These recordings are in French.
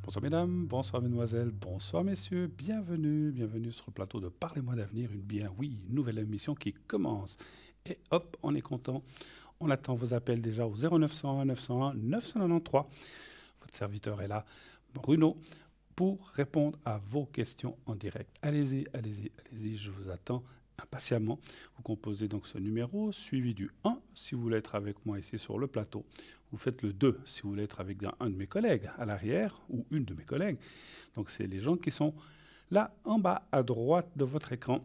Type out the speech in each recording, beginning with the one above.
Bonsoir mesdames, bonsoir mesdemoiselles, bonsoir messieurs, bienvenue sur le plateau de Parlez-moi d'avenir, une nouvelle émission qui commence. Et hop, on est content, on attend vos appels déjà au 0901 901 993. Votre serviteur est là, Bruno, pour répondre à vos questions en direct. Allez-y, je vous attends impatiemment. Vous composez donc ce numéro, suivi du 1 si vous voulez être avec moi ici sur le plateau. Vous faites le 2 si vous voulez être avec un de mes collègues à l'arrière ou une de mes collègues. Donc c'est les gens qui sont là en bas à droite de votre écran.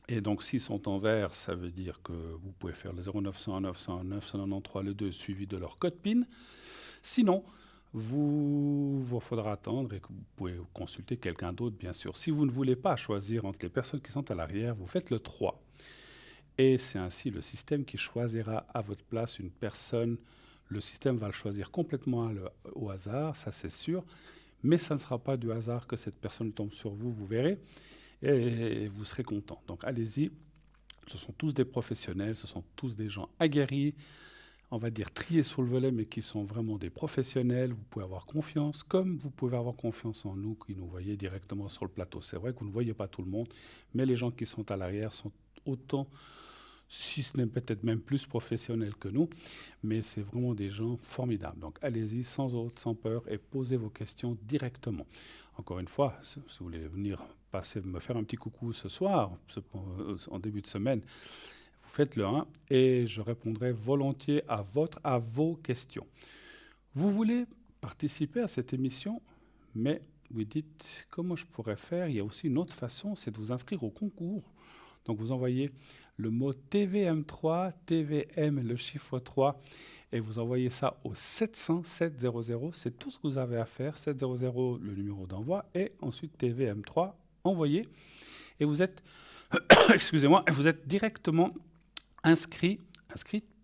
Et donc s'ils sont en vert, ça veut dire que vous pouvez faire le 0900 900 993 le 2 suivi de leur code PIN. Sinon, vous faudra attendre et que vous pouvez consulter quelqu'un d'autre, bien sûr. Si vous ne voulez pas choisir entre les personnes qui sont à l'arrière, vous faites le 3. Et c'est ainsi le système qui choisira à votre place une personne. Le système va le choisir complètement au hasard, ça c'est sûr. Mais ça ne sera pas du hasard que cette personne tombe sur vous, vous verrez. Et vous serez content. Donc allez-y. Ce sont tous des professionnels, ce sont tous des gens aguerris, on va dire triés sur le volet, mais qui sont vraiment des professionnels. Vous pouvez avoir confiance, comme vous pouvez avoir confiance en nous, qui nous voyez directement sur le plateau. C'est vrai que vous ne voyez pas tout le monde, mais les gens qui sont à l'arrière sont autant, si ce n'est peut-être même plus professionnels que nous, mais c'est vraiment des gens formidables. Donc allez-y sans autre, sans peur, et posez vos questions directement. Encore une fois, si vous voulez venir me faire un petit coucou ce soir, en début de semaine, vous faites le 1 et je répondrai volontiers à vos questions. Vous voulez participer à cette émission, mais vous dites comment je pourrais faire. Il y a aussi une autre façon, c'est de vous inscrire au concours. Donc vous envoyez le mot TVM3, TVM le chiffre 3, et vous envoyez ça au 700 700. C'est tout ce que vous avez à faire. 700 le numéro d'envoi et ensuite TVM3 envoyé. Et vous êtes, excusez-moi, vous êtes directement inscrite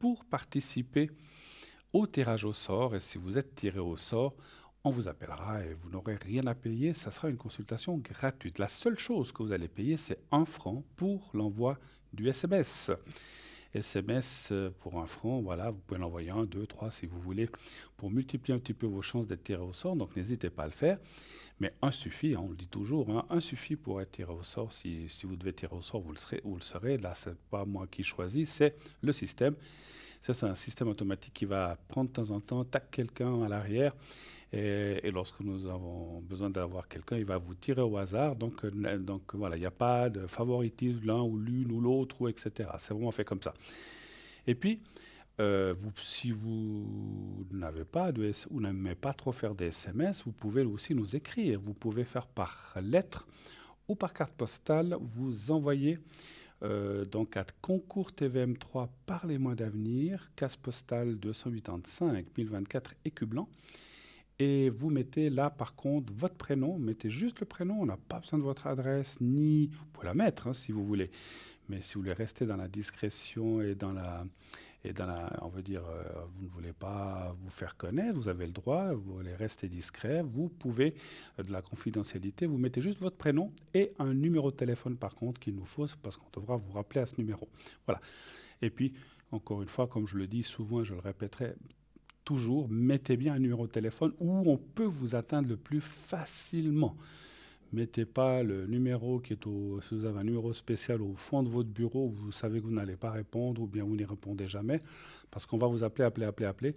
pour participer au tirage au sort. Et si vous êtes tiré au sort, on vous appellera et vous n'aurez rien à payer. Ça sera une consultation gratuite. La seule chose que vous allez payer, c'est 1 franc pour l'envoi du SMS. SMS pour 1 franc, voilà, vous pouvez l'envoyer 1, 2, 3 si vous voulez, pour multiplier un petit peu vos chances d'être tiré au sort. Donc n'hésitez pas à le faire. Mais un suffit, on le dit toujours, un suffit pour être tiré au sort. Si vous devez tirer au sort, vous le serez. Là, ce n'est pas moi qui choisis, c'est le système. C'est un système automatique qui va prendre de temps en temps, tac, quelqu'un à l'arrière. Et lorsque nous avons besoin d'avoir quelqu'un, il va vous tirer au hasard. Donc voilà, il n'y a pas de favoritisme l'un ou l'une ou l'autre, ou etc. C'est vraiment fait comme ça. Et puis, si vous n'avez pas ou n'aimez pas trop faire des SMS, vous pouvez aussi nous écrire. Vous pouvez faire par lettre ou par carte postale. Vous envoyez donc à concours TVM3 Parlez-moi d'avenir, case postale 285 1024 Écublanc. Et vous mettez là, par contre, votre prénom. Mettez juste le prénom. On n'a pas besoin de votre adresse, ni... Vous pouvez la mettre si vous voulez. Mais si vous voulez rester dans la discrétion et dans la, on veut dire, vous ne voulez pas vous faire connaître, vous avez le droit, vous voulez rester discret, vous pouvez, de la confidentialité, vous mettez juste votre prénom et un numéro de téléphone par contre qu'il nous faut, parce qu'on devra vous rappeler à ce numéro. Voilà. Et puis, encore une fois, comme je le dis souvent, je le répéterai toujours, mettez bien un numéro de téléphone où on peut vous atteindre le plus facilement. Mettez pas le numéro qui est si vous avez un numéro spécial au fond de votre bureau où vous savez que vous n'allez pas répondre ou bien vous n'y répondez jamais parce qu'on va vous appeler.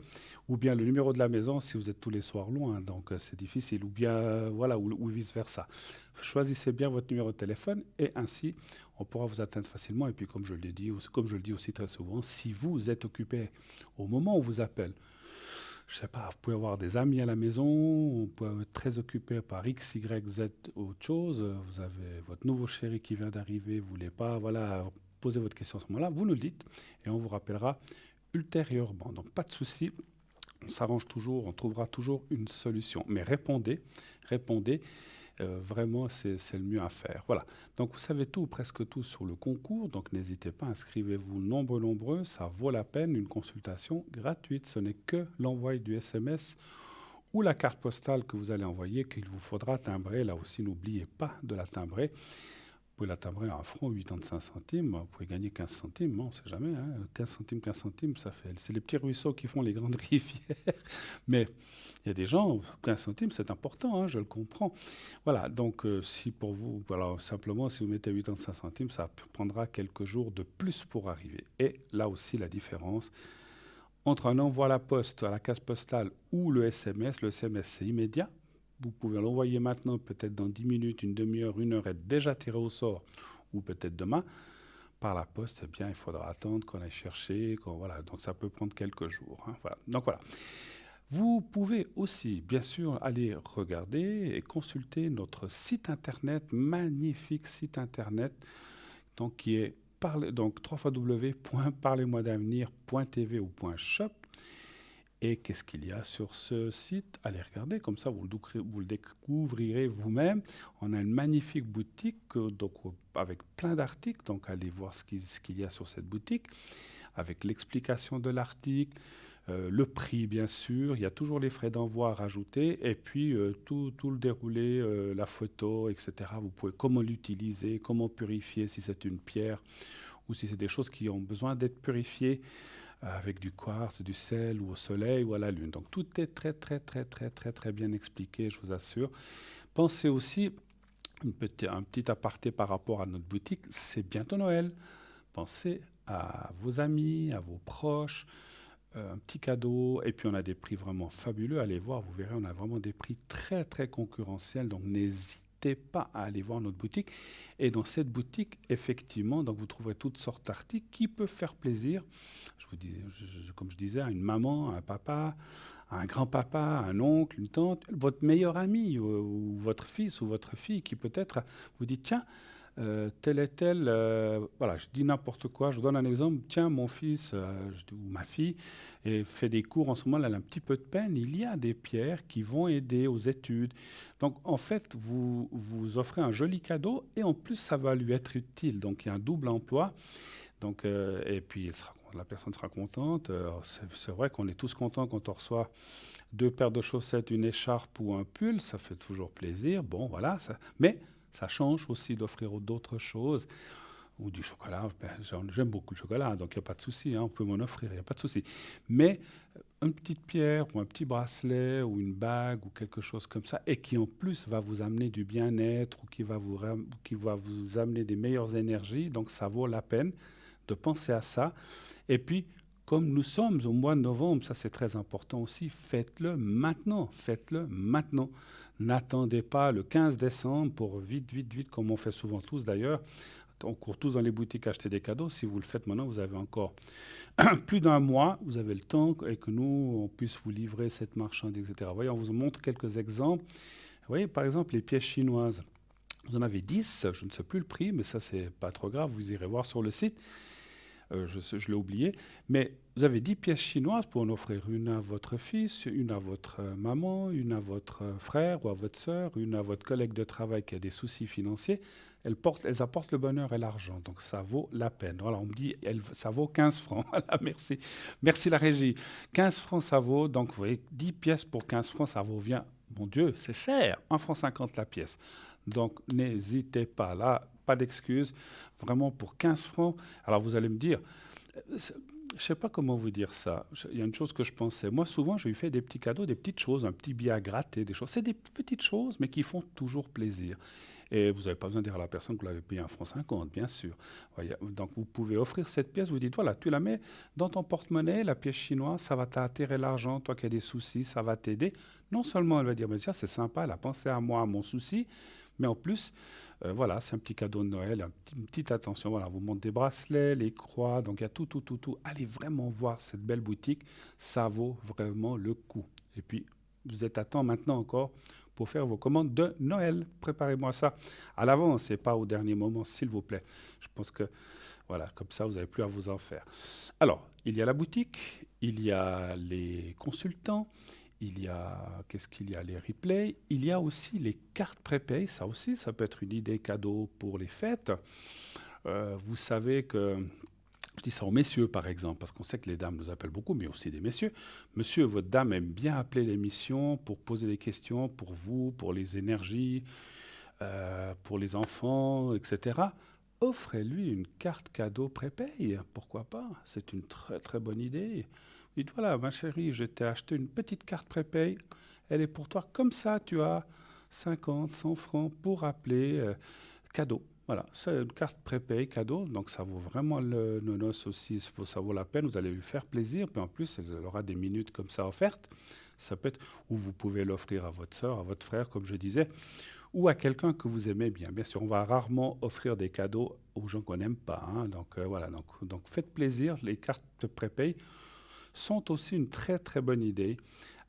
Ou bien le numéro de la maison si vous êtes tous les soirs loin, donc c'est difficile. Ou bien, voilà, ou vice-versa. Choisissez bien votre numéro de téléphone et ainsi on pourra vous atteindre facilement. Et puis comme je le dis aussi très souvent, si vous êtes occupé au moment où on vous appelle, je sais pas, vous pouvez avoir des amis à la maison, vous pouvez être très occupé par X, Y, Z, autre chose. Vous avez votre nouveau chéri qui vient d'arriver, vous voulez pas, voilà, poser votre question à ce moment-là, vous nous le dites et on vous rappellera ultérieurement. Donc pas de souci, on s'arrange toujours, on trouvera toujours une solution. Mais répondez. Vraiment, c'est le mieux à faire. Voilà. Donc, vous savez tout, presque tout sur le concours. Donc, n'hésitez pas, inscrivez-vous nombreux. Ça vaut la peine, une consultation gratuite. Ce n'est que l'envoi du SMS ou la carte postale que vous allez envoyer qu'il vous faudra timbrer. Là aussi, n'oubliez pas de la timbrer pouvez la timbrer à 1,85 francs, vous pouvez gagner 15 centimes, on ne sait jamais, hein, 15 centimes, ça fait, c'est les petits ruisseaux qui font les grandes rivières. Mais il y a des gens, 15 centimes, c'est important, hein, je le comprends. Voilà, donc si pour vous, voilà, simplement, si vous mettez 85 centimes, ça prendra quelques jours de plus pour arriver. Et là aussi, la différence entre un envoi à la poste, à la case postale ou le SMS, c'est immédiat. Vous pouvez l'envoyer maintenant, peut-être dans 10 minutes, une demi-heure, une heure, être déjà tiré au sort, ou peut-être demain. Par la poste, eh bien, il faudra attendre qu'on aille chercher. Voilà. Donc ça peut prendre quelques jours, hein. Voilà. Donc voilà. Vous pouvez aussi, bien sûr, aller regarder et consulter notre site internet, magnifique site internet, donc, qui est donc www.parlez-moi-d'avenir.tv ou .shop. Et qu'est-ce qu'il y a sur ce site? Allez regarder, comme ça vous le découvrirez vous-même. On a une magnifique boutique donc, avec plein d'articles, donc allez voir ce qu'il y a sur cette boutique, avec l'explication de l'article, le prix bien sûr, il y a toujours les frais d'envoi à rajouter, et puis tout le déroulé, la photo, etc. Vous pouvez comment l'utiliser, comment purifier si c'est une pierre, ou si c'est des choses qui ont besoin d'être purifiées, avec du quartz, du sel, ou au soleil, ou à la lune. Donc tout est très très bien expliqué, je vous assure. Pensez aussi, un petit aparté par rapport à notre boutique, c'est bientôt Noël. Pensez à vos amis, à vos proches, un petit cadeau, et puis on a des prix vraiment fabuleux. Allez voir, vous verrez, on a vraiment des prix très très concurrentiels, donc n'hésitez pas à aller voir notre boutique. Et dans cette boutique, effectivement, donc vous trouverez toutes sortes d'articles qui peuvent faire plaisir. Je vous dis, comme je disais, à une maman, à un papa, à un grand-papa, à un oncle, une tante, votre meilleur ami ou votre fils ou votre fille qui peut-être vous dit tiens, tel et tel, voilà, je dis n'importe quoi, je vous donne un exemple, tiens, mon fils ou ma fille fait des cours en ce moment, elle a un petit peu de peine, il y a des pierres qui vont aider aux études. Donc en fait, vous offrez un joli cadeau et en plus ça va lui être utile, donc il y a un double emploi. Donc, et puis la personne sera contente. C'est vrai qu'on est tous contents quand on reçoit 2 paires de chaussettes, une écharpe ou un pull, ça fait toujours plaisir. Bon, voilà, mais ça change aussi d'offrir d'autres choses, ou du chocolat. J'aime beaucoup le chocolat, donc il n'y a pas de souci, hein, on peut m'en offrir, il n'y a pas de souci. Mais une petite pierre ou un petit bracelet ou une bague ou quelque chose comme ça, et qui en plus va vous amener du bien-être ou qui va vous amener des meilleures énergies, donc ça vaut la peine de penser à ça. Et puis, comme nous sommes au mois de novembre, ça c'est très important aussi, faites-le maintenant, faites-le maintenant. N'attendez pas le 15 décembre pour vite, comme on fait souvent tous d'ailleurs. On court tous dans les boutiques acheter des cadeaux. Si vous le faites maintenant, vous avez encore plus d'un mois, vous avez le temps et que nous, on puisse vous livrer cette marchandise, etc. Voyez, on vous montre quelques exemples. Vous voyez, par exemple, les pièces chinoises. Vous en avez 10, je ne sais plus le prix, mais ça, c'est pas trop grave, vous irez voir sur le site. Je l'ai oublié, mais vous avez 10 pièces chinoises pour en offrir une à votre fils, une à votre maman, une à votre frère ou à votre sœur, une à votre collègue de travail qui a des soucis financiers. Elles apportent le bonheur et l'argent, donc ça vaut la peine. Voilà, on me dit, ça vaut 15 francs. Voilà, merci. Merci la régie. 15 francs ça vaut, donc vous voyez, 10 pièces pour 15 francs, ça vous revient, mon Dieu, c'est cher, 1,50 franc la pièce. Donc n'hésitez pas, là, pas d'excuses, vraiment pour 15 francs. Alors vous allez me dire, je ne sais pas comment vous dire ça, il y a une chose que je pensais, moi souvent j'ai eu fait des petits cadeaux, des petites choses, un petit billet à gratter, des choses, c'est des petites choses mais qui font toujours plaisir. Et vous n'avez pas besoin de dire à la personne que vous l'avez payé 1,50 franc, bien sûr. Voyez, donc vous pouvez offrir cette pièce, vous dites, voilà, tu la mets dans ton porte-monnaie, la pièce chinoise, ça va t'attirer l'argent, toi qui as des soucis, ça va t'aider. Non seulement elle va dire, tiens, c'est sympa, elle a pensé à moi, à mon souci, mais en plus, voilà, c'est un petit cadeau de Noël, une petite attention. Voilà, on vous montre des bracelets, les croix, donc il y a tout. Allez vraiment voir cette belle boutique, ça vaut vraiment le coup. Et puis, vous êtes à temps maintenant encore pour faire vos commandes de Noël. Préparez-moi ça à l'avance et pas au dernier moment, s'il vous plaît. Je pense que, voilà, comme ça, vous n'avez plus à vous en faire. Alors, il y a la boutique, il y a les consultants, il y a, qu'est-ce qu'il y a? Les replays. Il y a aussi les cartes prépay. Ça aussi, ça peut être une idée cadeau pour les fêtes. Vous savez que, je dis ça aux messieurs par exemple, parce qu'on sait que les dames nous appellent beaucoup, mais aussi des messieurs. Monsieur, votre dame aime bien appeler l'émission pour poser des questions pour vous, pour les énergies, pour les enfants, etc., offrez-lui une carte cadeau prépay. Pourquoi pas? C'est une très très bonne idée. Dites, voilà, ma chérie, je t'ai acheté une petite carte prépay. Elle est pour toi. Comme ça, tu as 50, 100 francs pour appeler cadeau. Voilà, c'est une carte prépay cadeau, donc ça vaut vraiment le nonos aussi, ça vaut la peine, vous allez lui faire plaisir, puis en plus, elle aura des minutes comme ça offertes. Ça peut être, ou vous pouvez l'offrir à votre soeur, à votre frère, comme je disais, ou à quelqu'un que vous aimez bien. Bien sûr, on va rarement offrir des cadeaux aux gens qu'on n'aime pas, hein. Donc voilà, donc faites plaisir. Les cartes prépay sont aussi une très très bonne idée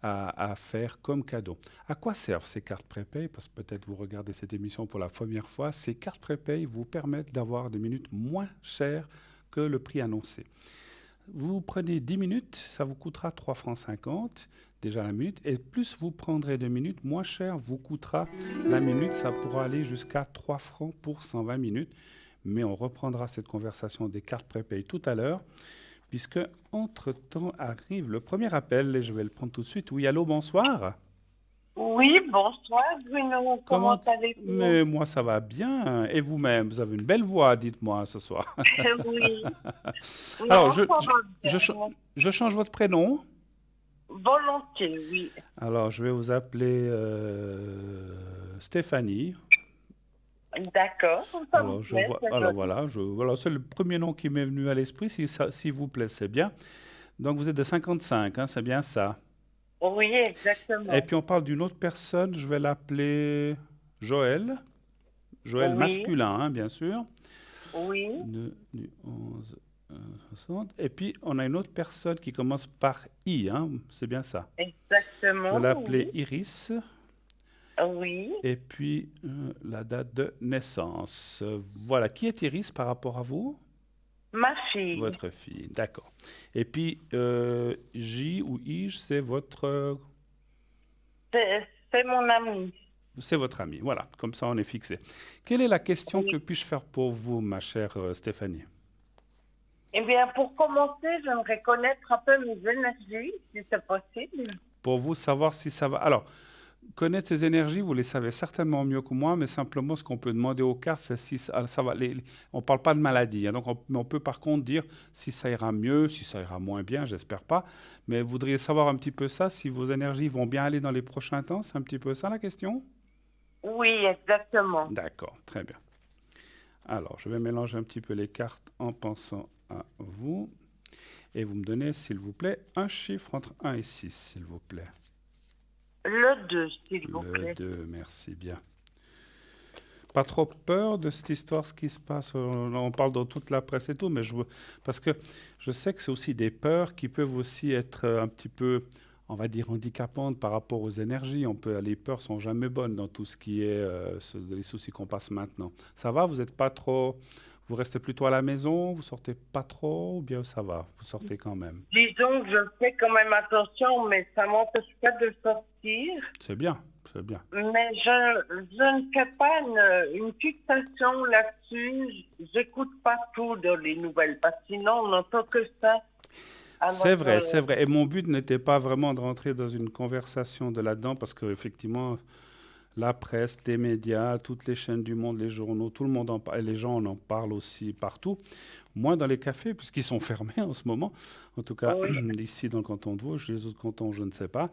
à faire comme cadeau. À quoi servent ces cartes prépay? Parce que peut-être vous regardez cette émission pour la première fois. Ces cartes prépay vous permettent d'avoir des minutes moins chères que le prix annoncé. Vous prenez 10 minutes, ça vous coûtera 3 francs 50 déjà la minute, et plus vous prendrez de minutes, moins cher vous coûtera la minute, ça pourra aller jusqu'à 3 francs pour 120 minutes, mais on reprendra cette conversation des cartes prépay tout à l'heure, puisque entre-temps arrive le premier appel, et je vais le prendre tout de suite. Oui, allô, bonsoir. Oui, bonsoir Bruno, comment allez-vous? Mais moi, ça va bien. Et vous-même, vous avez une belle voix, dites-moi, ce soir. Oui, Alors, non, ça va bien. je change votre prénom. Volontiers, oui. Alors, je vais vous appeler Stéphanie. D'accord, ça me Alors, plaît, c'est alors joli. voilà, voilà, c'est le premier nom qui m'est venu à l'esprit. S'il vous plaît, c'est bien. Donc, vous êtes de 55, hein, c'est bien ça. Oui, Et exactement. puis, on parle d'une autre personne. Je vais l'appeler Joël. Joël Oui, masculin, hein, bien sûr. oui, Du 11 60. Et puis, on a une autre personne qui commence par I, hein, c'est bien ça. Je vais exactement, l'appeler oui, Iris. oui. Et puis, la date de naissance. Voilà. Qui est Iris par rapport à vous? Ma fille, Votre fille. D'accord. Et puis, J ou Ige, c'est mon ami. c'est votre ami. Voilà. Comme ça, on est fixé. Quelle est la question? Que Oui. puis-je faire pour vous, ma chère Stéphanie? Eh bien, pour commencer, j'aimerais connaître un peu mes énergies, si c'est possible. Pour vous, savoir si ça va. Alors, connaître ces énergies, vous les savez certainement mieux que moi, mais simplement ce qu'on peut demander aux cartes, c'est si ça va. On ne parle pas de maladie, hein, donc on peut par contre dire si ça ira mieux, si ça ira moins bien, j'espère pas. Mais vous voudriez savoir un petit peu ça, si vos énergies vont bien aller dans les prochains temps, c'est un petit peu ça la question? Oui, exactement. D'accord, très bien. Alors, je vais mélanger un petit peu les cartes en pensant à vous. Et vous me donnez, s'il vous plaît, un chiffre entre 1 et 6, s'il vous plaît. Le 2, s'il vous Le plaît. 2, merci bien. Pas trop peur de cette histoire, ce qui se passe. On parle dans toute la presse et tout, mais parce que je sais que c'est aussi des peurs qui peuvent aussi être un petit peu, on va dire, handicapantes par rapport aux énergies. Les peurs sont jamais bonnes dans tout ce qui est les soucis qu'on passe maintenant. Ça va, vous êtes pas trop, vous restez plutôt à la maison, vous sortez pas trop, ou bien ça va, vous sortez quand même. Disons que je fais quand même attention, mais ça m'empêche pas de sortir. C'est bien, c'est bien. Mais je ne fais pas une fixation là-dessus. J'écoute pas tout dans les nouvelles, parce que sinon on n'entend que ça. C'est Alors, vrai, c'est vrai. Et mon but n'était pas vraiment de rentrer dans une conversation de là-dedans, parce qu'effectivement, la presse, les médias, toutes les chaînes du monde, les journaux, tout le monde en parle, et les gens en parlent aussi partout. Moins dans les cafés, puisqu'ils sont fermés en ce moment. En tout cas, oui, ici dans le canton de Vaud, les autres cantons, je ne sais pas.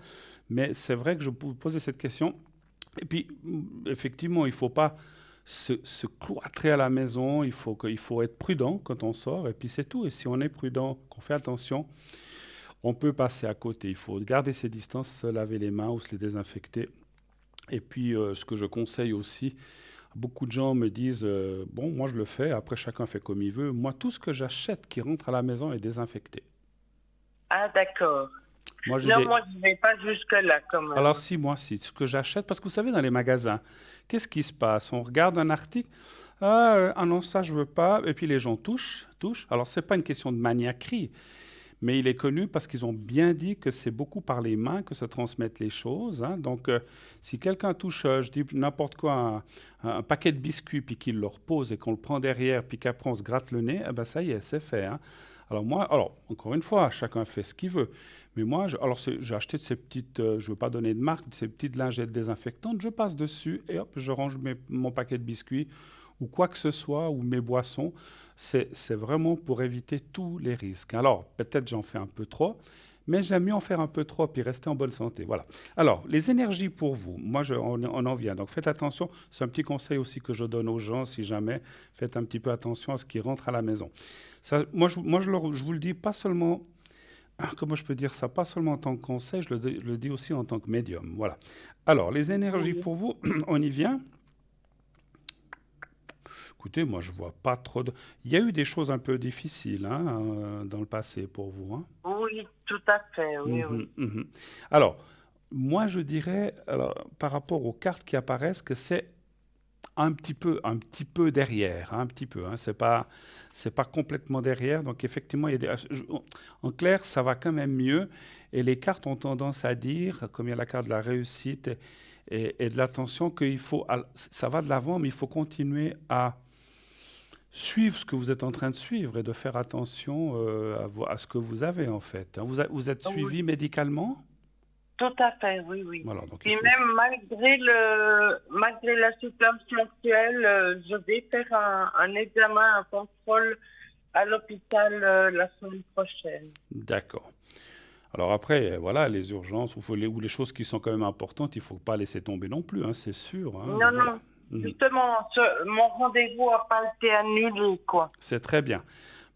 Mais c'est vrai que je vous posais cette question. Et puis, effectivement, il ne faut pas se cloîtrer à la maison. Il faut être prudent quand on sort. Et puis, c'est tout. Et si on est prudent, qu'on fait attention, on peut passer à côté. Il faut garder ses distances, se laver les mains ou se les désinfecter. Et puis, ce que je conseille aussi, beaucoup de gens me disent, bon, moi je le fais, après chacun fait comme il veut. Moi, tout ce que j'achète qui rentre à la maison est désinfecté. ah d'accord. Moi, j'ai Non, des... moi je ne vais pas jusque-là quand Alors même. si, moi, si, ce que j'achète, parce que vous savez, dans les magasins, qu'est-ce qui se passe? On regarde un article, ah non, ça je veux pas, et puis les gens touchent. Alors, c'est pas une question de maniaquerie, mais il est connu parce qu'ils ont bien dit que c'est beaucoup par les mains que se transmettent les choses, hein. Donc, si quelqu'un touche, je dis n'importe quoi, un paquet de biscuits, puis qu'il le repose et qu'on le prend derrière, puis qu'après on se gratte le nez, eh ben ça y est, c'est fait, hein. Alors moi, encore une fois, chacun fait ce qu'il veut. Mais moi, j'ai acheté de ces petites, je ne veux pas donner de marque, de ces petites lingettes désinfectantes. Je passe dessus et hop, je range mon paquet de biscuits ou quoi que ce soit, ou mes boissons. C'est vraiment pour éviter tous les risques. Alors, peut-être j'en fais un peu trop, mais j'aime mieux en faire un peu trop puis rester en bonne santé. Voilà. Alors, les énergies pour vous, moi, on en vient. Donc, faites attention. C'est un petit conseil aussi que je donne aux gens, si jamais. Faites un petit peu attention à ce qui rentre à la maison. Ça, je vous le dis pas seulement, comment je peux dire ça, pas seulement en tant que conseil, je le dis aussi en tant que médium. Voilà. Alors, les énergies Oui. pour vous, on y vient. Écoutez, moi, je vois pas trop de... Il y a eu des choses un peu difficiles hein, dans le passé pour vous. Hein. Oui, tout à fait, oui, Mhm, oui. mhm. Alors, moi, je dirais, alors, par rapport aux cartes qui apparaissent, que c'est un petit peu derrière, hein, un petit peu. Hein, c'est pas complètement derrière. Donc, effectivement, il y a en clair, ça va quand même mieux. Et les cartes ont tendance à dire, comme il y a la carte de la réussite et de l'attention, ça va de l'avant, mais il faut continuer à suivre ce que vous êtes en train de suivre et de faire attention à ce que vous avez en fait. Hein. Vous êtes Oui, suivi médicalement? tout à fait, oui, oui. Voilà, donc il Puis faut... même malgré la situation actuelle, je vais faire un examen, un contrôle à l'hôpital la semaine prochaine. D'accord. Alors après, voilà, les urgences ou les choses qui sont quand même importantes, il ne faut pas laisser tomber non plus, hein, c'est sûr. Hein, Non, voilà. non, Mhm. justement, mon rendez-vous n'a pas été annulé, quoi. C'est très bien.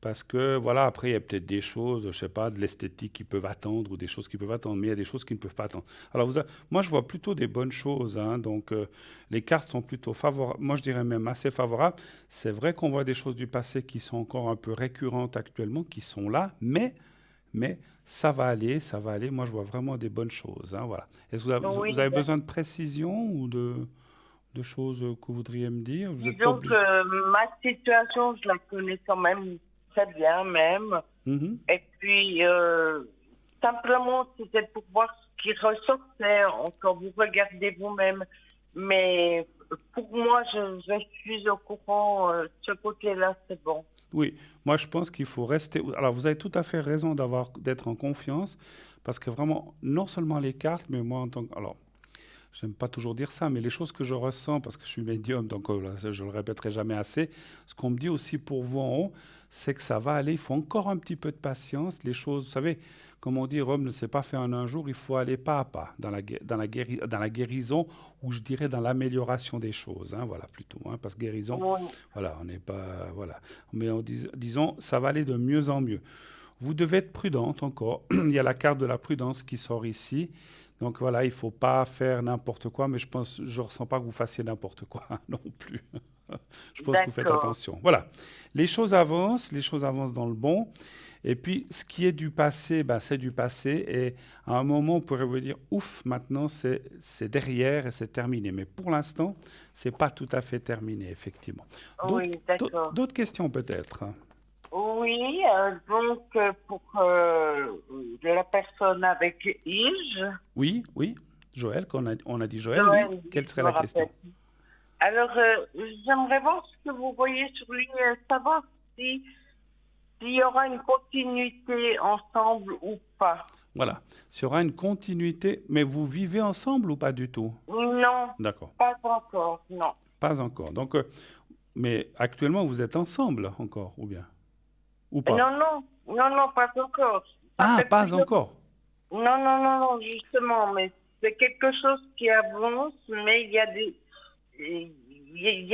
Parce que, voilà, après, il y a peut-être des choses, je sais pas, de l'esthétique qui peuvent attendre ou des choses qui peuvent attendre, mais il y a des choses qui ne peuvent pas attendre. Alors, moi, je vois plutôt des bonnes choses. Hein, donc, les cartes sont plutôt favorables. Moi, je dirais même assez favorables. C'est vrai qu'on voit des choses du passé qui sont encore un peu récurrentes actuellement, qui sont là, mais ça va aller, ça va aller. Moi, je vois vraiment des bonnes choses. Hein, voilà. Est-ce que Oui, vous avez besoin de précision ou de choses que vous voudriez me dire? Vous n'êtes pas disons obligé. que ma situation, je la connais quand même très bien, même. Mhm. Et puis, simplement, c'était pour voir ce qui ressortait quand vous regardez vous-même. Mais pour moi, je suis au courant, de ce côté-là, c'est bon. Oui, moi je pense qu'il faut rester. Alors vous avez tout à fait raison d'être en confiance, parce que vraiment, non seulement les cartes, mais moi en tant que... Alors, j'aime pas toujours dire ça, mais les choses que je ressens, parce que je suis médium, donc là, je le répéterai jamais assez, ce qu'on me dit aussi pour vous en haut, c'est que ça va aller, il faut encore un petit peu de patience. Les choses, vous savez, comme on dit, Rome ne s'est pas fait en un jour, il faut aller pas à pas dans la guérison, ou je dirais dans l'amélioration des choses, hein, voilà, plutôt, hein, parce que guérison, Oui, voilà, on n'est pas... Voilà. Mais disons, ça va aller de mieux en mieux. Vous devez être prudente encore. Il y a la carte de la prudence qui sort ici. Donc voilà, il ne faut pas faire n'importe quoi, mais je ressens pas que vous fassiez n'importe quoi non plus. Je pense que vous faites d'accord. attention. Voilà, les choses avancent dans le bon. Et puis, ce qui est du passé, ben, c'est du passé. Et à un moment, on pourrait vous dire, ouf, maintenant, c'est derrière et c'est terminé. Mais pour l'instant, c'est pas tout à fait terminé, effectivement. Oui, d'accord. D'autres questions peut-être? Oui, donc pour la personne avec Ige, Oui, oui. Joël, on a dit Joël, oui. Joël, Quelle je serait me la rappelle. question? Alors, j'aimerais voir ce que vous voyez sur lui, savoir si s'il y aura une continuité ensemble ou pas. Voilà. Il y aura une continuité, mais vous vivez ensemble ou pas du tout? Non, D'accord. pas encore, non. Pas encore. Donc, mais actuellement, vous êtes ensemble encore, ou bien? Ou pas? Non, non, non, non, pas encore. Ça Ah, fait pas plusieurs... encore. Non, non, non, non, justement, mais c'est quelque chose qui avance, mais il y a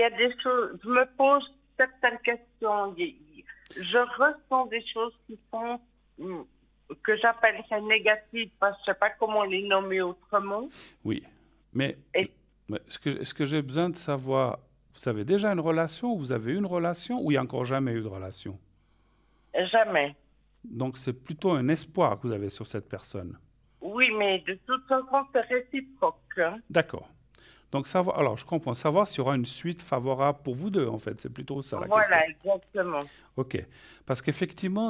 des choses... Je me pose certaines questions. Je ressens des choses qui sont... que j'appellerais négatives, parce que je ne sais pas comment les nommer autrement. Oui. Mais Et ce que j'ai besoin de savoir, vous avez déjà une relation, vous avez eu une relation, ou il n'y a encore jamais eu de relation? jamais. Donc, c'est plutôt un espoir que vous avez sur cette personne. Oui, mais de toute façon, c'est réciproque. Hein. D'accord. Donc, savoir, alors, je comprends. Savoir s'il y aura une suite favorable pour vous deux, en fait. C'est plutôt ça la question. Voilà, exactement. OK. Parce qu'effectivement,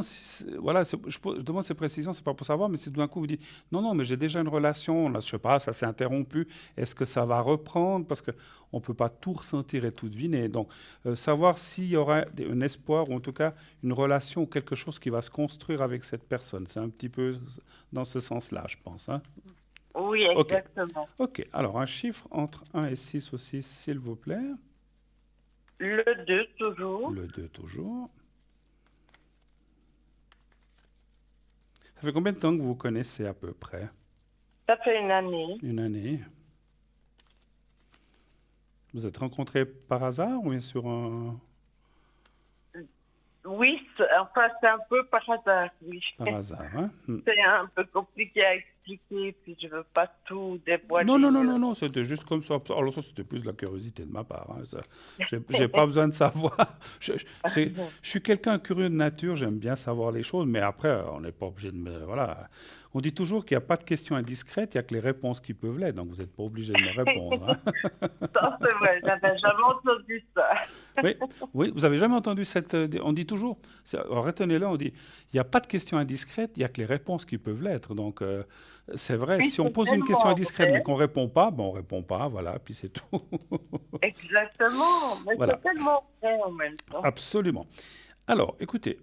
voilà, je demande ces précisions, c'est pas pour savoir, mais si tout d'un coup vous dites, non, non, mais j'ai déjà une relation, là, je sais pas, ça s'est interrompu, est-ce que ça va reprendre? Parce qu'on ne peut pas tout ressentir et tout deviner. Donc, savoir s'il y aura un espoir, ou en tout cas une relation ou quelque chose qui va se construire avec cette personne. C'est un petit peu dans ce sens-là, je pense, hein. Oui, OK. exactement. OK. Alors, un chiffre entre 1 et 6 aussi, s'il vous plaît. Le 2 toujours. Le 2 toujours. Ça fait combien de temps que vous vous connaissez à peu près? Ça fait une année. Une année. Vous êtes rencontrés par hasard ou bien sur un... Oui, enfin, c'est un peu par hasard, oui. Par hasard, hein? C'est un peu compliqué à expliquer, puis je veux pas tout Non, non, dévoiler. non, non, non, c'était juste comme ça. Alors ça, c'était plus de la curiosité de ma part, hein, ça. J'ai pas besoin de savoir. Je suis quelqu'un curieux de nature, j'aime bien savoir les choses, mais après, on n'est pas obligé de me... Voilà. On dit toujours qu'il n'y a pas de questions indiscrètes, il n'y a que les réponses qui peuvent l'être, donc vous n'êtes pas obligé de me répondre, hein. Ça, c'est vrai, j'avais jamais entendu ça. Oui, oui, vous avez jamais entendu cette... On dit toujours, alors retenez-le, on dit, il n'y a pas de questions indiscrètes, il n'y a que les réponses qui peuvent l'être. Donc, c'est vrai, Oui, si on c'est pose une question tellement indiscrète mais vrai. qu'on répond pas, ben on répond pas, voilà, puis c'est tout. Exactement, mais Voilà, c'est tellement vrai en même temps. absolument. Alors, écoutez,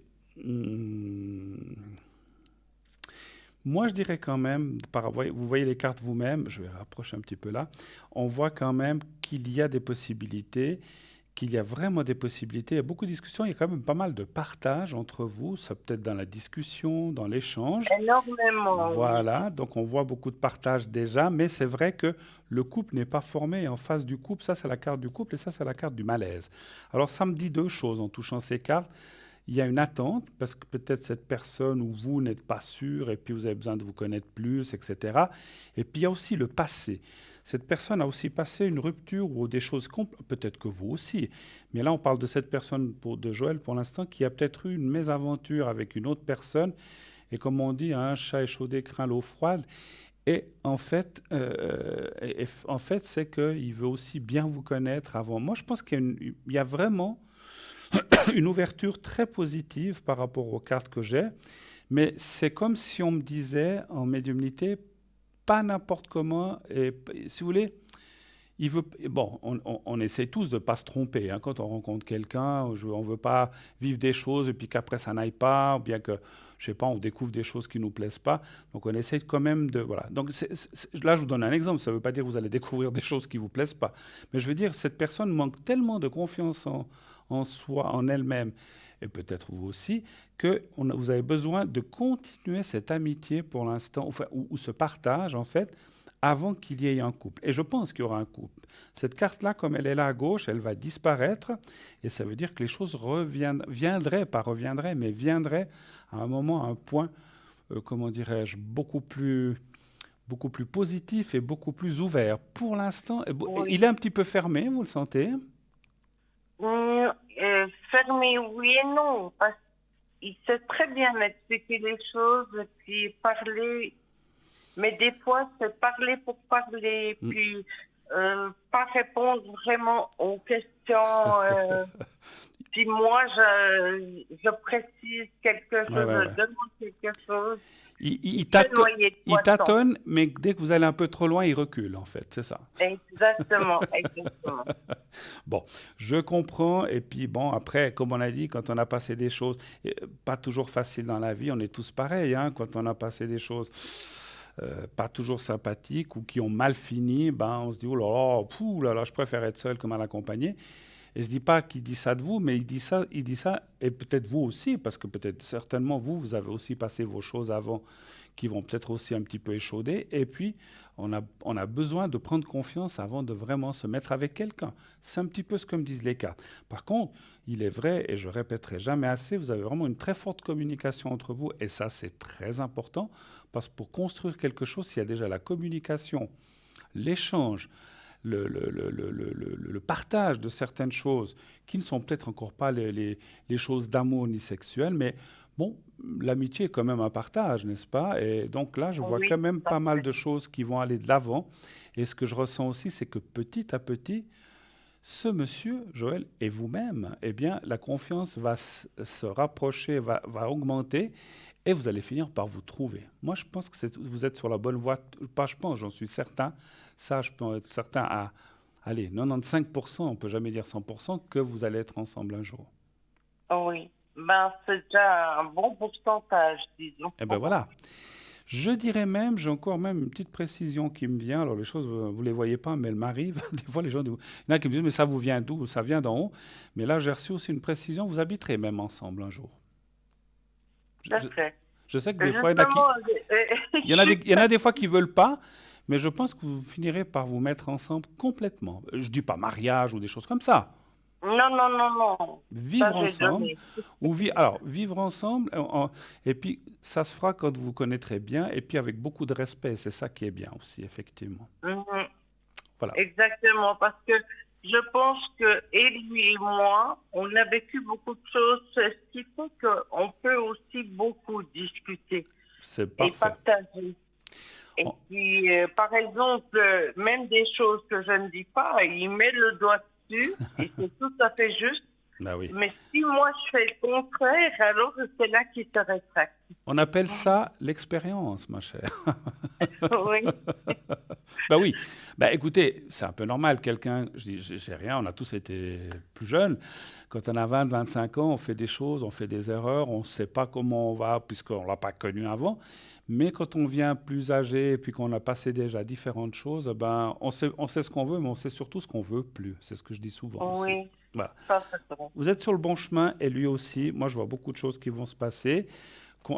hum, moi je dirais quand même, vous voyez les cartes vous-même, je vais rapprocher un petit peu là, on voit quand même qu'il y a des possibilités, qu'il y a vraiment des possibilités. Il y a beaucoup de discussions, il y a quand même pas mal de partage entre vous, ça peut être dans la discussion, dans l'échange. Énormément, oui. Voilà, donc on voit beaucoup de partage déjà, mais c'est vrai que le couple n'est pas formé. Et en face du couple, ça c'est la carte du couple et ça c'est la carte du malaise. Alors ça me dit deux choses en touchant ces cartes. Il y a une attente, parce que peut-être cette personne ou vous n'êtes pas sûr, et puis vous avez besoin de vous connaître plus, etc. Et puis il y a aussi le passé. Cette personne a aussi passé une rupture ou des choses, peut-être que vous aussi, mais là on parle de cette personne, de Joël pour l'instant, qui a peut-être eu une mésaventure avec une autre personne, et comme on dit, un chat échaudé craint l'eau froide. Et en fait c'est qu'il veut aussi bien vous connaître avant. Moi je pense qu'il y a vraiment une ouverture très positive par rapport aux cartes que j'ai, mais c'est comme si on me disait en médiumnité, pas n'importe comment, et si vous voulez, il veut, bon, on essaie tous de ne pas se tromper, hein, quand on rencontre quelqu'un, on ne veut pas vivre des choses et puis qu'après ça n'aille pas, ou bien que, je sais pas, on découvre des choses qui ne nous plaisent pas, donc on essaie quand même de, voilà. Donc là, je vous donne un exemple, ça ne veut pas dire que vous allez découvrir des choses qui ne vous plaisent pas, mais je veux dire, cette personne manque tellement de confiance en soi, en elle-même, et peut-être vous aussi, que vous avez besoin de continuer cette amitié pour l'instant, enfin, ou ce partage en fait, avant qu'il y ait un couple. Et je pense qu'il y aura un couple. Cette carte-là, comme elle est là à gauche, elle va disparaître, et ça veut dire que les choses viendraient, pas reviendraient, mais viendraient à un moment, à un point, comment dirais-je, beaucoup plus positif et beaucoup plus ouvert. Pour l'instant, il est Oui. un petit peu fermé, vous le sentez? Fermé, oui et non, parce qu'il sait très bien expliquer les choses, et puis parler, mais des fois, c'est parler pour parler, Mm. puis pas répondre vraiment aux questions. Puis moi, je précise quelque Ouais, chose, ouais, je ouais. demande quelque chose. Il, il- Il il fait tâto- noyer de il poisson. tâtonne, mais dès que vous allez un peu trop loin, il recule, en fait, c'est ça. Exactement, exactement. Bon, je comprends. Et puis, bon, après, comme on a dit, quand on a passé des choses, pas toujours faciles dans la vie, on est tous pareils, hein, quand on a passé des choses pas toujours sympathiques ou qui ont mal fini, ben, on se dit, oh là là, pouh, là là, je préfère être seul que mal accompagné. Et je dis pas qu'il dit ça de vous, mais il dit ça, et peut-être vous aussi, parce que peut-être certainement vous, vous avez aussi passé vos choses avant qui vont peut-être aussi un petit peu échauder. Et puis, on a besoin de prendre confiance avant de vraiment se mettre avec quelqu'un. C'est un petit peu ce que me disent les cartes. Par contre, il est vrai, et je répéterai jamais assez, vous avez vraiment une très forte communication entre vous, et ça, c'est très important, parce que pour construire quelque chose, il y a déjà la communication, l'échange, le partage de certaines choses qui ne sont peut-être encore pas les choses d'amour ni sexuelles, mais Bon, l'amitié est quand même un partage, n'est-ce pas? Et donc là, je vois Oui, quand même tout à pas mal fait. de choses qui vont aller de l'avant. Et ce que je ressens aussi, c'est que petit à petit, ce monsieur, Joël, et vous-même, eh bien, la confiance va se rapprocher, va augmenter, et vous allez finir par vous trouver. Moi, je pense que vous êtes sur la bonne voie. Pas, je pense, j'en suis certain. Ça, je peux être certain à, allez, 95%, on peut jamais dire 100%, que vous allez être ensemble un jour. Oui. C'est déjà un bon pourcentage, disons. Eh ben voilà. Je dirais même, j'ai encore même une petite précision qui me vient. Alors les choses, vous les voyez pas, mais elles m'arrivent. Des fois, les gens, il y en a qui me disent, mais ça vous vient d'où? Ça vient d'en haut. Mais là, j'ai reçu aussi une précision. Vous habiterez même ensemble un jour. Je, Tout à je- fait. je sais que des fois, Justement, il y en a il y en a des fois qui veulent pas, mais je pense que vous finirez par vous mettre ensemble complètement. Je dis pas mariage ou des choses comme ça. non, non, non, non. Ça, Vivre j'ai ensemble, donné. alors vivre ensemble, et puis ça se fera quand vous vous connaîtrez bien, et puis avec beaucoup de respect. C'est ça qui est bien aussi, effectivement. Mhm. Voilà. Exactement, parce que je pense que, et lui et moi, on a vécu beaucoup de choses, ce qui fait qu'on peut aussi beaucoup discuter C'est et parfait. partager. Et Oh, puis, par exemple, même des choses que je ne dis pas, il met le doigt dessus, et c'est tout à fait juste. bah oui. Mais si moi je fais le contraire, alors c'est là qu'il se rétracte. On appelle ça l'expérience, ma chère. Oui, Bah oui. Bah écoutez, c'est un peu normal. Quelqu'un, je dis, j'ai rien, on a tous été plus jeunes. Quand on a 20, 25 ans, on fait des choses, on fait des erreurs, on ne sait pas comment on va, puisqu'on ne l'a pas connu avant. Mais quand on vient plus âgé et puis qu'on a passé déjà différentes choses, ben, on sait ce qu'on veut, mais on sait surtout ce qu'on veut plus. C'est ce que je dis souvent aussi. oui, Voilà. ça c'est vrai. Vous êtes sur le bon chemin et lui aussi. Moi, je vois beaucoup de choses qui vont se passer.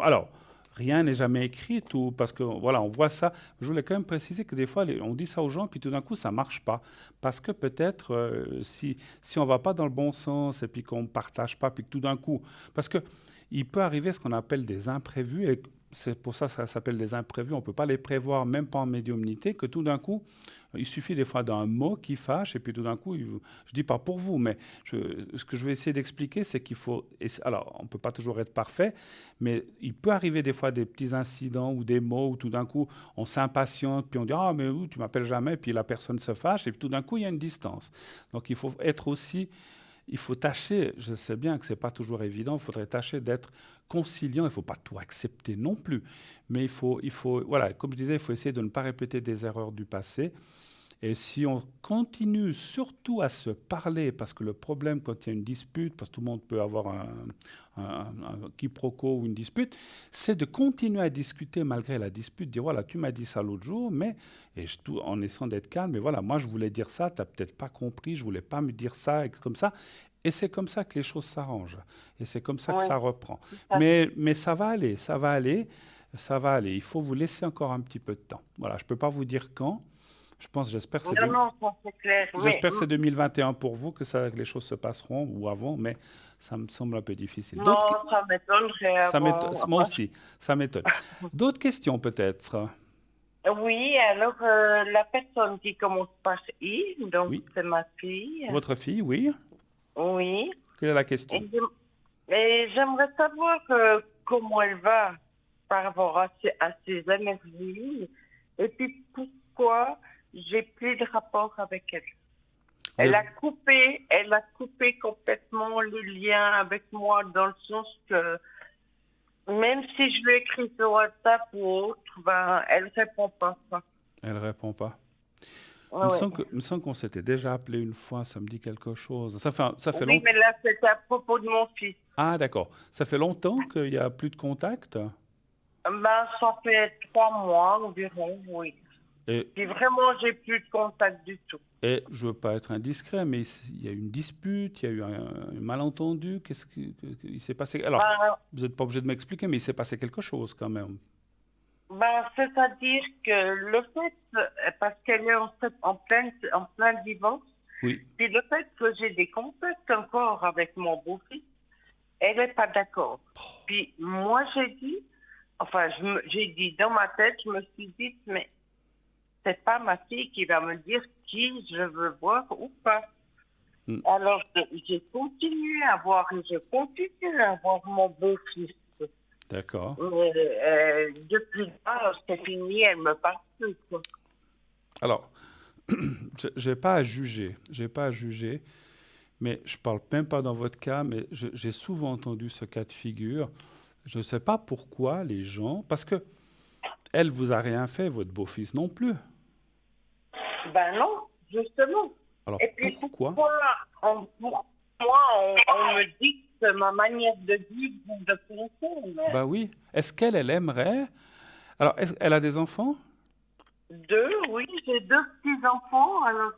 Alors, rien n'est jamais écrit, tout, parce que voilà, on voit ça. Je voulais quand même préciser que des fois, on dit ça aux gens, puis tout d'un coup, ça marche pas. Parce que peut-être, si on va pas dans le bon sens et puis qu'on ne partage pas, puis que tout d'un coup, parce que il peut arriver ce qu'on appelle des imprévus, et c'est pour ça que ça s'appelle des imprévus. On ne peut pas les prévoir, même pas en médiumnité, que tout d'un coup, il suffit des fois d'un mot qui fâche, et puis tout d'un coup, je dis pas pour vous, mais ce que je vais essayer d'expliquer, c'est qu'il faut. Alors, on ne peut pas toujours être parfait, mais il peut arriver des fois des petits incidents ou des mots où tout d'un coup, on s'impatiente, puis on dit ah, mais où, tu m'appelles jamais, puis la personne se fâche, et puis tout d'un coup, il y a une distance. Donc, il faut être aussi. Il faut tâcher, je sais bien que ce n'est pas toujours évident, il faudrait tâcher d'être conciliant, il ne faut pas tout accepter non plus, mais voilà, comme je disais, il faut essayer de ne pas répéter des erreurs du passé, et si on continue surtout à se parler, parce que le problème quand il y a une dispute, parce que tout le monde peut avoir un quiproquo ou une dispute, c'est de continuer à discuter malgré la dispute, dire voilà, tu m'as dit ça l'autre jour, mais, en essayant d'être calme, mais voilà, moi je voulais dire ça, tu n'as peut-être pas compris, je voulais pas me dire ça, et comme ça. Et c'est comme ça que les choses s'arrangent. Et c'est comme ça que Oui, ça reprend. tout à fait. Mais ça va aller, ça va aller, ça va aller. Il faut vous laisser encore un petit peu de temps. Voilà, je ne peux pas vous dire quand. Je pense, Non, non, ça c'est clair. Mais j'espère que c'est 2021 pour vous, que les choses se passeront, ou avant, mais ça me semble un peu difficile. non, ça m'étonnerait avant. Moi Enfin, aussi, ça m'étonne. D'autres questions peut-être? oui, alors la personne qui commence par I, donc Oui. c'est ma fille. Votre fille, oui. Oui. Quelle est la Et question? et j'aimerais savoir comment elle va par rapport à ses énergies. Et puis pourquoi j'ai plus de rapport avec elle. Vous êtes- Elle a coupé complètement le lien avec moi dans le sens que même si je lui écris sur WhatsApp ou autre, ben, elle répond pas. Ça. Elle répond pas. Ouais, ouais. Il me semble qu'on s'était déjà appelé une fois, ça me dit quelque chose. Ça fait Oui, longtemps. mais là, c'est à propos de mon fils. Ah, d'accord. Ça fait longtemps qu'il n'y a plus de contact. Ben, ça fait 3 mois environ, oui. Et, Puis vraiment, j'ai plus de contact du tout. et je ne veux pas être indiscret, mais il y a eu une dispute, il y a eu un malentendu. Il s'est passé? Alors, Ben, vous n'êtes pas obligé de m'expliquer, mais il s'est passé quelque chose quand même. c'est-à-dire que le fait, parce qu'elle est en plein divorce, Oui. puis le fait que j'ai des contacts encore avec mon beau-fils, elle n'est pas d'accord. Puis moi, j'ai dit dans ma tête, je me suis dit, mais c'est pas ma fille qui va me dire qui je veux voir ou pas. Mm. Alors, j'ai continué à voir et je continue à voir mon beau-fils. D'accord. Depuis là, c'est fini, elle me parle plus, quoi. Alors, je n'ai pas à juger. J'ai pas à juger. Mais je parle même pas dans votre cas, mais j'ai souvent entendu ce cas de figure. Je ne sais pas pourquoi les gens, parce que elle vous a rien fait, votre beau-fils non plus. Ben non, justement. Alors Et puis pourquoi? pour moi, on me dicte ma manière de vivre ou de penser. Bah oui. Est-ce qu'elle, elle aimerait? Alors, elle a des enfants? Deux, oui, j'ai deux petits-enfants, alors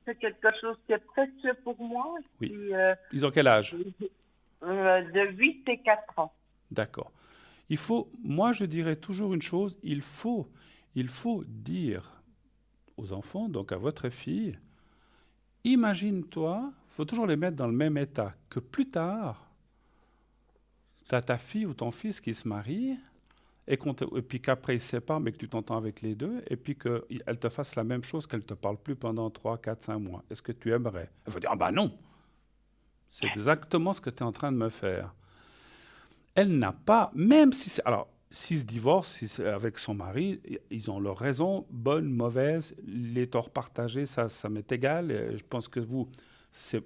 c'est quelque chose qui est précieux pour moi. Oui. Puis, Ils ont quel âge? de 8 et 4 ans. D'accord. Moi je dirais toujours une chose, il faut dire aux enfants, donc à votre fille, imagine-toi, il faut toujours les mettre dans le même état, que plus tard, tu as ta fille ou ton fils qui se marie, et puis qu'après ils se séparent, mais que tu t'entends avec les deux, et puis qu'elle te fasse la même chose, qu'elle ne te parle plus pendant 3, 4, 5 mois. Est-ce que tu aimerais? Elle va dire, ah bah non, c'est exactement ce que tu es en train de me faire. Elle n'a pas, même si c'est... Alors, s'ils se divorcent si c'est avec son mari, ils ont leur raison, bonne, mauvaise, les torts partagés, ça m'est égal. Je pense que vous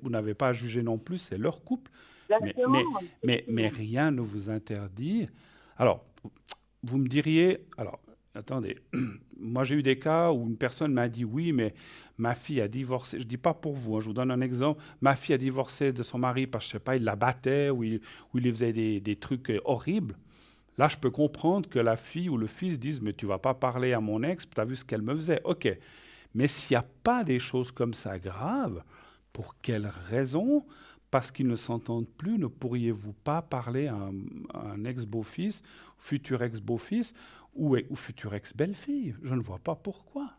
n'avez pas à juger non plus, c'est leur couple. Mais, mais, Exactement. mais rien ne vous interdit. Alors, vous me diriez, alors, attendez, moi j'ai eu des cas où une personne m'a dit oui, mais ma fille a divorcé. Je ne dis pas pour vous, hein, je vous donne un exemple. Ma fille a divorcé de son mari parce que, je sais pas, il la battait ou il lui faisait des trucs horribles. Là, je peux comprendre que la fille ou le fils disent, mais tu vas pas parler à mon ex, tu as vu ce qu'elle me faisait. Ok. Mais s'il n'y a pas des choses comme ça graves, pour quelle raison? Parce qu'ils ne s'entendent plus, ne pourriez-vous pas parler à un ex-beau-fils, futur ex-beau-fils ou futur ex-belle-fille? Je ne vois pas pourquoi.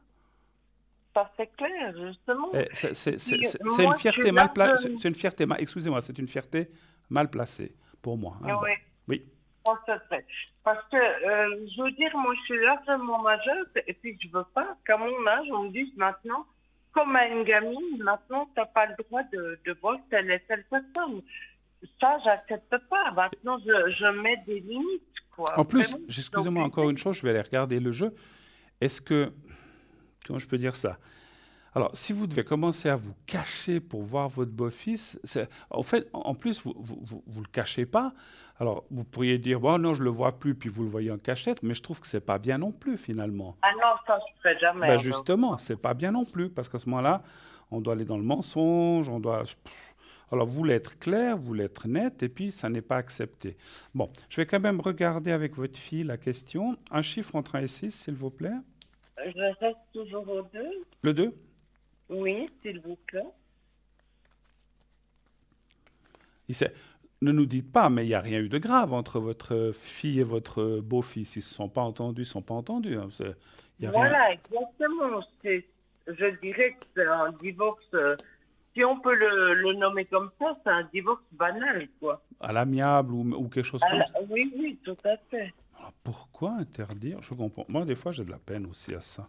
Ça, c'est clair, justement. Puis, C'est une moi, je fierté suis là mal placée. C'est une fierté, excusez-moi, c'est une fierté mal placée pour moi, hein. Bon. Oui, Oui, moi, c'est vrai. Parce que, je veux dire, moi, je suis largement majeure, et puis je veux pas qu'à mon âge, on me dise maintenant, comme à une gamine, maintenant, tu n'as pas le droit de voir telle et telle personne. Ça, j'accepte pas. Maintenant, je mets des limites, quoi. en plus, Vraiment, je suis excusez-moi encore obligée. une chose, je vais aller regarder le jeu. Est-ce que, comment je peux dire ça? Alors, si vous devez commencer à vous cacher pour voir votre beau-fils, en fait, en plus, vous le cachez pas. Alors, vous pourriez dire, bon, non, je le vois plus, puis vous le voyez en cachette, mais je trouve que c'est pas bien non plus, finalement. Ah non, ça, je ferai jamais. Ben Alors. justement, c'est pas bien non plus, parce qu'à ce moment-là, on doit aller dans le mensonge, on doit... Alors, vous voulez être clair, vous voulez être net, et puis ça n'est pas accepté. Bon, je vais quand même regarder avec votre fille la question. Un chiffre entre 1 et 6, s'il vous plaît. Je reste toujours aux deux. Le 2. Oui, s'il vous plaît. Ne nous dites pas, mais il n'y a rien eu de grave entre votre fille et votre beau-fils. Ils ne se sont pas entendus, ils ne sont pas entendus, hein. Il n'y a rien Voilà, exactement. Je dirais que c'est un divorce, si on peut le nommer comme ça, c'est un divorce banal, quoi. à l'amiable ou quelque chose comme ça. Oui, oui, tout à fait. Alors, pourquoi interdire? Je comprends. Moi, des fois, j'ai de la peine aussi à ça.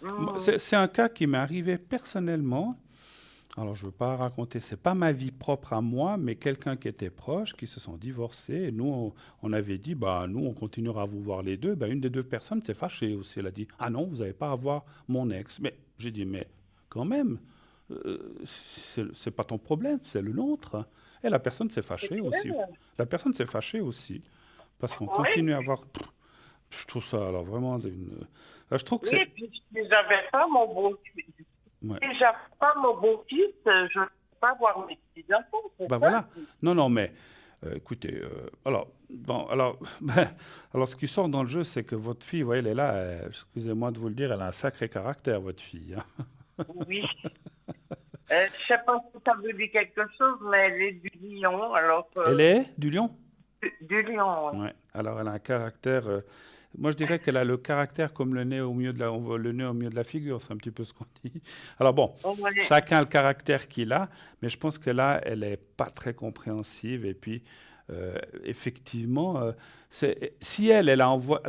Hmm. C'est un cas qui m'est arrivé personnellement. Alors, je ne veux pas raconter, c'est pas ma vie propre à moi, mais quelqu'un qui était proche, qui se sont divorcés. Et nous, on avait dit, bah, nous, on continuera à vous voir les deux. Bah, une des deux personnes s'est fâchée aussi. Elle a dit, ah non, vous n'avez pas à voir mon ex. Mais j'ai dit, mais quand même, c'est pas ton problème, c'est le nôtre. Et la personne s'est C'est fâchée aussi. clair. La personne s'est fâchée aussi. Parce qu'on Oui, continue à avoir. Je trouve ça, alors vraiment, je trouve que oui, et c'est. puis si j'avais pas mon beau-fils, Ouais. si j'avais pas mon beau-fils, je ne peux pas voir mes petits-enfants, c'est Ben ça? voilà. Non, non, mais écoutez, alors, bon, alors, ben, alors, ce qui sort dans le jeu, c'est que votre fille, vous voyez, elle est là, excusez-moi de vous le dire, elle a un sacré caractère, votre fille, hein. Oui. Je sais pas si ça veut dire quelque chose, mais elle est du lion, alors Elle est du lion? du lion, ouais. Ouais. Alors, elle a un caractère. Moi, je dirais qu'elle a le caractère comme le nez au milieu de le nez au milieu de la figure. C'est un petit peu ce qu'on dit. Alors bon, Ouais. chacun a le caractère qu'il a, mais je pense que là, elle est pas très compréhensive. Et puis, effectivement, si elle a envoyé.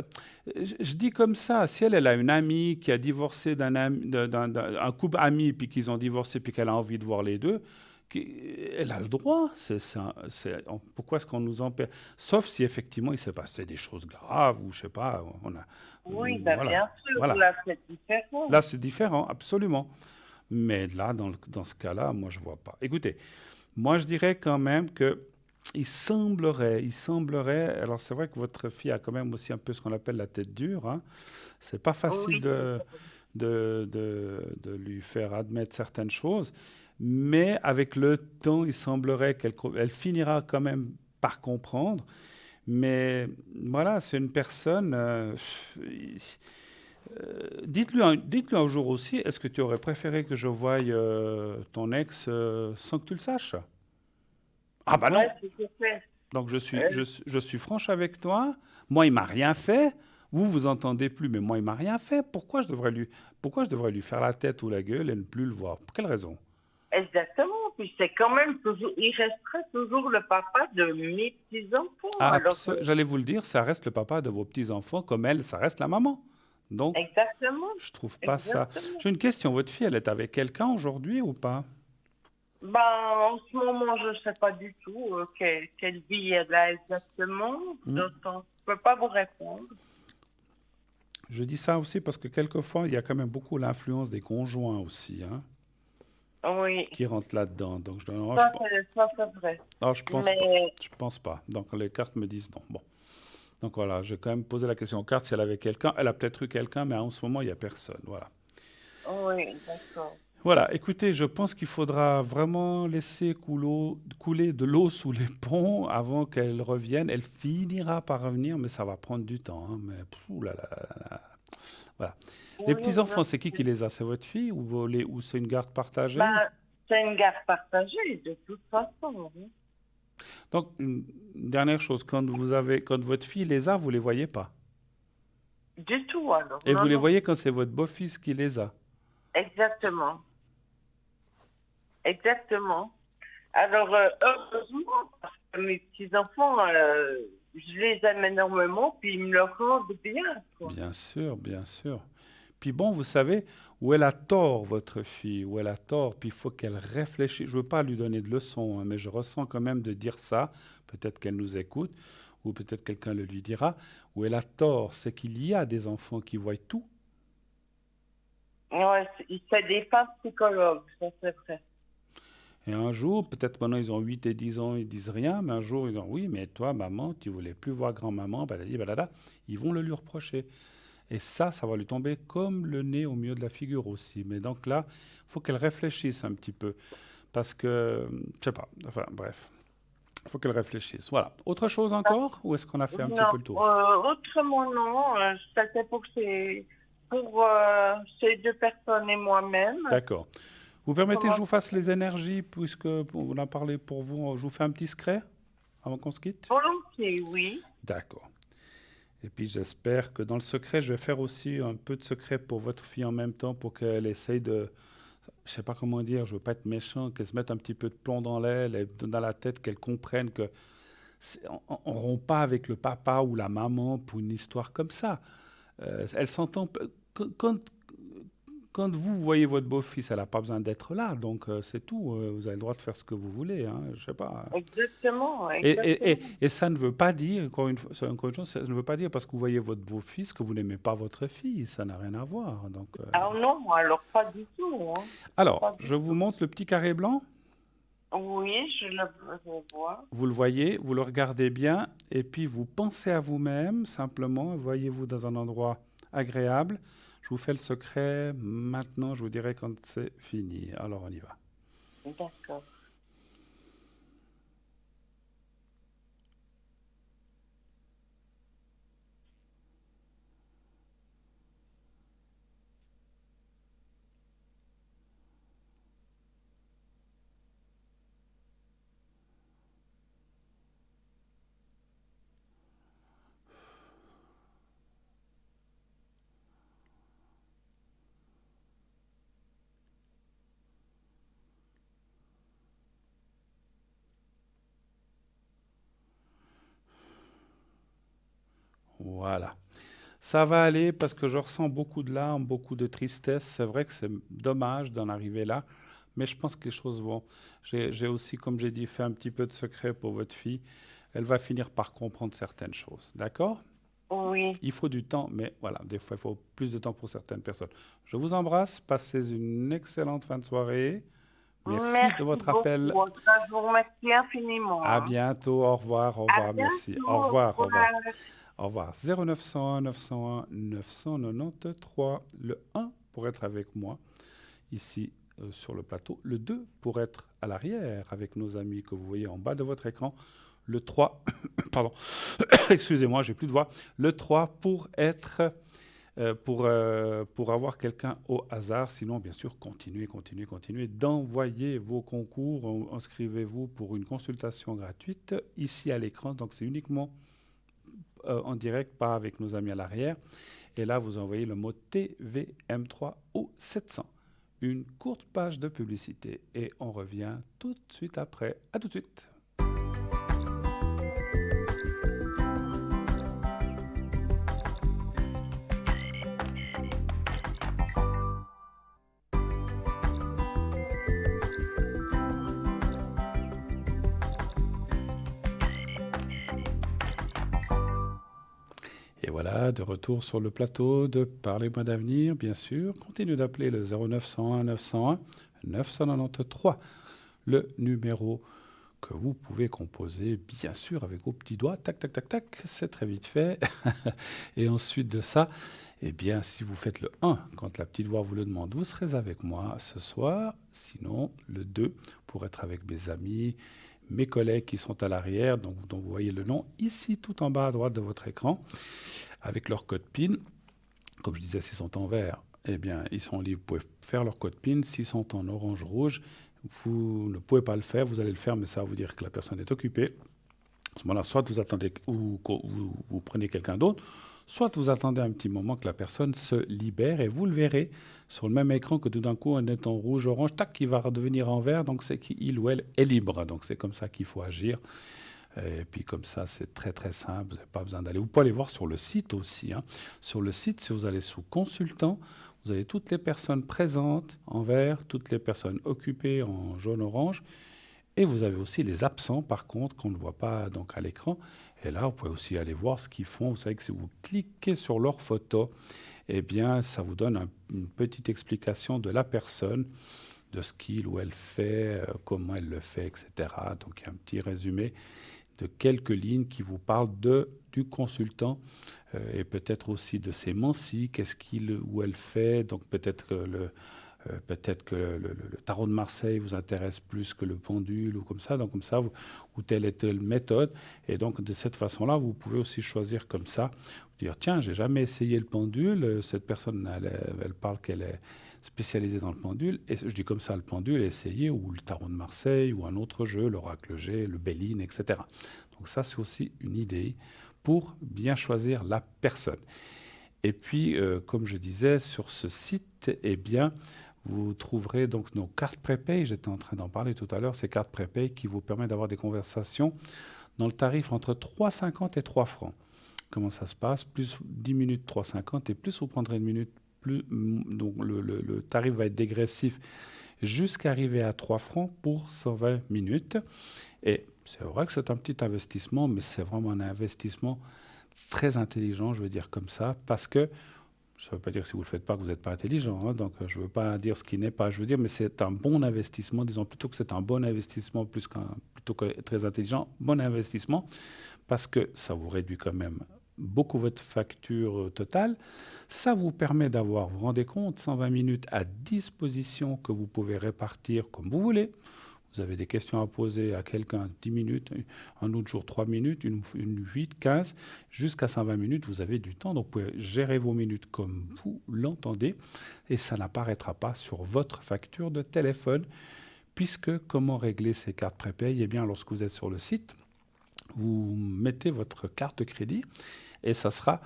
Je dis comme ça, si elle a une amie qui a divorcé un couple ami, puis qu'ils ont divorcé, puis qu'elle a envie de voir les deux, Elle a le droit. Pourquoi est-ce qu'on nous empêche? Sauf si effectivement il s'est passé des choses graves ou je sais pas. Oui, ben Voilà, bien sûr, voilà. là, c'est différent. Là, c'est différent, absolument. Mais là, dans ce cas-là, moi, je vois pas. Écoutez, moi, je dirais quand même que il semblerait. Alors, c'est vrai que votre fille a quand même aussi un peu ce qu'on appelle la tête dure, hein. C'est pas facile Oui, de lui faire admettre certaines choses, mais avec le temps, il semblerait elle finira quand même par comprendre. Mais voilà, c'est une personne. Dites-lui un jour aussi, est-ce que tu aurais préféré que je voie ton ex sans que tu le saches? Ah bah non. ouais, tout à fait. Donc Euh, je suis franche avec toi. Moi, il m'a rien fait. Vous vous entendez plus, mais moi, il m'a rien fait. Pourquoi je devrais lui faire la tête ou la gueule et ne plus le voir? Pour quelle raison? Exactement. Puis c'est quand même toujours, il resterait toujours le papa de mes petits-enfants. Alors, J'allais vous le dire, ça reste le papa de vos petits-enfants, comme elle, ça reste la maman. Donc, exactement, je trouve pas ça. exactement. J'ai une question. Votre fille, elle est avec quelqu'un aujourd'hui ou pas? Ben, en ce moment, je ne sais pas du tout quelle vie elle a exactement. Hmm. Donc, je ne peux pas vous répondre. Je dis ça aussi parce que quelquefois, il y a quand même beaucoup l'influence des conjoints aussi, hein, Oui, qui rentrent là-dedans. Donc, ça c'est vrai. non, je pense pas. Mais Je pense pas. Donc, les cartes me disent non. Bon. Donc, voilà, j'ai quand même posé la question aux cartes si elle avait quelqu'un. Elle a peut-être eu quelqu'un, mais en ce moment, il n'y a personne. Voilà. oui, d'accord. Voilà, écoutez, je pense qu'il faudra vraiment laisser couler de l'eau sous les ponts avant qu'elle revienne. Elle finira par revenir, mais ça va prendre du temps, hein. Mais ouh là là là là. Voilà. Les Oui, petits-enfants, bien c'est qui sûr. les a? C'est votre fille ou c'est une garde partagée? Ben, c'est une garde partagée de toute façon. Oui. Donc, une dernière chose, quand votre fille les a, vous les voyez pas. Du tout, alors. Et vous Non, les non. voyez quand c'est votre beau-fils qui les a. Exactement. Exactement. Alors, heureusement, parce que mes petits-enfants, je les aime énormément, puis ils me le rendent bien, quoi. Bien sûr, bien sûr. Puis bon, vous savez, où elle a tort, votre fille, où elle a tort, puis il faut qu'elle réfléchisse. Je ne veux pas lui donner de leçons, hein, mais je ressens quand même de dire ça. Peut-être qu'elle nous écoute, ou peut-être quelqu'un le lui dira. Où elle a tort, c'est qu'il y a des enfants qui voient tout. Ouais, c'est des femmes psychologues, ça c'est vrai. Et un jour, peut-être maintenant ils ont 8 et 10 ans, ils disent rien, mais un jour ils disent oui, mais toi, maman, tu voulais plus voir grand-maman, baladi, balada. Ils vont le lui reprocher. Et ça va lui tomber comme le nez au milieu de la figure aussi. Mais donc là, il faut qu'elle réfléchisse un petit peu. Parce que, je sais pas, enfin bref, il faut qu'elle réfléchisse. Voilà. Autre chose encore? Ou est-ce qu'on a fait un petit Non, peu le tour? autrement non, c'était pour ces deux personnes et moi-même. D'accord. Vous permettez que je Comment vous fasse les énergies, puisque on en a parlé pour vous, je vous fais un petit secret avant qu'on se quitte? volontiers, oui. D'accord. Et puis j'espère que dans le secret, je vais faire aussi un peu de secret pour votre fille en même temps, pour qu'elle essaye de, je sais pas comment dire, je veux pas être méchant, qu'elle se mette un petit peu de plomb dans l'aile, et dans la tête, qu'elle comprenne que on rompt pas avec le papa ou la maman pour une histoire comme ça. Elle s'entend. Quand, quand vous voyez votre beau-fils, elle n'a pas besoin d'être là, donc c'est tout. Vous avez le droit de faire ce que vous voulez, hein, je sais pas. Exactement, exactement. Et ça ne veut pas dire, encore une chose, ça ne veut pas dire parce que vous voyez votre beau-fils que vous n'aimez pas votre fille. Ça n'a rien à voir. Donc, Ah non, alors pas du tout, hein. alors, Pas du je vous tout. montre le petit carré blanc. Oui, je vois. Vous le voyez, vous le regardez bien, et puis vous pensez à vous-même, simplement, voyez-vous dans un endroit agréable. Je vous fais le secret maintenant, je vous dirai quand c'est fini. Alors on y va. D'accord. Voilà. Ça va aller parce que je ressens beaucoup de larmes, beaucoup de tristesse. C'est vrai que c'est dommage d'en arriver là, Mais je pense que les choses vont... J'ai aussi, comme j'ai dit, fait un petit peu de secret pour votre fille. Elle va finir par comprendre certaines choses. D'accord? Oui. Il faut du temps, mais voilà, des fois, il faut plus de temps pour certaines personnes. Je vous embrasse. Passez une excellente fin de soirée. Merci de Merci votre appel. beaucoup. Ça, je vous remercie infiniment, À hein. bientôt. Au À revoir, merci. bientôt. Au Au revoir. revoir. Au revoir. 0901 901 993. Le 1 pour être avec moi ici sur le plateau. Le 2 pour être à l'arrière avec nos amis que vous voyez en bas de votre écran. Le 3, pardon, excusez-moi, j'ai plus de voix. Le 3 pour être, pour avoir quelqu'un au hasard. Sinon, bien sûr, continuez d'envoyer vos concours. Inscrivez-vous pour une consultation gratuite ici à l'écran. Donc, c'est uniquement en direct, pas avec nos amis à l'arrière. Et là, vous envoyez le mot TVM3 au 700. Une courte page de publicité et on revient tout de suite après. À tout de suite. Et voilà, de retour sur le plateau de Parlez-moi d'avenir, bien sûr. Continuez d'appeler le 0901 901 993, le numéro que vous pouvez composer, bien sûr, avec vos petits doigts. Tac, tac, tac, tac, c'est très vite fait. Et ensuite de ça, eh bien, si vous faites le 1, quand la petite voix vous le demande, vous serez avec moi ce soir. Sinon, le 2, pour être avec mes amis, mes collègues qui sont à l'arrière, dont vous voyez le nom ici, tout en bas à droite de votre écran, avec leur code PIN. Comme je disais, s'ils sont en vert, eh bien, ils sont libres, vous pouvez faire leur code PIN. S'ils sont en orange-rouge, vous ne pouvez pas le faire, vous allez le faire, mais ça va vous dire que la personne est occupée. À ce moment-là, soit vous attendez, vous prenez quelqu'un d'autre, soit vous attendez un petit moment que la personne se libère et vous le verrez sur le même écran que tout d'un coup, on est en rouge-orange, tac, il va redevenir en vert, donc c'est qu'il ou elle est libre. Donc c'est comme ça qu'il faut agir. Et puis comme ça, c'est très très simple, vous n'avez pas besoin d'aller. Vous pouvez aller voir sur le site aussi, hein. Sur le site, si vous allez sous consultant, vous avez toutes les personnes présentes en vert, toutes les personnes occupées en jaune-orange. Et vous avez aussi les absents, par contre, qu'on ne voit pas donc à l'écran. Et là, vous pouvez aussi aller voir ce qu'ils font. Vous savez que si vous cliquez sur leur photo, eh bien, ça vous donne une petite explication de la personne, de ce qu'il ou elle fait, comment elle le fait, etc. Donc, il y a un petit résumé de quelques lignes qui vous parlent du consultant et peut-être aussi de ses mensis, qu'est-ce qu'il ou elle fait. Donc, peut-être que le tarot de Marseille vous intéresse plus que le pendule ou comme ça, donc comme ça, ou telle et telle méthode. Et donc de cette façon-là, vous pouvez aussi choisir comme ça, dire tiens, j'ai jamais essayé le pendule, cette personne, elle parle qu'elle est spécialisée dans le pendule, et je dis comme ça le pendule, essayez, ou le tarot de Marseille, ou un autre jeu, l'oracle G, le Béline, etc. Donc ça, c'est aussi une idée pour bien choisir la personne. Et puis, comme je disais, sur ce site, eh bien, vous trouverez donc nos cartes prépay. J'étais en train d'en parler tout à l'heure, ces cartes prépay qui vous permettent d'avoir des conversations dans le tarif entre 3,50 et 3 francs. Comment ça se passe? Plus 10 minutes, 3,50 et plus vous prendrez une minute, plus donc le tarif va être dégressif jusqu'à arriver à 3 francs pour 120 minutes. Et c'est vrai que c'est un petit investissement, mais c'est vraiment un investissement très intelligent, je veux dire comme ça, parce que ça ne veut pas dire que si vous ne le faites pas que vous n'êtes pas intelligent, hein, donc je ne veux pas dire ce qui n'est pas, je veux dire, mais c'est un bon investissement, disons plutôt que c'est un bon investissement plutôt que très intelligent, bon investissement, parce que ça vous réduit quand même beaucoup votre facture totale, ça vous permet d'avoir, vous vous rendez compte, 120 minutes à disposition que vous pouvez répartir comme vous voulez. Vous avez des questions à poser à quelqu'un 10 minutes, un autre jour 3 minutes, une 8, 15, jusqu'à 120 minutes, vous avez du temps. Donc vous pouvez gérer vos minutes comme vous l'entendez et ça n'apparaîtra pas sur votre facture de téléphone. Puisque comment régler ces cartes prépay? Eh bien, lorsque vous êtes sur le site, vous mettez votre carte de crédit et ça sera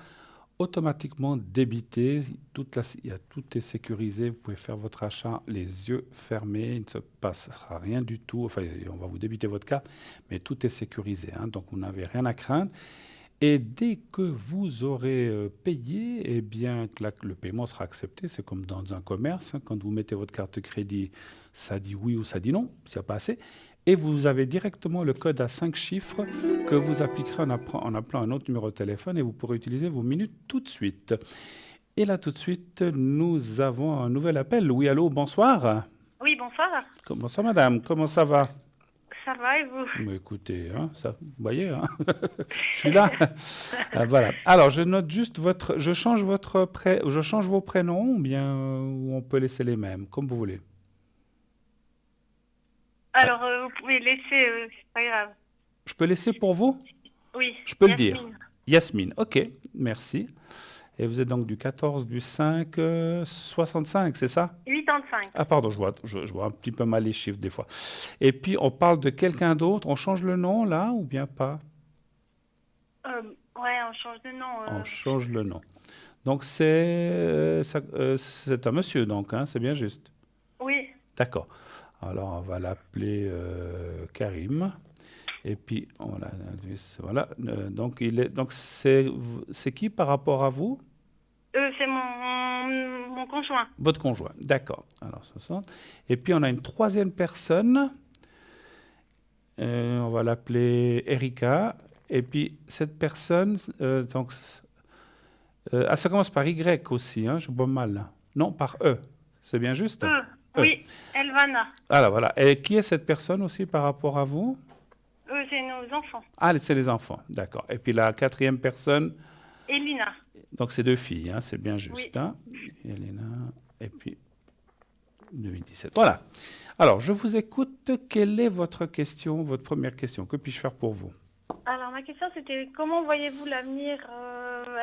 automatiquement débité, tout est sécurisé, vous pouvez faire votre achat les yeux fermés, il ne se passera rien du tout, enfin on va vous débiter votre carte, mais tout est sécurisé, hein, donc vous n'avez rien à craindre. Et dès que vous aurez payé, eh bien, le paiement sera accepté. C'est comme dans un commerce, hein. Quand vous mettez votre carte de crédit, ça dit oui ou ça dit non, s'il n'y a pas assez. Et vous avez directement le code à 5 chiffres que vous appliquerez en appelant un autre numéro de téléphone et vous pourrez utiliser vos minutes tout de suite. Et là, tout de suite, nous avons un nouvel appel. Oui, allô, bonsoir. Oui, bonsoir. Bonsoir, madame. Comment ça va? Ça va et vous? Mais écoutez, hein, ça, vous voyez, hein, je suis là. Ah, voilà. Alors, je note juste je change je change vos prénoms ou bien ou on peut laisser les mêmes, comme vous voulez. Alors, vous pouvez laisser, c'est pas grave. Je peux laisser pour vous? Oui, Je peux le dire. Yasmine. Yasmine, ok, merci. Et vous êtes donc du 14 du 5 65, c'est ça? 85. Ah pardon, je vois un petit peu mal les chiffres des fois. Et puis, on parle de quelqu'un d'autre. On change le nom là ou bien pas? Ouais, on change de nom. On change le nom. Donc, c'est un monsieur, donc, hein, c'est bien juste. Oui, D'accord. Alors, on va l'appeler Karim. Et puis, voilà. Donc, c'est qui par rapport à vous? c'est mon conjoint. Votre conjoint. D'accord. Alors, 60. Et puis, on a une troisième personne. On va l'appeler Erika. Et puis, cette personne, ça commence par Y aussi, hein, je vois mal là. Non, par E. C'est bien juste? E. Oui, Elvana. Alors, voilà. Et qui est cette personne aussi par rapport à vous? C'est nos enfants. Ah, c'est les enfants. D'accord. Et puis, la quatrième personne, Elina. donc c'est 2 filles, hein, c'est bien juste. Oui. Hein. Elena, et puis 2017. Voilà. Alors, je vous écoute. Quelle est votre question, votre première question? Que puis-je faire pour vous? Alors, ma question, c'était comment voyez-vous l'avenir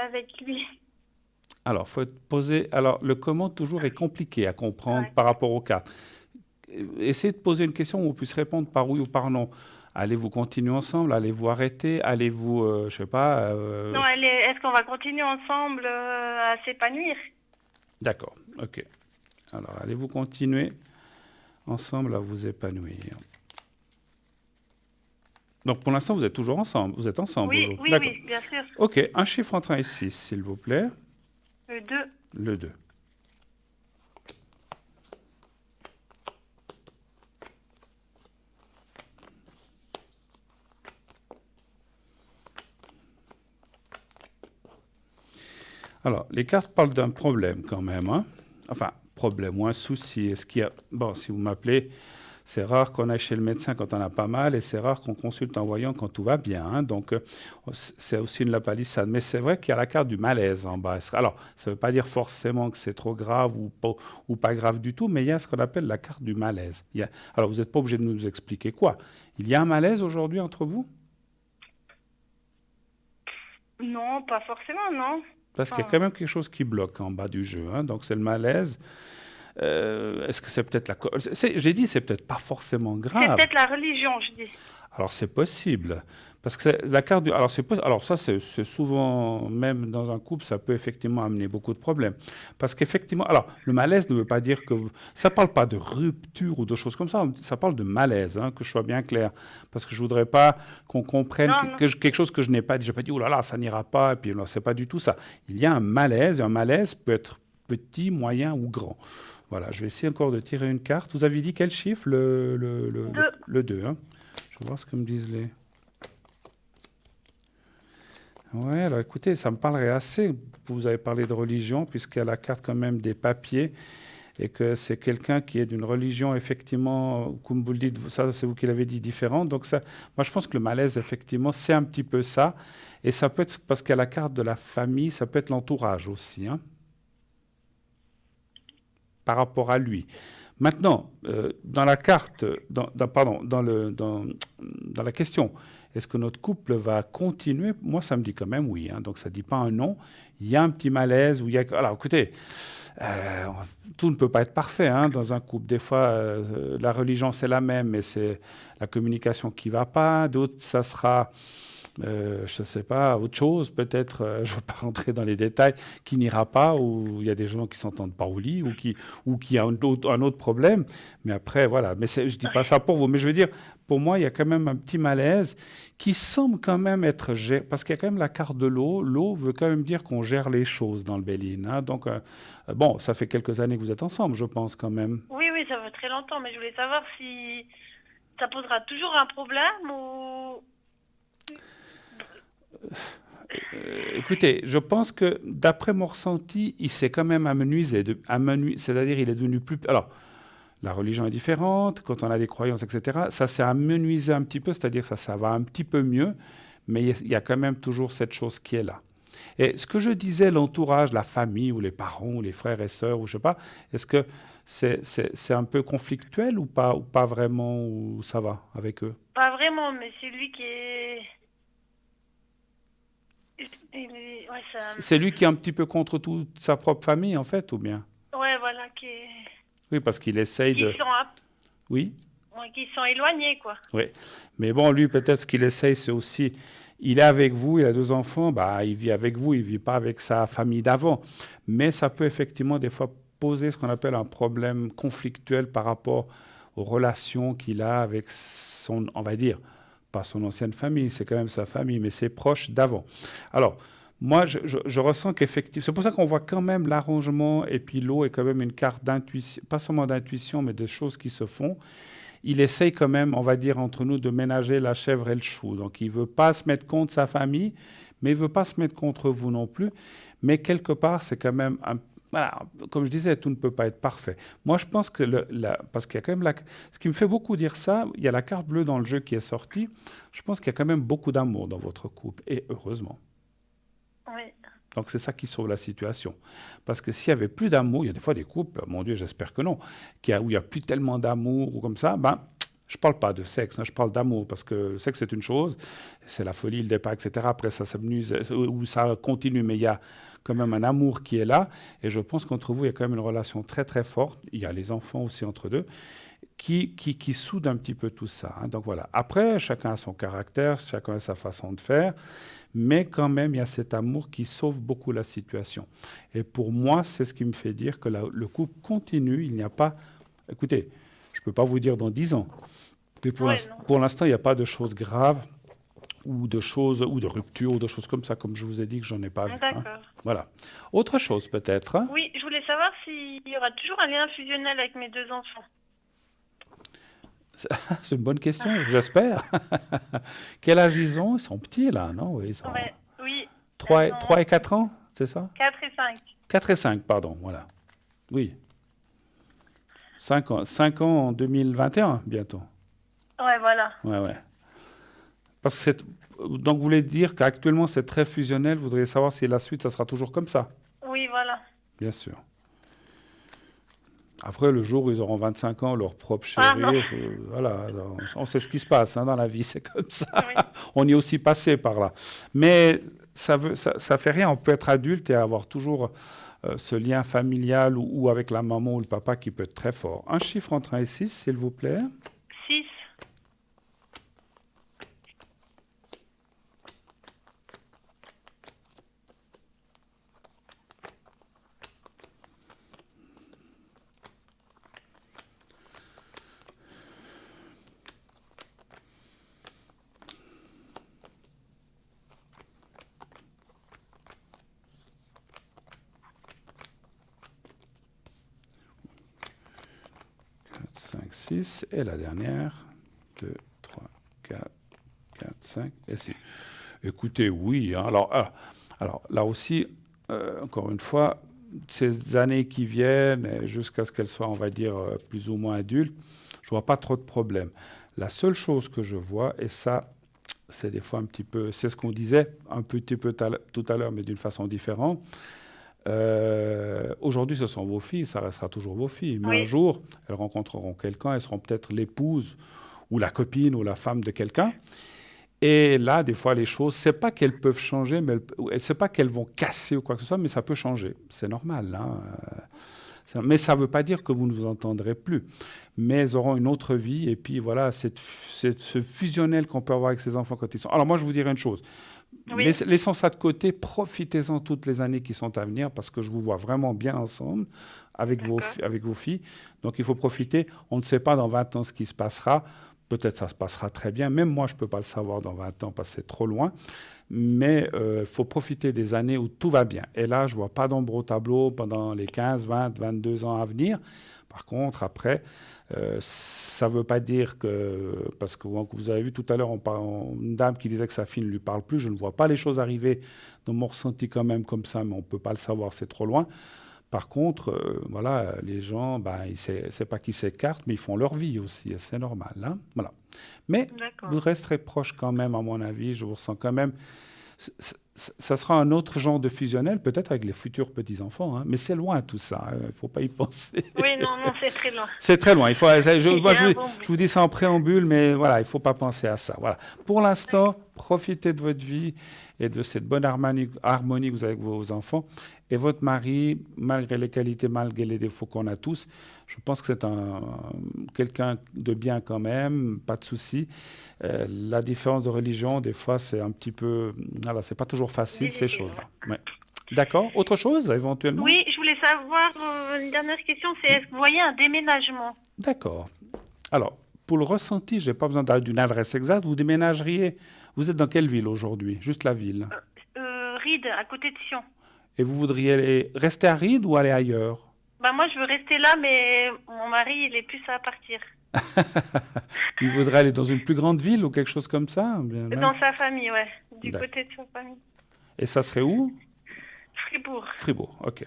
avec lui? Alors, faut poser. Alors, le comment toujours est compliqué à comprendre Ouais. par rapport au cas. Essayez de poser une question où on puisse répondre par oui ou par non. Allez-vous continuer ensemble? Allez-vous arrêter? Allez-vous, je sais pas. Non, est-ce qu'on va continuer ensemble à s'épanouir? D'accord. Ok. Alors, allez-vous continuer ensemble à vous épanouir? Donc, pour l'instant, vous êtes toujours ensemble. Vous êtes ensemble Oui, aujourd'hui. oui, D'accord. oui, bien sûr. Ok. Un chiffre entre 1 et 6, s'il vous plaît. 2. Le 2. Alors, les cartes parlent d'un problème quand même, hein. Enfin, problème ou un souci. Est-ce qu'il y a... Bon, si vous m'appelez, c'est rare qu'on aille chez le médecin quand on a pas mal et c'est rare qu'on consulte un voyant quand tout va bien, hein. Donc, c'est aussi une lapalissade. Mais c'est vrai qu'il y a la carte du malaise en bas. Alors, ça ne veut pas dire forcément que c'est trop grave ou pas grave du tout, mais il y a ce qu'on appelle la carte du malaise. Alors, vous n'êtes pas obligé de nous expliquer quoi. Il y a un malaise aujourd'hui entre vous? Non, pas forcément, non. Parce qu'il y a quand même quelque chose qui bloque en bas du jeu, hein. Donc, c'est le malaise. Est-ce que c'est peut-être j'ai dit c'est peut-être pas forcément C'est grave. peut-être la religion, je dis. Alors c'est possible parce que la carte du alors ça c'est souvent même dans un couple ça peut effectivement amener beaucoup de problèmes parce qu'effectivement alors le malaise ne veut pas dire que ça parle pas de rupture ou de choses comme ça parle de malaise, hein, que je sois bien clair parce que je voudrais pas qu'on comprenne Non. quelque chose que je n'ai pas dit. Je n'ai pas dit oh là là ça n'ira pas et puis non, c'est pas du tout ça. Il y a un malaise et un malaise peut être petit, moyen ou grand. Voilà, je vais essayer encore de tirer une carte. Vous avez dit quel chiffre? Le 2. Hein. Je vais voir ce que me disent les... Ouais, alors écoutez, ça me parlerait assez. Vous avez parlé de religion, puisqu'il y a la carte quand même des papiers, et que c'est quelqu'un qui est d'une religion, effectivement, comme vous le dites, ça c'est vous qui l'avez dit, différente. Donc ça, moi je pense que le malaise, effectivement, c'est un petit peu ça. Et ça peut être, parce qu'il y a la carte de la famille, ça peut être l'entourage aussi, hein, par rapport à lui. Maintenant, dans la carte, dans la question, est-ce que notre couple va continuer? Moi, ça me dit quand même oui, hein, donc ça ne dit pas un non. Il y a un petit malaise. Alors, écoutez, tout ne peut pas être parfait, hein, dans un couple. Des fois, la religion, c'est la même, mais c'est la communication qui ne va pas. D'autres, ça sera je ne sais pas, autre chose, peut-être, je ne veux pas rentrer dans les détails, qui n'ira pas, ou il y a des gens qui ne s'entendent pas au lit, ou qui a un autre problème. Mais après, voilà. Mais je ne dis pas ça pour vous. Mais je veux dire, pour moi, il y a quand même un petit malaise qui semble quand même être géré. Parce qu'il y a quand même la carte de l'eau. L'eau veut quand même dire qu'on gère les choses dans le Béline, hein. Donc, bon, ça fait quelques années que vous êtes ensemble, je pense, quand même. Oui, oui, ça fait très longtemps, mais je voulais savoir si ça posera toujours un problème ou... Écoutez, je pense que d'après mon ressenti, il s'est quand même amenuisé, c'est-à-dire il est devenu plus... Alors, la religion est différente, quand on a des croyances, etc., ça s'est amenuisé un petit peu, c'est-à-dire ça va un petit peu mieux, mais il y a quand même toujours cette chose qui est là. Et ce que je disais, l'entourage, la famille, ou les parents, ou les frères et sœurs, ou je sais pas, est-ce que c'est un peu conflictuel ou pas vraiment, ou ça va avec eux? Pas vraiment, mais c'est lui qui est... Ouais, ça... C'est lui qui est un petit peu contre toute sa propre famille, en fait, ou bien? Ouais, voilà, qui est... Oui, parce qu'il essaye Qui de... sont, Oui, ouais, qui sont éloignés, quoi. oui. Mais bon, lui, peut-être ce qu'il essaye, c'est aussi... Il est avec vous, il a 2 enfants, bah, il vit avec vous, il ne vit pas avec sa famille d'avant. Mais ça peut effectivement, des fois, poser ce qu'on appelle un problème conflictuel par rapport aux relations qu'il a avec son, on va dire, pas son ancienne famille, c'est quand même sa famille, mais ses proches d'avant. Alors, moi, je ressens qu'effectivement, c'est pour ça qu'on voit quand même l'arrangement, et puis l'eau est quand même une carte d'intuition, pas seulement d'intuition, mais des choses qui se font. Il essaye quand même, on va dire, entre nous, de ménager la chèvre et le chou. Donc, il ne veut pas se mettre contre sa famille, mais il ne veut pas se mettre contre vous non plus. Mais quelque part, c'est quand même voilà, comme je disais, tout ne peut pas être parfait. Moi, je pense que, parce qu'il y a quand même ce qui me fait beaucoup dire ça, il y a la carte bleue dans le jeu qui est sortie. Je pense qu'il y a quand même beaucoup d'amour dans votre couple, et heureusement. Oui. Donc c'est ça qui sauve la situation. Parce que s'il y avait plus d'amour, il y a des fois des couples, mon Dieu, j'espère que non, où il n'y a plus tellement d'amour ou comme ça, ben, je ne parle pas de sexe, hein, je parle d'amour, parce que le sexe c'est une chose, c'est la folie, le départ, etc. Après ça s'amuse, ou ça continue, mais il y a quand même un amour qui est là, et je pense qu'entre vous, il y a quand même une relation très très forte, il y a les enfants aussi entre deux, qui soude un petit peu tout ça, hein. Donc voilà. Après, chacun a son caractère, chacun a sa façon de faire, mais quand même, il y a cet amour qui sauve beaucoup la situation. Et pour moi, c'est ce qui me fait dire que le couple continue. Il n'y a pas... Écoutez, je ne peux pas vous dire dans 10 ans, mais pour l'instant, il n'y a pas de choses graves ou de choses, ou de ruptures, ou de choses comme ça, comme je vous ai dit que j'en ai pas vu, hein. D'accord. Voilà. Autre chose peut-être, hein. Oui, je voulais savoir s'il y aura toujours un lien fusionnel avec mes 2 enfants. C'est une bonne question, j'espère. Quel âge ils ont? Ils sont petits là, non? Oui, ils sont Ouais, oui. 3 et 4 ans, c'est ça? 4 et 5. 4 et 5, pardon, voilà. Oui. 5 ans en 2021, bientôt. Ouais, voilà. Ouais. Parce que donc, vous voulez dire qu'actuellement, c'est très fusionnel. Vous voudriez savoir si la suite, ça sera toujours comme ça? Oui, voilà. Bien sûr. Après, le jour où ils auront 25 ans, leur propre Ah, non. chéri, voilà, on sait ce qui se passe, hein, dans la vie, c'est comme ça. Oui. On y est aussi passé par là. Mais ça fait rien. On peut être adulte et avoir toujours ce lien familial ou avec la maman ou le papa qui peut être très fort. Un chiffre entre 1 et 6, s'il vous plaît. 6. 5, 6. Et la dernière. 2, 3, 4, 5 et 6. Écoutez, oui, hein. Alors là aussi, encore une fois, ces années qui viennent, jusqu'à ce qu'elles soient, on va dire, plus ou moins adultes, je ne vois pas trop de problèmes. La seule chose que je vois, et ça, c'est des fois un petit peu, c'est ce qu'on disait un petit peu tout à l'heure, mais d'une façon différente. Aujourd'hui, ce sont vos filles, ça restera toujours vos filles. Mais Oui. un jour, elles rencontreront quelqu'un, elles seront peut-être l'épouse ou la copine ou la femme de quelqu'un. Et là, des fois, les choses, c'est pas qu'elles peuvent changer, mais c'est pas qu'elles vont casser ou quoi que ce soit, mais ça peut changer. C'est normal, hein. Mais ça ne veut pas dire que vous ne vous entendrez plus. Mais elles auront une autre vie. Et puis voilà, ce fusionnel qu'on peut avoir avec ses enfants quand ils sont... Alors moi, je vous dirais une chose. Oui, Laissons ça de côté. Profitez-en toutes les années qui sont à venir parce que je vous vois vraiment bien ensemble d'accord. avec vos filles. Donc il faut profiter. On ne sait pas dans 20 ans ce qui se passera. Peut-être ça se passera très bien. Même moi, je ne peux pas le savoir dans 20 ans parce que c'est trop loin. Mais il faut profiter des années où tout va bien. Et là, je ne vois pas d'ombre au tableau pendant les 15, 20, 22 ans à venir. Par contre, après, ça ne veut pas dire que... Parce que vous avez vu tout à l'heure, une dame qui disait que sa fille ne lui parle plus. Je ne vois pas les choses arriver dans mon ressenti quand même comme ça, mais on ne peut pas le savoir, c'est trop loin. Par contre, voilà, les gens, ben, c'est pas qu'ils s'écartent, mais ils font leur vie aussi, et c'est normal, hein, voilà. Mais D'accord. vous resterez proche quand même, à mon avis, je vous ressens quand même. Ça sera un autre genre de fusionnel, peut-être avec les futurs petits-enfants, hein, mais c'est loin tout ça, il ne faut pas y penser. Oui, non, non, c'est très loin. C'est très loin. Moi, J'ai un bon je but. vous dis ça en préambule, mais voilà, il ne faut pas penser à ça. Voilà. Pour l'instant, profitez de votre vie et de cette bonne harmonie que vous avez avec vos enfants. Et votre mari, malgré les qualités, malgré les défauts qu'on a tous, je pense que c'est quelqu'un de bien quand même, pas de souci. La différence de religion, des fois, c'est un petit peu... Voilà, c'est pas toujours facile, ces Difficile, choses-là. ouais. Ouais. D'accord. Autre chose, éventuellement? Oui, je voulais savoir, une dernière question, c'est est-ce que vous voyez un déménagement? D'accord. Alors, pour le ressenti, je n'ai pas besoin d'une adresse exacte. Vous déménageriez. Vous êtes dans quelle ville aujourd'hui? Juste la ville. Ried, à côté de Sion. Et vous voudriez rester à Ried ou aller ailleurs? Bah moi, je veux rester là, mais mon mari, il est plus à partir. Il voudrait aller dans une plus grande ville ou quelque chose comme ça? Bien, même. Dans sa famille, ouais. Du D'accord. côté de sa famille. Et ça serait où? Fribourg. Fribourg, ok.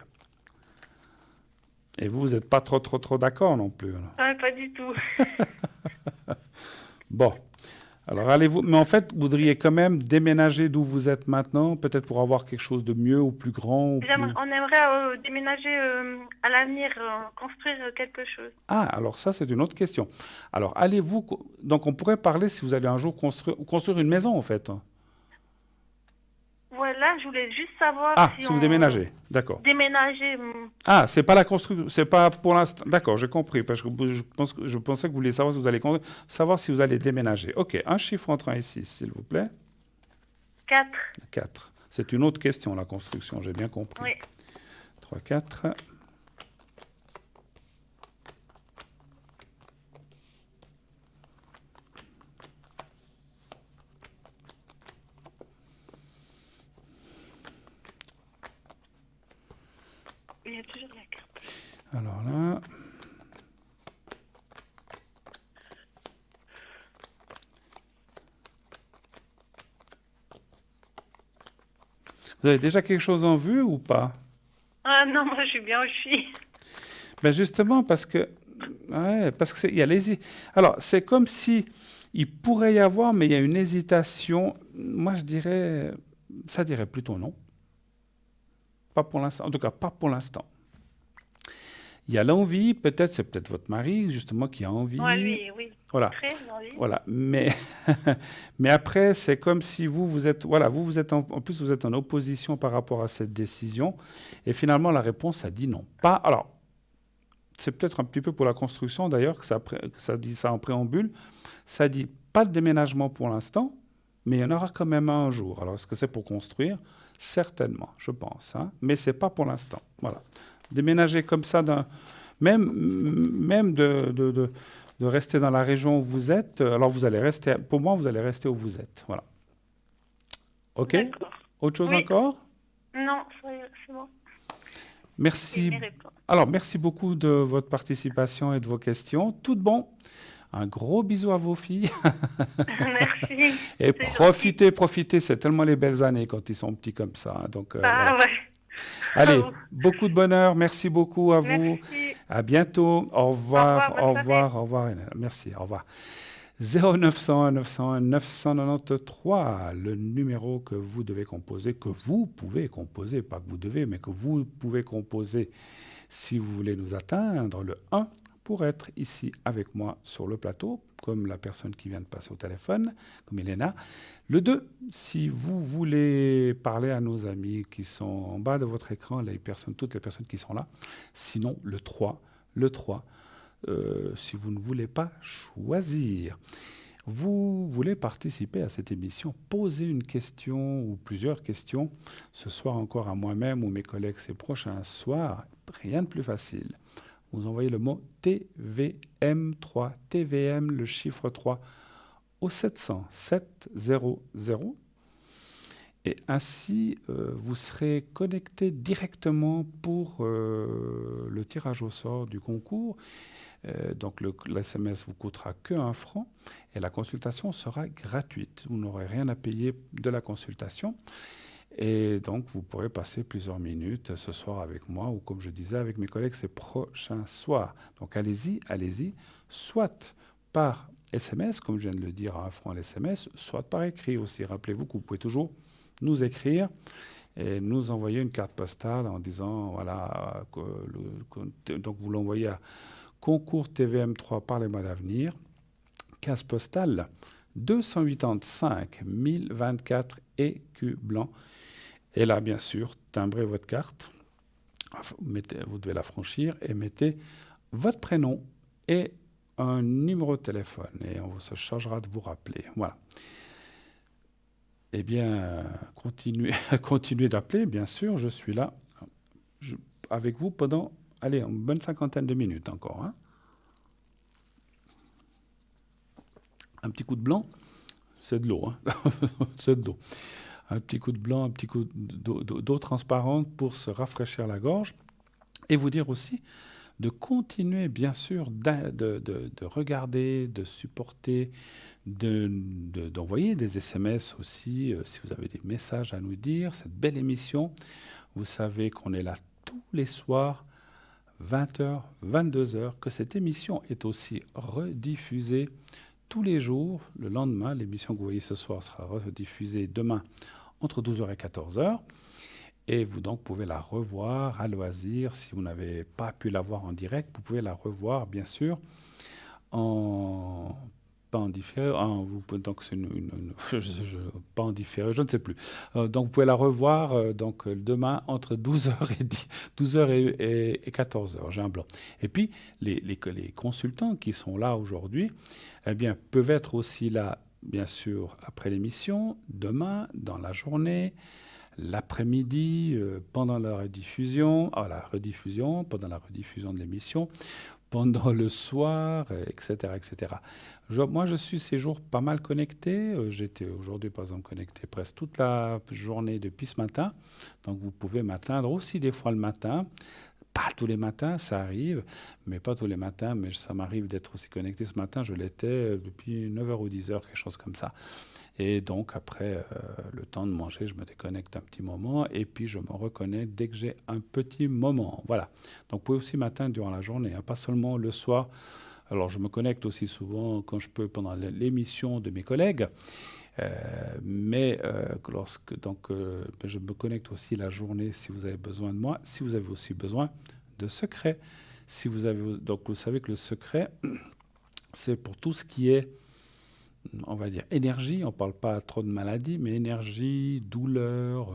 Et vous n'êtes pas trop d'accord non plus, alors. Ouais, pas du tout. Bon. Alors allez-vous. Mais en fait, vous voudriez quand même déménager d'où vous êtes maintenant, peut-être pour avoir quelque chose de mieux ou plus grand ou plus... On aimerait déménager à l'avenir, construire quelque chose. Ah, alors ça, c'est une autre question. Alors, allez-vous... Donc, on pourrait parler si vous allez un jour construire une maison, en fait. Voilà, je voulais juste savoir Ah, si si vous on déménagez. D'accord. déménageait. Ah, c'est pas la construction, c'est pas pour l'instant. D'accord, j'ai compris. Parce que je pensais que vous vouliez savoir si vous allez savoir si vous allez déménager. Ok, un chiffre entre 1 et 6, s'il vous plaît. 4. 4. C'est une autre question, la construction, j'ai bien compris. Oui. 3, 4. Il y a toujours la carte. Alors là... Vous avez déjà quelque chose en vue ou pas? Ah non, moi je suis bien où je suis. Ben justement, parce que, ouais, parce que il y a alors, c'est comme si il pourrait y avoir, mais il y a une hésitation. Moi, ça dirait plutôt non. Pas pour l'instant. En tout cas, pas pour l'instant. Il y a l'envie, c'est peut-être votre mari, justement, qui a envie. Ouais, lui, oui. Voilà. Très envie. Voilà. Mais après, c'est comme si vous êtes, voilà, vous êtes en plus, vous êtes en opposition par rapport à cette décision. Et finalement, la réponse a dit non. Pas, alors, c'est peut-être un petit peu pour la construction d'ailleurs que ça dit ça en préambule. Ça dit pas de déménagement pour l'instant, mais il y en aura quand même un jour. Alors, est-ce que c'est pour construire? Certainement, je pense. Hein, mais c'est pas pour l'instant. Voilà. Déménager comme ça, même de rester dans la région où vous êtes. Alors, vous allez rester, pour moi, vous allez rester où vous êtes. Voilà. OK? D'accord. Autre chose Oui. encore? Non, c'est bon. J'ai Merci. mes réponses. Alors, merci beaucoup de votre participation et de vos questions. Tout de bon. Un gros bisou à vos filles. Merci. Et C'est profitez. C'est tellement les belles années quand ils sont petits comme ça. Donc, Ah voilà. ouais. Allez, Bravo. beaucoup de bonheur. Merci beaucoup à vous. Merci. À bientôt. Au revoir. Au revoir, bonne soirée. Au revoir. Merci. Au revoir. 0901 901 993, le numéro que vous devez composer, que vous pouvez composer, pas que vous devez, mais que vous pouvez composer si vous voulez nous atteindre, le 1 pour être ici avec moi sur le plateau, comme la personne qui vient de passer au téléphone, comme Elena. Le 2, si vous voulez parler à nos amis qui sont en bas de votre écran, toutes les personnes qui sont là. Sinon, le 3, si vous ne voulez pas choisir. Vous voulez participer à cette émission, poser une question ou plusieurs questions, ce soir encore à moi-même ou mes collègues ces prochains soirs, rien de plus facile. Vous envoyez le mot TVM3, TVM, le chiffre 3, au 700 700, et ainsi vous serez connecté directement pour le tirage au sort du concours. Donc l'SMS vous coûtera que 1 franc et la consultation sera gratuite. Vous n'aurez rien à payer de la consultation. Et donc, vous pourrez passer plusieurs minutes ce soir avec moi ou, comme je disais, avec mes collègues ces prochains soirs. Donc, allez-y, soit par SMS, comme je viens de le dire, à 1 franc l'SMS, soit par écrit aussi. Rappelez-vous que vous pouvez toujours nous écrire et nous envoyer une carte postale en disant, voilà, donc vous l'envoyez à Concours TVM3 Parlez-moi d'avenir, case postale 285 1024 écus blancs. Et là, bien sûr, timbrez votre carte, vous devez la franchir et mettez votre prénom et un numéro de téléphone. Et on se chargera de vous rappeler. Voilà. Eh bien, continuez d'appeler, bien sûr. Je suis là avec vous pendant, une bonne 50aine de minutes encore. Hein. Un petit coup de blanc, c'est de l'eau. Hein. C'est de l'eau. Un petit coup de blanc, un petit coup d'eau transparente pour se rafraîchir la gorge. Et vous dire aussi de continuer, bien sûr, de regarder, de supporter, d'envoyer des SMS aussi, si vous avez des messages à nous dire. Cette belle émission, vous savez qu'on est là tous les soirs, 20h, 22h, que cette émission est aussi rediffusée tous les jours. Le lendemain, l'émission que vous voyez ce soir sera rediffusée demain entre 12h et 14h. Et vous donc pouvez la revoir à loisir. Si vous n'avez pas pu la voir en direct, vous pouvez la revoir, bien sûr, pas en différé. Donc c'est pas en différé, je ne sais plus. Donc vous pouvez la revoir donc demain entre 12h et 14h. J'ai un blanc. Et puis les consultants qui sont là aujourd'hui, eh bien peuvent être aussi là, bien sûr, après l'émission, demain, dans la journée, l'après-midi, pendant la rediffusion, pendant la rediffusion de l'émission, pendant le soir, etc. etc. Moi, je suis ces jours pas mal connecté. J'étais aujourd'hui, par exemple, connecté presque toute la journée depuis ce matin. Donc, vous pouvez m'atteindre aussi des fois le matin. Pas tous les matins, ça arrive, mais pas tous les matins. Mais ça m'arrive d'être aussi connecté ce matin. Je l'étais depuis 9h ou 10h, quelque chose comme ça. Et donc, après le temps de manger, je me déconnecte un petit moment et puis je me reconnecte dès que j'ai un petit moment. Voilà. Donc, vous pouvez aussi m'atteindre durant la journée, hein, pas seulement le soir. Alors, je me connecte aussi souvent quand je peux pendant l'émission de mes collègues. Mais je me connecte aussi la journée si vous avez besoin de moi, si vous avez aussi besoin de secrets. Donc, vous savez que le secret, c'est pour tout ce qui est, on va dire, énergie. On ne parle pas trop de maladie, mais énergie, douleur,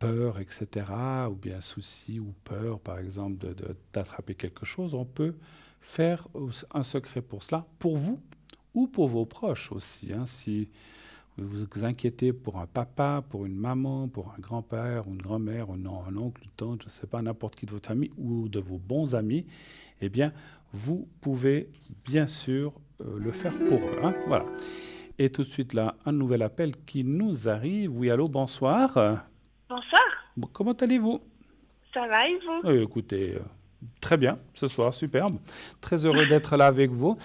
peur, etc. Ou bien souci ou peur, par exemple, d'attraper quelque chose. On peut faire un secret pour cela, pour vous ou pour vos proches aussi. Hein, si vous vous inquiétez pour un papa, pour une maman, pour un grand-père, ou une grand-mère, ou non, un oncle, une tante, je ne sais pas, n'importe qui de votre famille ou de vos bons amis, eh bien, vous pouvez bien sûr le faire pour eux. Hein, voilà. Et tout de suite, là, un nouvel appel qui nous arrive. Oui, allô, bonsoir. Bonsoir. Comment allez-vous? Ça va et vous? Écoutez, très bien, ce soir, superbe. Très heureux d'être là avec vous.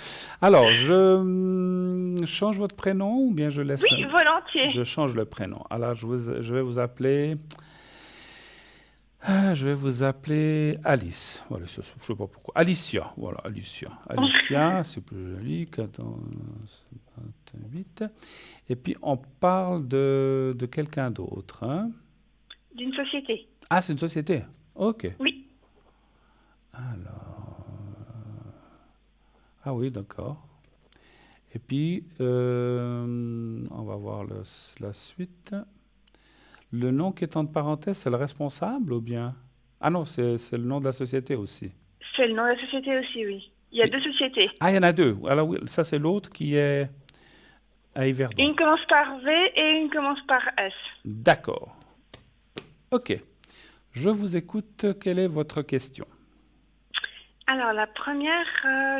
Alors, je change votre prénom ou bien je laisse... Oui, volontiers. Je change le prénom. Alors, je vais vous appeler... je vais vous appeler Alice. Voilà, je ne sais pas pourquoi. Alicia, voilà, Alicia. Alicia, c'est plus joli. 14, 28. Et puis, on parle de quelqu'un d'autre. Hein? D'une société. Ah, c'est une société. OK. Oui. Alors, Ah oui, d'accord. Et puis, on va voir la suite. Le nom qui est entre parenthèses, c'est le responsable ou bien? Ah non, c'est le nom de la société aussi. C'est le nom de la société aussi, oui. Il y a Et- deux sociétés. Ah, il y en a deux. Alors oui, ça c'est l'autre qui est à Yverdon. Une commence par V et une commence par S. D'accord. Ok. Je vous écoute. Quelle est votre question? Alors, la première,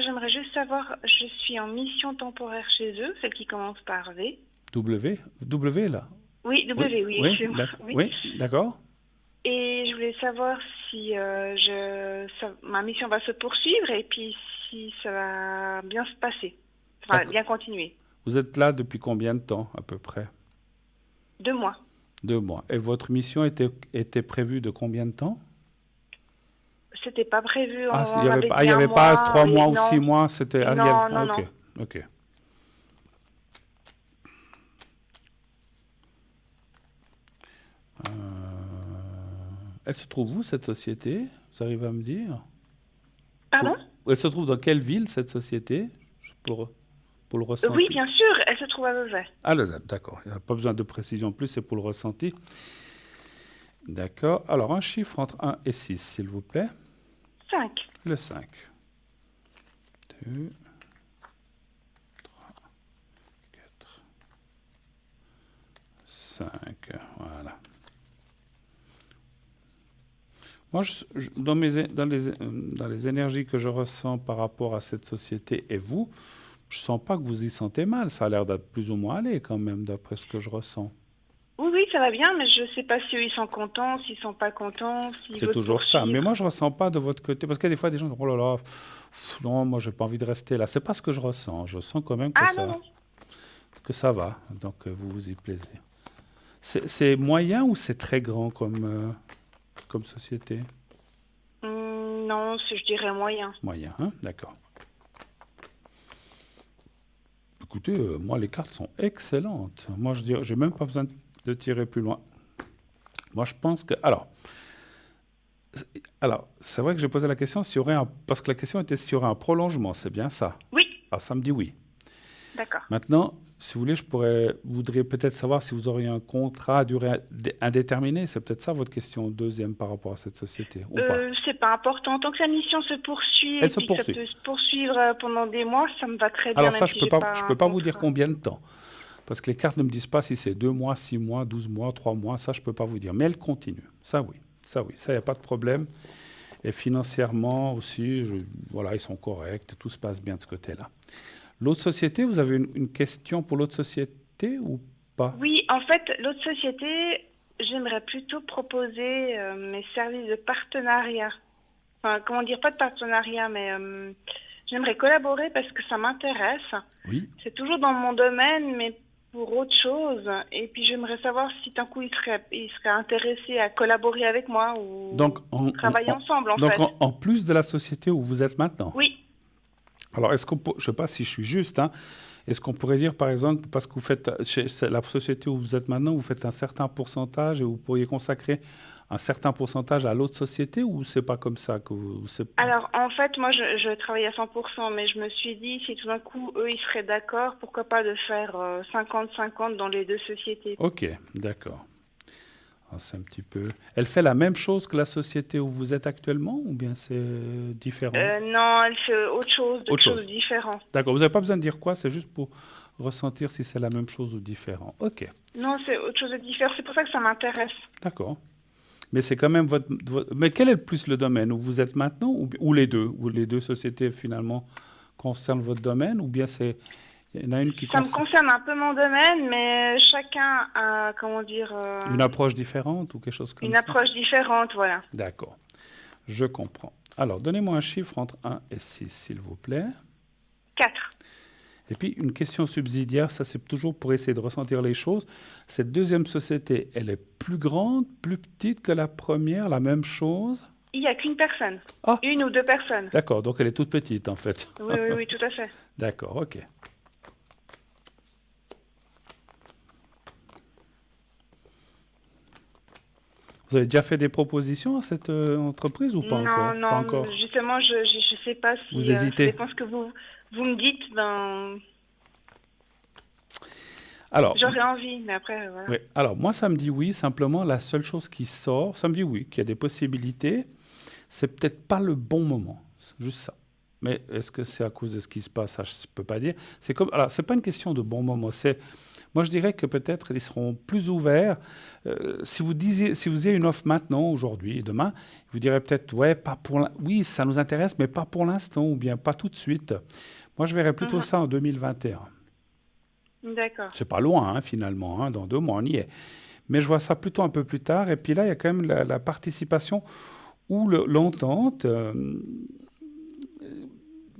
j'aimerais juste savoir, je suis en mission temporaire chez eux, celle qui commence par V. W là? Oui, Oui, W, oui, oui, excusez-moi. Oui. oui, d'accord. Et je voulais savoir si ma mission va se poursuivre et puis si ça va bien se passer. Enfin, D'accord. bien continuer. Vous êtes là depuis combien de temps à peu près? 2 mois. 2 mois. Et votre mission était prévue de combien de temps? C'était pas prévu, Ah, on avait il dit y un avait pas mois. 3 mois ou Non, 6 mois, c'était... Ah, non, ah, non, ok, non. ok. Euh, Elle se trouve où cette société? Vous arrivez à me dire? Pardon? Elle se trouve dans quelle ville cette société? Pour, pour le Oui, ressenti. bien sûr, elle se trouve à Vevey. Ah, Lausanne, d'accord. Il n'y a pas besoin de précision plus, c'est pour le ressenti. D'accord. Alors, un chiffre entre 1 et 6, s'il vous plaît. 5. Le 5. 2, 3, 4, 5. Voilà. Moi, dans les énergies que je ressens par rapport à cette société et vous, je ne sens pas que vous y sentez mal. Ça a l'air d'être plus ou moins aller quand même, d'après ce que je ressens. Oui, oui, ça va bien, mais je sais pas si eux, ils sont contents, s'ils sont pas contents, s'ils C'est veulent toujours ça. Mais poursuivre. moi, je ressens pas de votre côté. Parce qu'il y a des fois des gens qui disent, oh là là, non, moi, j'ai pas envie de rester là. C'est pas ce que je ressens. Je sens quand même Ah non, non. que ça va. Donc, vous vous y plaisez. C'est moyen ou c'est très grand comme société? Non, je dirais moyen. Moyen, hein? D'accord. Écoutez, moi, les cartes sont excellentes. Moi, je dirais, j'ai même pas besoin de tirer plus loin. Moi, je pense que... Alors, c'est vrai que j'ai posé la question s'il y aurait parce que la question était s'il y aurait un prolongement, c'est bien ça? Oui, Alors, ça me dit oui. d'accord. Maintenant, si vous voulez, voudrais peut-être savoir si vous auriez un contrat à durée indéterminée. C'est peut-être ça votre question deuxième par rapport à cette société, ou pas? C'est pas important. Tant que la mission se poursuit Elle et se puis que ça poursuit. peut se poursuivre pendant des mois, ça me va très bien, Alors même ça, si j'ai pas je un peux pas vous dire contrat. combien de temps. Parce que les cartes ne me disent pas si c'est 2 mois, 6 mois, 12 mois, 3 mois. Ça, je peux pas vous dire. Mais elle continue. Ça, oui. Ça, oui. Ça, il n'y a pas de problème. Et financièrement aussi, voilà, ils sont corrects. Tout se passe bien de ce côté-là. L'autre société, vous avez une question pour l'autre société ou pas? Oui, en fait, l'autre société, j'aimerais plutôt proposer mes services de partenariat. Enfin, comment dire, pas de partenariat, mais j'aimerais collaborer parce que ça m'intéresse. Oui. C'est toujours dans mon domaine, mais pour autre chose. Et puis, j'aimerais savoir si d'un coup, ils seraient intéressés à collaborer avec moi ou Donc, travailler ensemble, en donc fait. en plus de la société où vous êtes maintenant? Oui. Alors, je ne sais pas si je suis juste, hein, est-ce qu'on pourrait dire, par exemple, parce que vous faites, chez la société où vous êtes maintenant, vous faites un certain pourcentage et vous pourriez consacrer un certain pourcentage à l'autre société ou c'est pas comme ça que vous... Alors, en fait, moi, je travaille à 100%, mais je me suis dit, si tout d'un coup, eux, ils seraient d'accord, pourquoi pas de faire 50-50 dans les deux sociétés. Ok, d'accord. Alors, c'est un petit peu... Elle fait la même chose que la société où vous êtes actuellement ou bien c'est différent? Non, elle fait autre chose, d'autres choses différentes. D'accord, vous n'avez pas besoin de dire quoi, c'est juste pour ressentir si c'est la même chose ou différent. Ok. Non, c'est autre chose de différent, c'est pour ça que ça m'intéresse. D'accord. Mais c'est quand même Mais quel est le plus le domaine où vous êtes maintenant ou les deux? Ou les deux sociétés finalement concernent votre domaine ou bien il y en a une qui Ça me concerne un peu mon domaine, mais chacun a, comment dire... une approche différente ou quelque chose comme ça? Une approche différente, voilà. D'accord. Je comprends. Alors, donnez-moi un chiffre entre 1 et 6, s'il vous plaît. 4. Et puis, une question subsidiaire, ça c'est toujours pour essayer de ressentir les choses. Cette deuxième société, elle est plus grande, plus petite que la première, la même chose? Il n'y a qu'une personne. Ah. Une ou deux personnes. D'accord, donc elle est toute petite en fait. Oui, oui, oui, tout à fait. D'accord, ok. Vous avez déjà fait des propositions à cette entreprise ou pas encore? Non, Pas non, encore. justement, je sais pas Vous si ça hésitez. dépend ce que vous me dites, ben Alors, j'aurais envie, mais après voilà. oui. Alors, moi, ça me dit oui. Simplement, la seule chose qui sort, ça me dit oui, qu'il y a des possibilités. C'est peut-être pas le bon moment. C'est juste ça. Mais est-ce que c'est à cause de ce qui se passe? Ça, je ne peux pas dire. C'est comme, alors, c'est pas une question de bon moment. Moi, je dirais que peut-être ils seront plus ouverts. Si vous ayez une offre maintenant, aujourd'hui, demain, vous direz peut-être, ouais, pas pour, oui, ça nous intéresse, mais pas pour l'instant, ou bien pas tout de suite. Moi, je verrais plutôt ça en 2021. D'accord. C'est pas loin, hein, finalement, hein, dans 2 mois, on y est. Mais je vois ça plutôt un peu plus tard. Et puis là, il y a quand même la participation ou l'entente.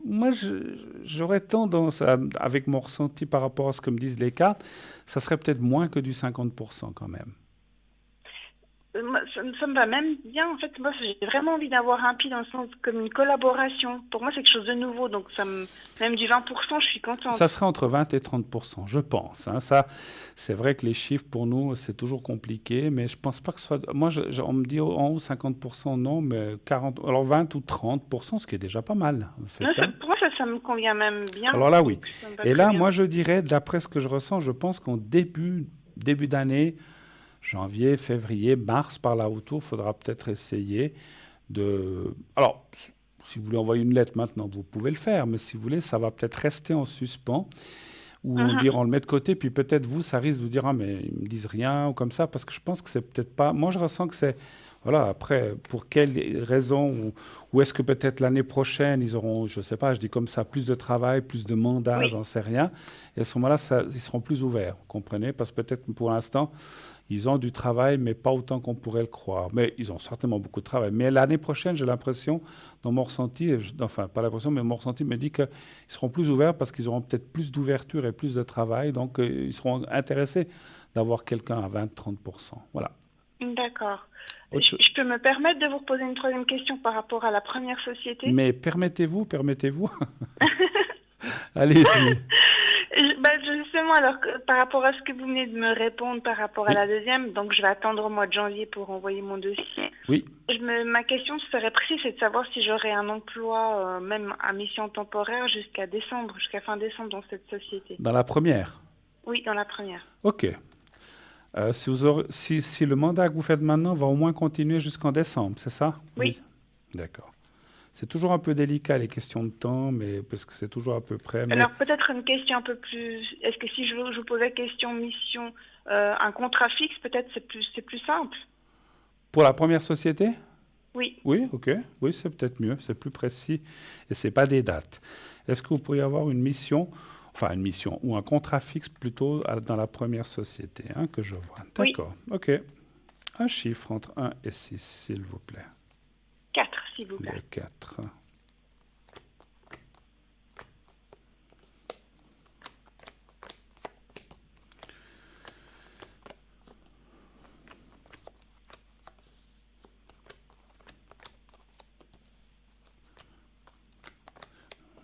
Moi, j'aurais tendance, avec mon ressenti par rapport à ce que me disent les cartes, ça serait peut-être moins que du 50% quand même. Moi, ça me va même bien. En fait, moi, j'ai vraiment envie d'avoir un pied dans le sens comme une collaboration. Pour moi, c'est quelque chose de nouveau. Donc, même du 20%, je suis contente. Ça serait entre 20 et 30%, je pense, hein. Ça, c'est vrai que les chiffres, pour nous, c'est toujours compliqué, mais je pense pas que ce soit... Moi, on me dit en haut 50%, non, mais 40, alors 20 ou 30%, ce qui est déjà pas mal, en fait, Non, hein. pour moi, ça me convient même bien. Alors là, oui. Donc, ça me va Et très là, bien. moi, je dirais, d'après ce que je ressens, je pense qu'en début d'année, janvier, février, mars, par là autour, il faudra peut-être essayer de... Alors, si vous voulez envoyer une lettre maintenant, vous pouvez le faire, mais si vous voulez, ça va peut-être rester en suspens, ou on le met de côté, puis peut-être vous, ça risque de vous dire, ah, mais ils me disent rien, ou comme ça, parce que je pense que c'est peut-être pas... Moi, je ressens que c'est... Voilà, après, pour quelles raisons, ou est-ce que peut-être l'année prochaine, ils auront, je ne sais pas, je dis comme ça, plus de travail, plus de mandats, Oui. j'en sais rien, et à ce moment-là, ils seront plus ouverts, vous comprenez? Parce que peut-être pour l'instant, ils ont du travail, mais pas autant qu'on pourrait le croire. Mais ils ont certainement beaucoup de travail. Mais l'année prochaine, j'ai l'impression, dans mon ressenti, enfin, pas l'impression, mais mon ressenti me dit qu'ils seront plus ouverts parce qu'ils auront peut-être plus d'ouverture et plus de travail. Donc, ils seront intéressés d'avoir quelqu'un à 20-30%. Voilà. D'accord. Autre chose. Je peux me permettre de vous poser une troisième question par rapport à la première société? Mais permettez-vous. Allez-y. Justement, alors par rapport à ce que vous venez de me répondre par rapport à Oui. la deuxième, donc je vais attendre au mois de janvier pour envoyer mon dossier. Oui. Ma question serait précise, c'est de savoir si j'aurai un emploi, même à mission temporaire, jusqu'à fin décembre dans cette société. Dans la première. Oui, dans la première. OK. Si le mandat que vous faites maintenant va au moins continuer jusqu'en décembre, c'est ça? Oui. D'accord. C'est toujours un peu délicat les questions de temps, mais parce que c'est toujours à peu près. Mais Alors peut-être une question un peu plus. Est-ce que si je vous pose la question mission, un contrat fixe, peut-être c'est plus simple. pour la première société? Oui. Oui, OK. Oui, c'est peut-être mieux, c'est plus précis et c'est pas des dates. Est-ce que vous pourriez avoir une mission ou un contrat fixe plutôt dans la première société, hein, que je vois? Oui. D'accord. OK. Un chiffre entre 1 et 6, s'il vous plaît. 4, s'il vous plaît. Le 4.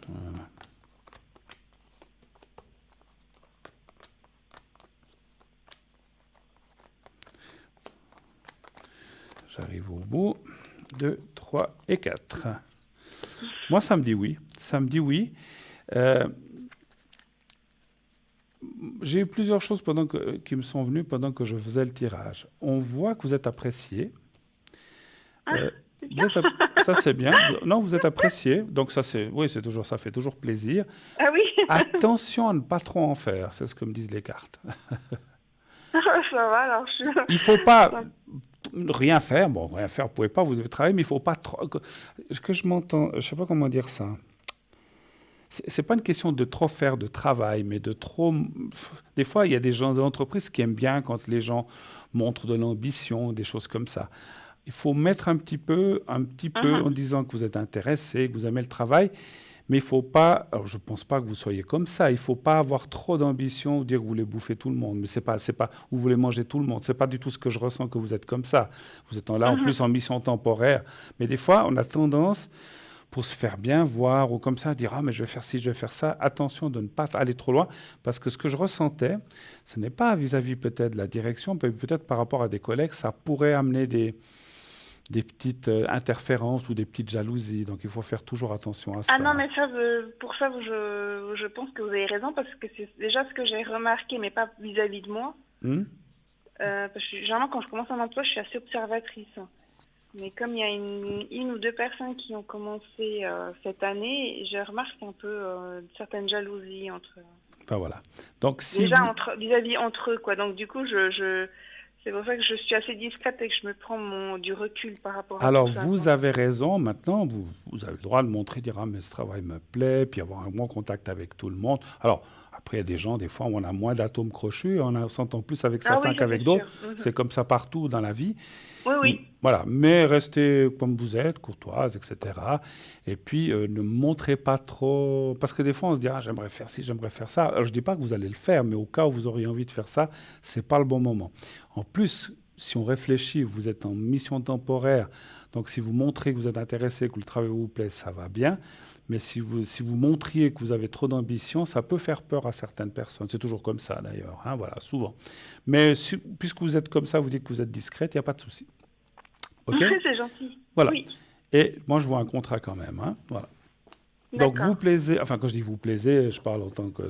Voilà. J'arrive au bout. 2, 3 et 4. Moi, ça me dit oui. Ça me dit oui. J'ai eu plusieurs choses qui me sont venues pendant que je faisais le tirage. On voit que vous êtes apprécié. Ça, c'est bien. Non, vous êtes apprécié. Donc, ça fait toujours plaisir. Ah oui. Attention à ne pas trop en faire. C'est ce que me disent les cartes. Ça va alors. Il ne faut pas rien faire. Bon, rien faire, vous ne pouvez pas, vous devez travailler, mais il ne faut pas trop... Que je m'entends, je ne sais pas comment dire ça. C'est pas une question de trop faire de travail, mais de trop... Des fois, il y a des gens des entreprises qui aiment bien quand les gens montrent de l'ambition, des choses comme ça. Il faut mettre un petit peu en disant que vous êtes intéressé, que vous aimez le travail, mais il ne faut pas... Alors, je ne pense pas que vous soyez comme ça. Il ne faut pas avoir trop d'ambition ou dire que vous voulez bouffer tout le monde. Mais c'est pas, vous voulez manger tout le monde. Ce n'est pas du tout ce que je ressens que vous êtes comme ça. Vous êtes là en plus en mission temporaire. Mais des fois, on a tendance... pour se faire bien voir ou comme ça, dire ah mais je vais faire ci, je vais faire ça. Attention de ne pas aller trop loin parce que ce que je ressentais, ce n'est pas vis-à-vis peut-être de la direction, mais peut-être par rapport à des collègues, ça pourrait amener des petites interférences ou des petites jalousies. Donc il faut faire toujours attention à ça. Ah non, mais ça, pour ça, je pense que vous avez raison, parce que c'est déjà ce que j'ai remarqué, mais pas vis-à-vis de moi. Parce que généralement, quand je commence un emploi, je suis assez observatrice. Mais comme il y a une ou deux personnes qui ont commencé cette année, je remarque un peu certaines jalousies entre... Ben voilà. Donc, si déjà, vous... vis-à-vis entre eux, quoi. Donc du coup, c'est pour ça que je suis assez discrète et que je me prends du recul par rapport à Alors, tout ça. vous avez raison. Maintenant, vous avez le droit de montrer, dire ah mais ce travail me plaît, puis avoir un bon contact avec tout le monde. Alors, après, il y a des gens, des fois, où on a moins d'atomes crochus, on s'entend plus avec certains oui, qu'avec c'est d'autres. sûr. C'est comme ça partout dans la vie. Oui. Voilà, mais restez comme vous êtes, courtoise, etc. Et puis, ne montrez pas trop... Parce que des fois, on se dit, ah, j'aimerais faire ci, j'aimerais faire ça. Alors, je ne dis pas que vous allez le faire, mais au cas où vous auriez envie de faire ça, ce n'est pas le bon moment. En plus, si on réfléchit, vous êtes en mission temporaire, donc si vous montrez que vous êtes intéressé, que le travail vous plaît, ça va bien. Mais si vous montriez que vous avez trop d'ambition, ça peut faire peur à certaines personnes. C'est toujours comme ça, d'ailleurs, hein, voilà, souvent. Mais puisque vous êtes comme ça, vous dites que vous êtes discrète, il n'y a pas de souci. OK ? C'est gentil. Voilà. Oui. Et moi, je vois un contrat quand même. Hein, voilà. Donc, vous plaisez, enfin, quand je dis vous plaisez, je parle en tant que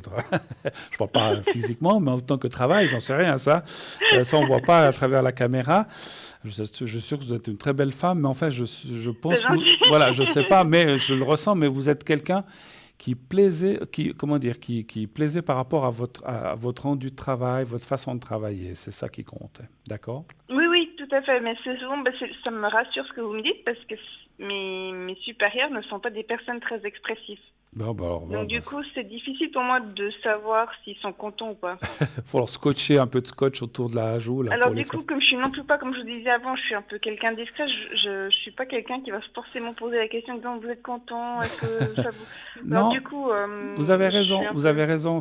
je parle pas physiquement, mais en tant que travail, j'en sais rien, ça. Ça, on ne voit pas à travers la caméra. Je suis sûr que vous êtes une très belle femme, mais en fait, je pense que, voilà, je ne sais pas, mais je le ressens, mais vous êtes quelqu'un qui plaisait, qui plaisait par rapport à votre rendu de travail, votre façon de travailler. C'est ça qui compte. D'accord ? Oui, tout à fait. Mais c'est souvent, ça me rassure ce que vous me dites, parce que mes supérieurs ne sont pas des personnes très expressives. Donc du coup, c'est difficile pour moi de savoir s'ils sont contents ou pas. Il faut leur scotcher un peu de scotch autour de la joue. Là, alors du coup, comme je suis non plus pas, comme je vous disais avant, je suis un peu quelqu'un de discret, je suis pas quelqu'un qui va forcément poser la question en disant vous êtes content, est-ce que ça vous... Non, alors, du coup, vous avez raison,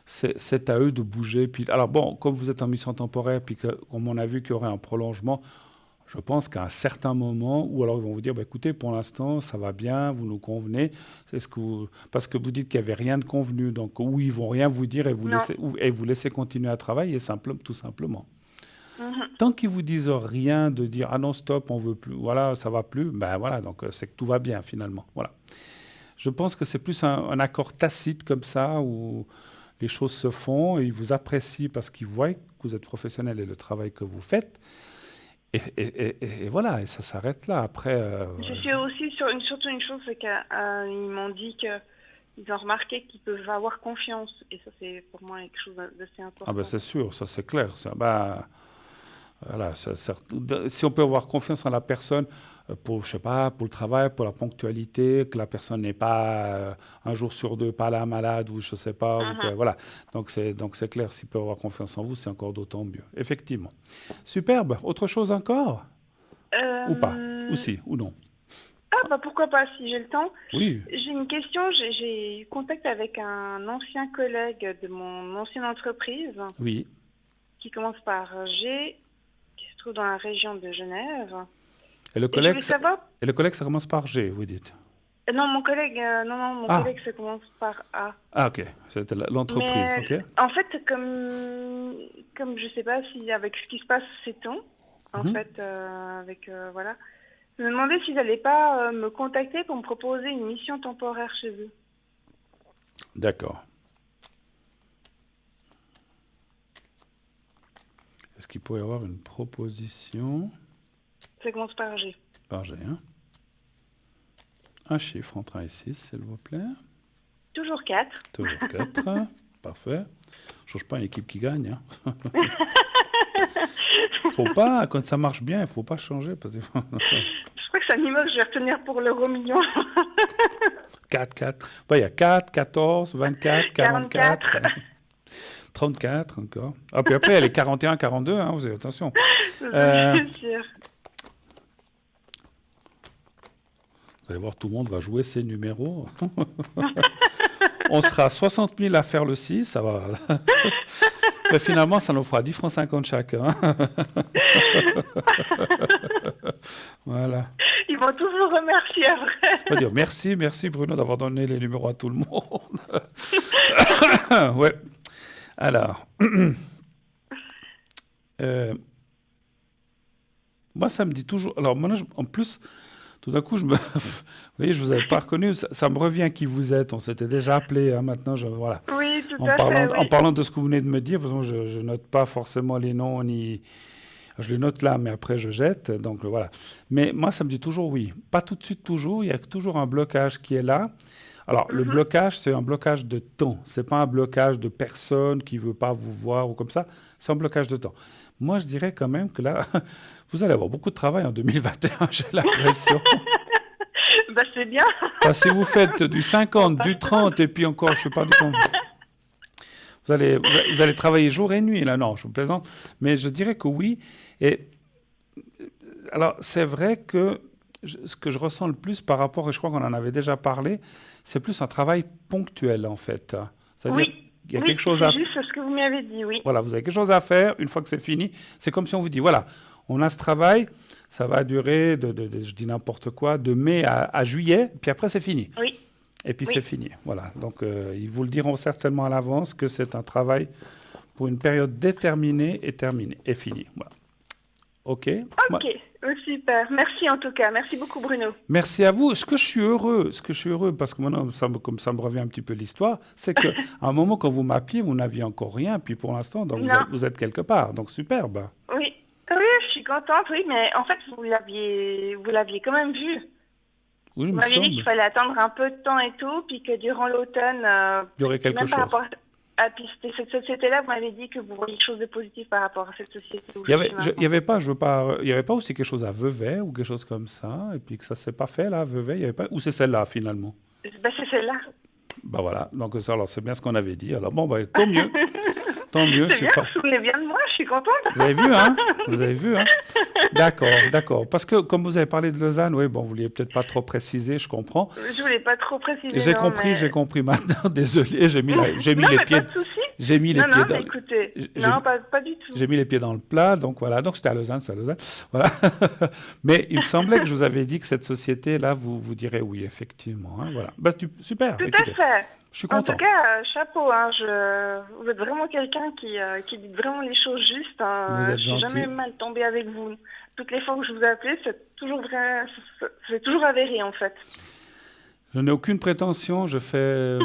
c'est à eux de bouger. Puis, alors bon, comme vous êtes en mission temporaire, puis comme on a vu qu'il y aurait un prolongement, je pense qu'à un certain moment, ou alors ils vont vous dire, écoutez, pour l'instant, ça va bien, vous nous convenez, parce que vous dites qu'il n'y avait rien de convenu, donc ou ils vont rien vous dire et vous laisser continuer à travailler, tout simplement. Tant qu'ils vous disent rien, de dire, ah non, stop, on veut plus, voilà, ça va plus, ben voilà, donc c'est que tout va bien finalement, voilà. Je pense que c'est plus un accord tacite comme ça, où les choses se font, et ils vous apprécient parce qu'ils voient que vous êtes professionnel et le travail que vous faites. Et voilà, et ça s'arrête là. Après, je suis aussi surtout une chose, c'est qu'ils m'ont dit qu'ils ont remarqué qu'ils peuvent avoir confiance. Et ça, c'est pour moi quelque chose d'assez important. Ah ben c'est sûr, ça c'est clair. Ça, voilà, si on peut avoir confiance en la personne pour le travail, pour la ponctualité, que la personne n'est pas un jour sur deux pas là malade ou je sais pas, voilà. Donc c'est clair, s'il peut avoir confiance en vous, c'est encore d'autant mieux. Effectivement. Superbe. Autre chose encore ou pas? Ou si, ou non? Ah pourquoi pas, si j'ai le temps. Oui. J'ai une question, j'ai eu contact avec un ancien collègue de mon ancienne entreprise. Oui. Qui commence par G, qui se trouve dans la région de Genève. Et le collègue, ça commence par G, vous dites? Non, mon collègue, collègue, ça commence par A. Ah, ok. C'était l'entreprise, ok. En fait, comme je sais pas si avec ce qui se passe ces temps, voilà, je me demandais s'ils n'allaient pas me contacter pour me proposer une mission temporaire chez eux. D'accord. Est-ce qu'il pourrait y avoir une proposition? Ça commence par G. Par G, hein. Un chiffre entre 1 et 6, s'il vous plaît. Toujours 4. Toujours 4. Parfait. Je ne change pas une équipe qui gagne. Hein. Faut pas, quand ça marche bien, il ne faut pas changer. Parce que... Je crois que c'est un numéro que je vais retenir pour l'euro million. 4. Il y a 4, 14, 24, 44. 34 encore. Ah, puis après, il y a les 41, 42, hein, vous avez attention. C'est sûr. Vous allez voir, tout le monde va jouer ces numéros. On sera 60 000 à faire le 6, ça va. Mais finalement, ça nous fera 10 francs 50 chacun. Voilà. Ils vont tous vous remercier après. On va dire merci Bruno d'avoir donné les numéros à tout le monde. Ouais. Alors, moi, ça me dit toujours. Alors, moi, en plus, tout d'un coup, vous voyez, je vous avais pas reconnu. Ça me revient qui vous êtes. On s'était déjà appelé. Hein, maintenant, voilà. Oui, tout à fait. En Oui. parlant de ce que vous venez de me dire, parce que je note pas forcément les noms ni. Je les note là, mais après je jette. Donc voilà. Mais moi, ça me dit toujours oui. Pas tout de suite toujours. Il y a toujours un blocage qui est là. Alors, le blocage, c'est un blocage de temps. C'est pas un blocage de personne qui veut pas vous voir ou comme ça. C'est un blocage de temps. Moi, je dirais quand même que là, vous allez avoir beaucoup de travail en 2021, j'ai l'impression. Bah, c'est bien. Parce que si vous faites du 50, du 30, et puis encore, je sais pas du tout. Vous allez travailler jour et nuit, là. Non, je vous plaisante. Mais je dirais que oui. Et alors, c'est vrai que ce que je ressens le plus par rapport, et je crois qu'on en avait déjà parlé, c'est plus un travail ponctuel, en fait. C'est-à-dire Oui. qu'il y a Oui, quelque chose à c'est juste ce que vous m'avez dit, oui. Voilà, vous avez quelque chose à faire. Une fois que c'est fini, c'est comme si on vous dit, voilà, on a ce travail, ça va durer, je dis n'importe quoi, de mai à juillet, puis après c'est fini. Oui. Et puis Oui. c'est fini. Voilà. Donc ils vous le diront certainement à l'avance que c'est un travail pour une période déterminée et terminée et fini. Voilà. OK. Ok, super. Merci en tout cas. Merci beaucoup, Bruno. Merci à vous. Ce que je suis heureux, parce que maintenant, comme ça me revient un petit peu l'histoire, c'est qu'à un moment, quand vous m'appeliez, vous n'aviez encore rien, puis pour l'instant, donc vous êtes quelque part. Donc superbe. Oui. Oui, je suis contente, oui, mais en fait, vous l'aviez quand même vu. Oui, il Vous me m'aviez dit semble. qu'il fallait attendre un peu de temps et tout, puis que durant l'automne, Il y aurait quelque même par chose. rapport à puis cette société-là, vous m'avez dit que vous voyez quelque chose de positif par rapport à cette société. Il y avait pas, il y avait pas aussi quelque chose à Vevey ou quelque chose comme ça, et puis que ça s'est pas fait là, à Vevey, il y avait pas, ou c'est celle-là finalement. Ben, c'est celle-là. Bah voilà, donc ça, alors c'est bien ce qu'on avait dit. Alors bon, bah, tant mieux, tant mieux. Je C'est sais bien, pas. vous vous souvenez bien de moi, je suis contente. Vous avez vu, hein? Vous avez vu, hein? D'accord. Parce que comme vous avez parlé de Lausanne, oui, bon, vous vouliez peut-être pas trop préciser, je comprends. Je voulais pas trop préciser. J'ai non, compris, mais... j'ai compris maintenant. Désolé, j'ai mis non, les mais pieds, pas de souci. j'ai mis les Non, pieds non, dans, mais écoutez, j'ai- non, pas du tout. j'ai mis les pieds dans le plat, donc voilà. Donc c'était à Lausanne, c'est à Lausanne, voilà. Mais il me semblait que je vous avais dit que cette société-là, vous direz oui, effectivement, hein, voilà. Bah, super. Tout Écoutez, à fait. je suis En content. tout cas, chapeau, hein, vous êtes vraiment quelqu'un qui dit vraiment les choses justes. Hein. Vous êtes Je suis gentil. jamais mal tombée avec vous. Toutes les fois que je vous ai appelé, c'est toujours vrai, c'est toujours avéré en fait. Je n'ai aucune prétention, je fais...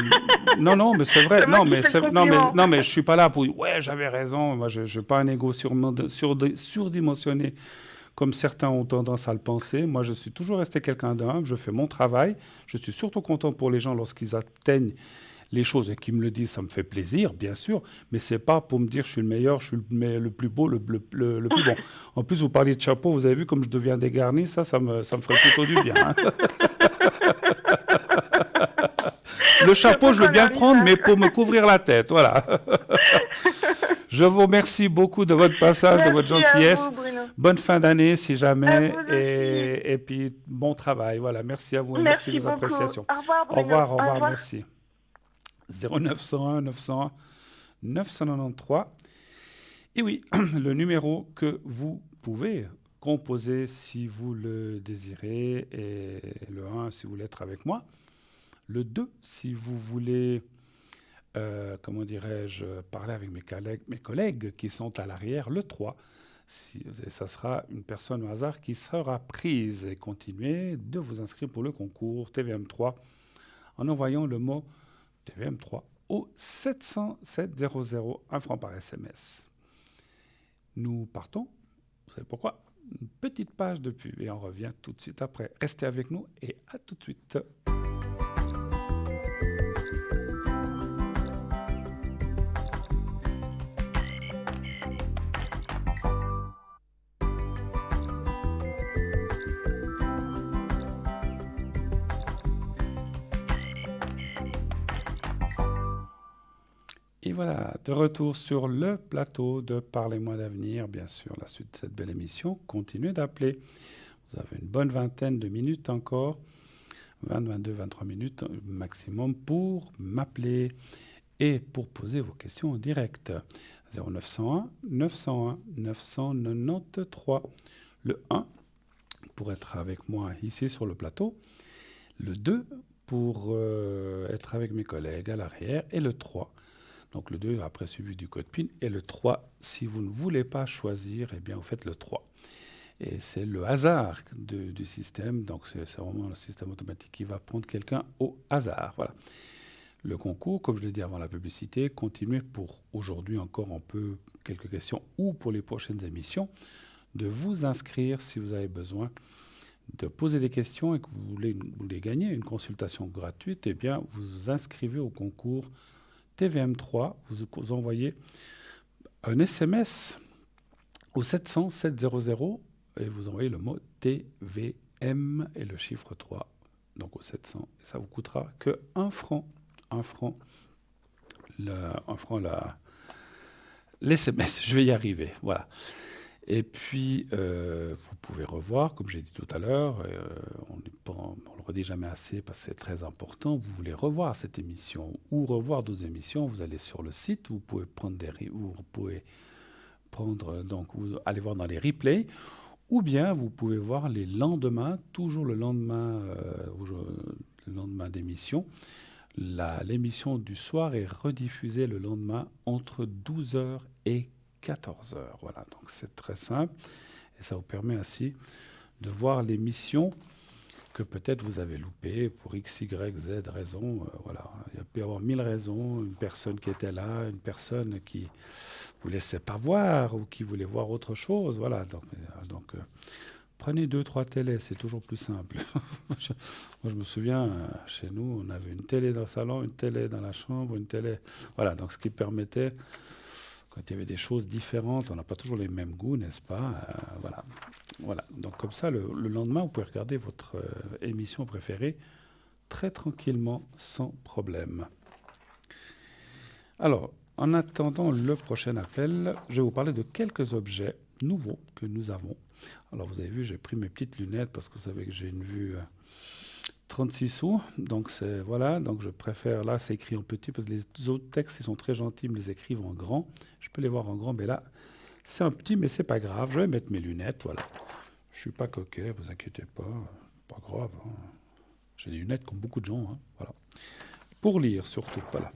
Non, mais c'est vrai. C'est moi Non, qui mais fais le non, compliment. mais je suis pas là pour dire, ouais, j'avais raison. Moi, je n'ai pas un ego surdimensionné comme certains ont tendance à le penser. Moi, je suis toujours resté quelqu'un d'humble, je fais mon travail. Je suis surtout content pour les gens lorsqu'ils atteignent les choses et qu'ils me le disent, ça me fait plaisir, bien sûr, mais c'est pas pour me dire je suis le meilleur, je suis le plus beau, le plus bon. En plus, vous parliez de chapeau, vous avez vu comme je deviens dégarni, ça me ferait plutôt du bien. Hein. Le chapeau, je veux bien le prendre, mais pour me couvrir la tête, voilà. Je vous remercie beaucoup de votre passage, de votre Merci gentillesse. à vous, Bruno. Bonne fin d'année, si À jamais, vous aussi. et puis bon travail. Voilà, merci à vous et merci de Merci vos beaucoup. appréciations. Au revoir, Bruno. Au revoir, merci. 0901 901 993. Et oui, le numéro que vous pouvez composer si vous le désirez, et le 1 si vous voulez être avec moi, le 2 si vous voulez, comment dirais-je, parler avec mes collègues qui sont à l'arrière, le 3, et ça sera une personne au hasard qui sera prise, et continuez de vous inscrire pour le concours TVM3 en envoyant le mot TVM3 au 700 700, 1 franc par SMS. Nous partons, vous savez pourquoi, une petite page de pub et on revient tout de suite après. Restez avec nous et à tout de suite. Et voilà, de retour sur le plateau de Parlez-moi d'avenir. Bien sûr, la suite de cette belle émission, continuez d'appeler. Vous avez une bonne vingtaine de minutes encore, 20, 22, 23 minutes maximum pour m'appeler et pour poser vos questions en direct. 0901 901 993, le 1 pour être avec moi ici sur le plateau, le 2 pour être avec mes collègues à l'arrière, et le 3. Donc le 2 après suivi du code PIN, et le 3, si vous ne voulez pas choisir, eh bien vous faites le 3. Et c'est le hasard du système, donc c'est vraiment le système automatique qui va prendre quelqu'un au hasard. Voilà. Le concours, comme je l'ai dit avant la publicité, continue pour aujourd'hui encore un peu quelques questions ou pour les prochaines émissions, de vous inscrire si vous avez besoin de poser des questions et que vous voulez gagner une consultation gratuite, eh bien vous vous inscrivez au concours TVM3, vous envoyez un SMS au 700 700 et vous envoyez le mot TVM et le chiffre 3, donc au 700, et ça vous coûtera que 1 franc. 1 franc l'SMS, je vais y arriver, voilà. Et puis, vous pouvez revoir, comme j'ai dit tout à l'heure, on ne le redit jamais assez parce que c'est très important, vous voulez revoir cette émission ou revoir d'autres émissions, vous allez sur le site, vous pouvez aller voir dans les replays, ou bien vous pouvez voir les lendemains, toujours le lendemain d'émission. L'émission du soir est rediffusée le lendemain entre 12h et 14h. Voilà, donc c'est très simple et ça vous permet ainsi de voir l'émission que peut-être vous avez loupée pour X, Y, Z raison. Voilà, il peut y avoir 1000 raisons. Une personne qui était là, une personne qui ne vous laissait pas voir ou qui voulait voir autre chose. Voilà, donc prenez 2-3 télés, c'est toujours plus simple. Moi, je me souviens, chez nous, on avait une télé dans le salon, une télé dans la chambre, une télé... Voilà, donc ce qui permettait, quand il y avait des choses différentes, on n'a pas toujours les mêmes goûts, n'est-ce pas? Voilà. Donc comme ça, le lendemain, vous pouvez regarder votre émission préférée très tranquillement, sans problème. Alors, en attendant le prochain appel, je vais vous parler de quelques objets nouveaux que nous avons. Alors vous avez vu, j'ai pris mes petites lunettes parce que vous savez que j'ai une vue 36 sous. Donc donc je préfère, là c'est écrit en petit parce que les autres textes ils sont très gentils, ils me les écrivent en grand. Je peux les voir en grand, mais là c'est un petit, mais c'est pas grave. Je vais mettre mes lunettes, voilà. Je suis pas coquet, vous inquiétez pas, pas grave. Hein. J'ai des lunettes comme beaucoup de gens, hein, voilà. Pour lire surtout, voilà.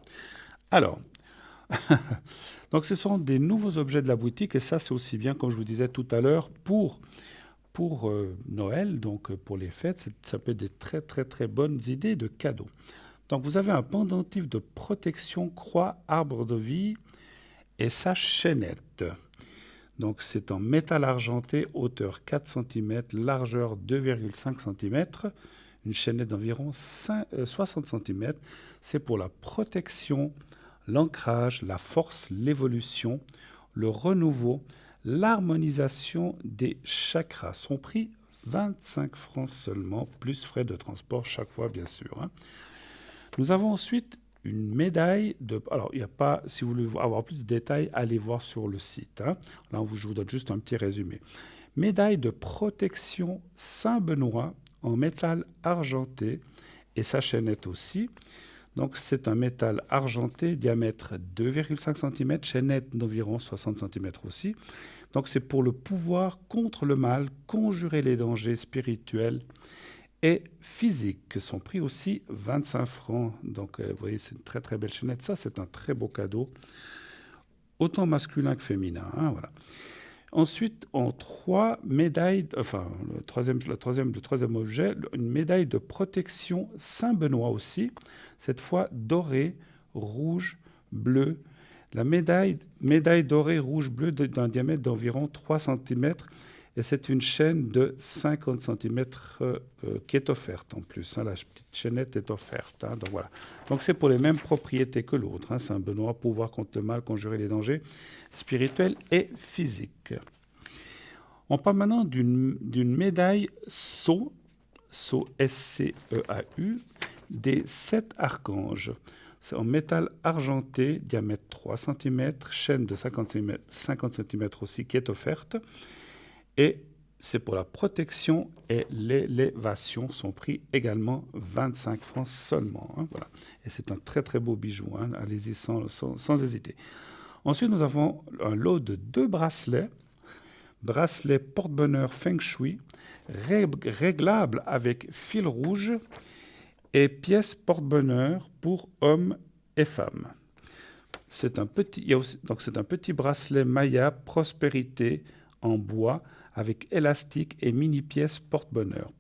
Alors, donc ce sont des nouveaux objets de la boutique et ça c'est aussi bien, comme je vous disais tout à l'heure, pour Noël, donc pour les fêtes, ça peut être des très très très bonnes idées de cadeaux. Donc vous avez un pendentif de protection croix arbre de vie et sa chaînette. Donc c'est en métal argenté, hauteur 4 cm, largeur 2,5 cm, une chaînette d'environ 60 cm. C'est pour la protection, l'ancrage, la force, l'évolution, le renouveau, l'harmonisation des chakras. Son prix, 25 francs seulement, plus frais de transport chaque fois, bien sûr. Hein. Nous avons ensuite une médaille de... Alors, il n'y a pas... Si vous voulez avoir plus de détails, allez voir sur le site. Hein. Là, je vous donne juste un petit résumé. Médaille de protection Saint-Benoît en métal argenté et sa chaînette aussi. Donc, c'est un métal argenté, diamètre 2,5 cm, chaînette d'environ 60 cm aussi. Donc, c'est pour le pouvoir contre le mal, conjurer les dangers spirituels et physiques. Son prix aussi, 25 francs. Donc, vous voyez, c'est une très, très belle chaînette. Ça, c'est un très beau cadeau, autant masculin que féminin. Hein, voilà. Ensuite, en 3 médailles, le troisième objet, une médaille de protection Saint-Benoît aussi, cette fois dorée, rouge, bleu. La médaille dorée, rouge, bleu d'un diamètre d'environ 3 cm et c'est une chaîne de 50 cm qui est offerte en plus. Hein, la petite chaînette est offerte. Hein, donc voilà. Donc c'est pour les mêmes propriétés que l'autre. Hein, Saint-Benoît, pouvoir contre le mal, conjurer les dangers spirituels et physiques. On parle maintenant d'une médaille SCEAU, S-C-E-A-U, des 7 archanges. C'est en métal argenté, diamètre 3 cm, chaîne de 50 cm aussi qui est offerte. Et c'est pour la protection et l'élévation. Son prix également 25 francs seulement. Hein, voilà. Et c'est un très très beau bijou. Hein, allez-y sans hésiter. Ensuite, nous avons un lot de 2 bracelets. Bracelet porte-bonheur Feng Shui. réglable avec fil rouge et pièce porte-bonheur pour hommes et femmes. C'est un petit bracelet Maya Prospérité en bois avec élastique et mini pièces porte-bonheur.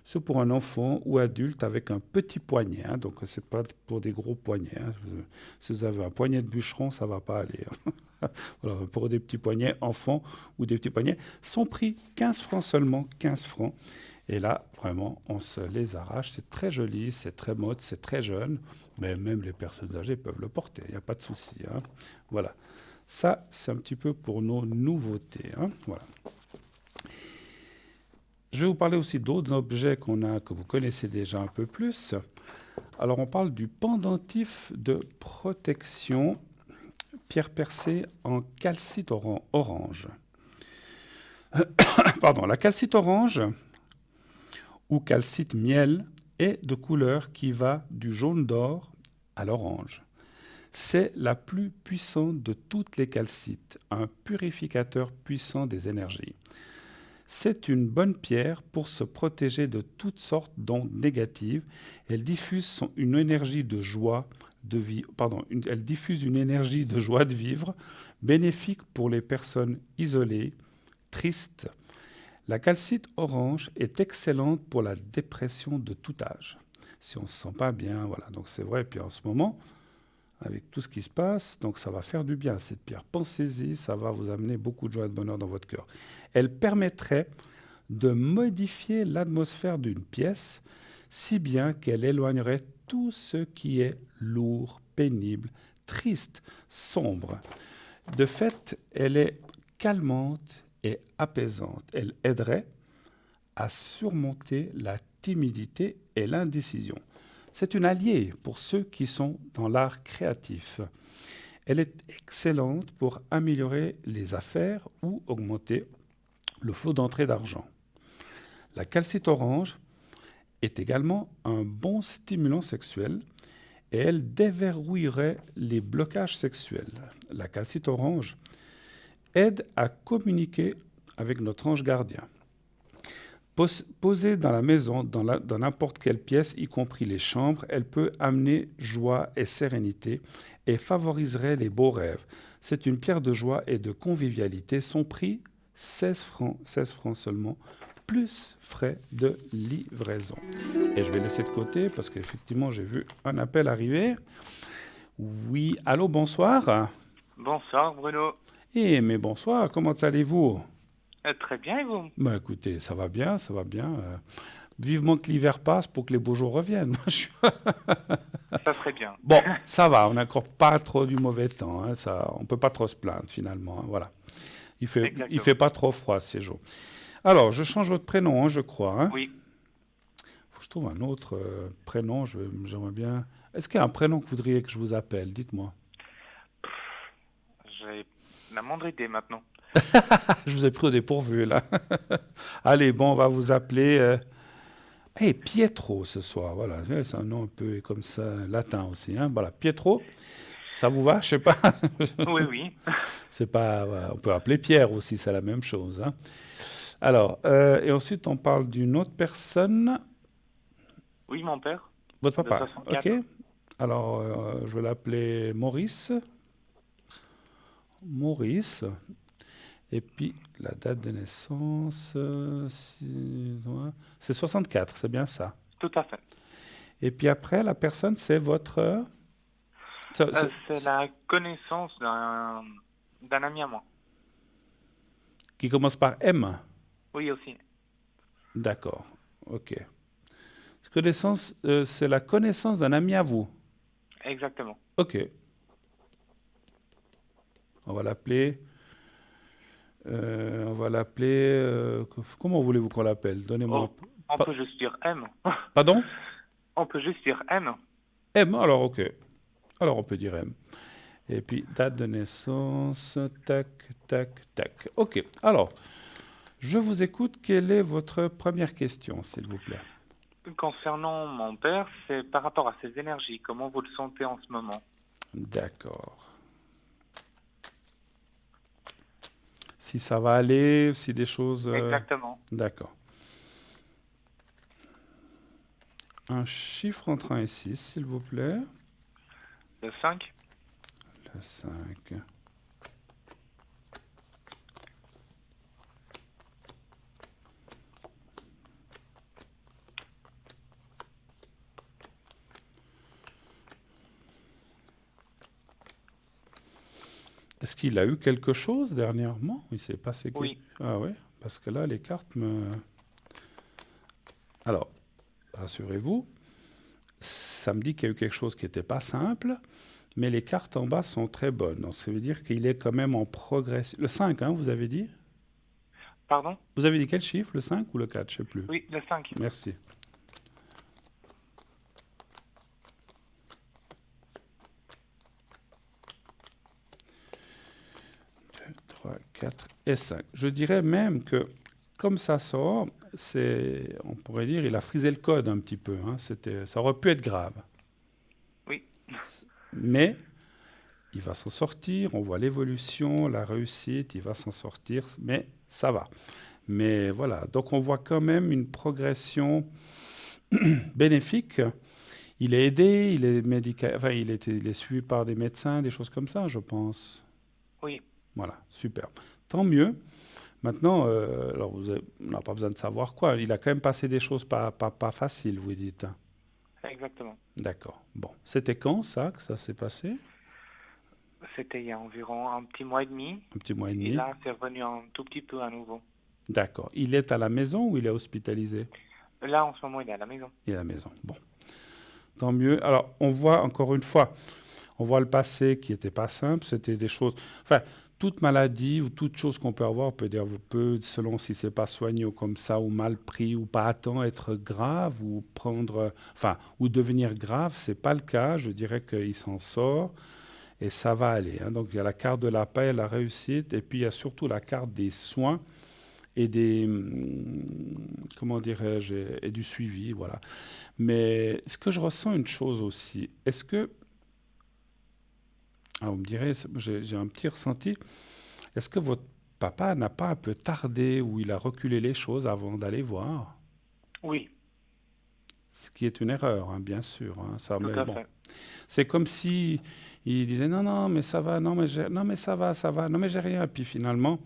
C'est pour un enfant ou adulte avec un petit poignet. Hein, donc c'est pas pour des gros poignets. Hein. Si vous avez un poignet de bûcheron, ça va pas aller. Hein. Voilà, pour des petits poignets enfants ou des petits poignets, son prix 15 francs seulement, 15 francs. Et là, vraiment, on se les arrache. C'est très joli, c'est très mode, c'est très jeune. Mais même les personnes âgées peuvent le porter, il n'y a pas de souci. Hein. Voilà. Ça, c'est un petit peu pour nos nouveautés. Hein. Voilà. Je vais vous parler aussi d'autres objets que vous connaissez déjà un peu plus. Alors, on parle du pendentif de protection pierre percée en calcite orange. Pardon, la calcite orange ou calcite miel est de couleur qui va du jaune d'or à l'orange. C'est la plus puissante de toutes les calcites, un purificateur puissant des énergies. C'est une bonne pierre pour se protéger de toutes sortes d'ondes négatives. Elle diffuse une énergie de joie de vivre, bénéfique pour les personnes isolées, tristes. La calcite orange est excellente pour la dépression de tout âge. Si on ne se sent pas bien, voilà. Donc c'est vrai. Puis en ce moment, avec tout ce qui se passe, donc ça va faire du bien, cette pierre. Pensez-y, ça va vous amener beaucoup de joie et de bonheur dans votre cœur. Elle permettrait de modifier l'atmosphère d'une pièce, si bien qu'elle éloignerait tout ce qui est lourd, pénible, triste, sombre. De fait, elle est calmante et apaisante. Elle aiderait à surmonter la timidité et l'indécision. C'est une alliée pour ceux qui sont dans l'art créatif. Elle est excellente pour améliorer les affaires ou augmenter le flot d'entrée d'argent. La calcite orange est également un bon stimulant sexuel et elle déverrouillerait les blocages sexuels. La calcite orange aide à communiquer avec notre ange gardien. Posée dans la maison, dans n'importe quelle pièce, y compris les chambres, elle peut amener joie et sérénité et favoriserait les beaux rêves. C'est une pierre de joie et de convivialité. Son prix, 16 francs seulement, plus frais de livraison. Et je vais laisser de côté parce qu'effectivement, j'ai vu un appel arriver. Oui, allô, bonsoir. Bonsoir Bruno. Mais bonsoir, comment allez-vous ? Très bien et vous ? Bah écoutez, ça va bien, ça va bien. Vivement que l'hiver passe pour que les beaux jours reviennent. Ça serait bien. Bon, ça va, on n'a encore pas trop du mauvais temps. Hein, on ne peut pas trop se plaindre finalement. Hein, voilà. Il fait pas trop froid ces jours. Alors, je change votre prénom, hein, je crois. Hein. Oui. Faut que je trouve un autre prénom. J'aimerais bien. Est-ce qu'il y a un prénom que vous voudriez que je vous appelle ? Dites-moi. J'ai la moindre idée maintenant. Je vous ai pris au dépourvu, là. Allez, bon, on va vous appeler... Pietro, ce soir. Voilà, c'est un nom un peu comme ça, latin aussi. Hein. Voilà, Pietro, ça vous va ? Je sais pas. Oui, oui. C'est pas... on peut appeler Pierre aussi, c'est la même chose. Hein. Alors, et ensuite, on parle d'une autre personne. Oui, mon père. Votre papa, 64. ok. Alors, je vais l'appeler Maurice. Maurice. Et puis, la date de naissance, c'est 64, c'est bien ça. Tout à fait. Et puis après, la personne, c'est votre... C'est la connaissance d'un ami à moi. Qui commence par M. Oui, aussi. D'accord, ok. C'est la connaissance d'un ami à vous. Exactement. Ok. On va l'appeler... comment voulez-vous qu'on l'appelle ? Donnez-moi. On peut juste dire M. Pardon ? On peut juste dire M. M, alors ok. Alors on peut dire M. Et puis date de naissance, tac, tac, tac. Ok, alors, je vous écoute. Quelle est votre première question, s'il vous plaît ? Concernant mon père, c'est par rapport à ses énergies. Comment vous le sentez en ce moment ? D'accord. Si ça va aller, si des choses... Exactement. D'accord. Un chiffre entre 1 et 6, s'il vous plaît. Le 5. Le 5. Est-ce qu'il a eu quelque chose dernièrement? Il s'est passé quelque... Oui. Ah ouais, parce que là, les cartes me... Alors, rassurez-vous, ça me dit qu'il y a eu quelque chose qui n'était pas simple, mais les cartes en bas sont très bonnes. Donc, ça veut dire qu'il est quand même en progression. Le 5, hein, vous avez dit? Pardon? Vous avez dit quel chiffre, le 5 ou le 4? Je ne sais plus. Oui, le 5. Merci. 2, 3, 4 et 5. Je dirais même que, comme ça sort, on pourrait dire il a frisé le code un petit peu. Hein. Ça aurait pu être grave. Oui. Mais il va s'en sortir, on voit l'évolution, la réussite, il va s'en sortir, mais ça va. Mais voilà, donc on voit quand même une progression bénéfique. Il est aidé, il est suivi par des médecins, des choses comme ça, je pense. Oui. Voilà, super. Tant mieux. Maintenant, alors on n'a pas besoin de savoir quoi. Il a quand même passé des choses pas faciles, vous dites. Hein. Exactement. D'accord. Bon, c'était quand ça que ça s'est passé? C'était il y a environ un petit mois et demi. Un petit mois et Et demi. là, c'est revenu un tout petit peu à nouveau. D'accord. Il est à la maison ou il est hospitalisé? Là, en ce moment, il est à la maison. Il est à la maison. Bon, tant mieux. Alors, on voit encore une fois, on voit le passé qui n'était pas simple. C'était des choses. Enfin, toute maladie ou toute chose qu'on peut avoir peut, selon si c'est pas soigné ou comme ça, ou mal pris, ou pas à temps, être grave, ou ou devenir grave. C'est pas le cas. Je dirais qu'il s'en sort et ça va aller. Hein. Donc, il y a la carte de la paix, la réussite, et puis il y a surtout la carte des soins et comment dirais-je, et du suivi, voilà. Mais est-ce que je ressens une chose aussi? Est-ce que, vous me direz, j'ai un petit ressenti, est-ce que votre papa n'a pas un peu tardé ou il a reculé les choses avant d'aller voir? Oui, Ce qui est une erreur, hein, bien sûr. Hein, ça, tout mais à bon. fait. C'est comme si il disait non, non, mais ça va, non, mais ça va, non, mais j'ai rien. Puis finalement,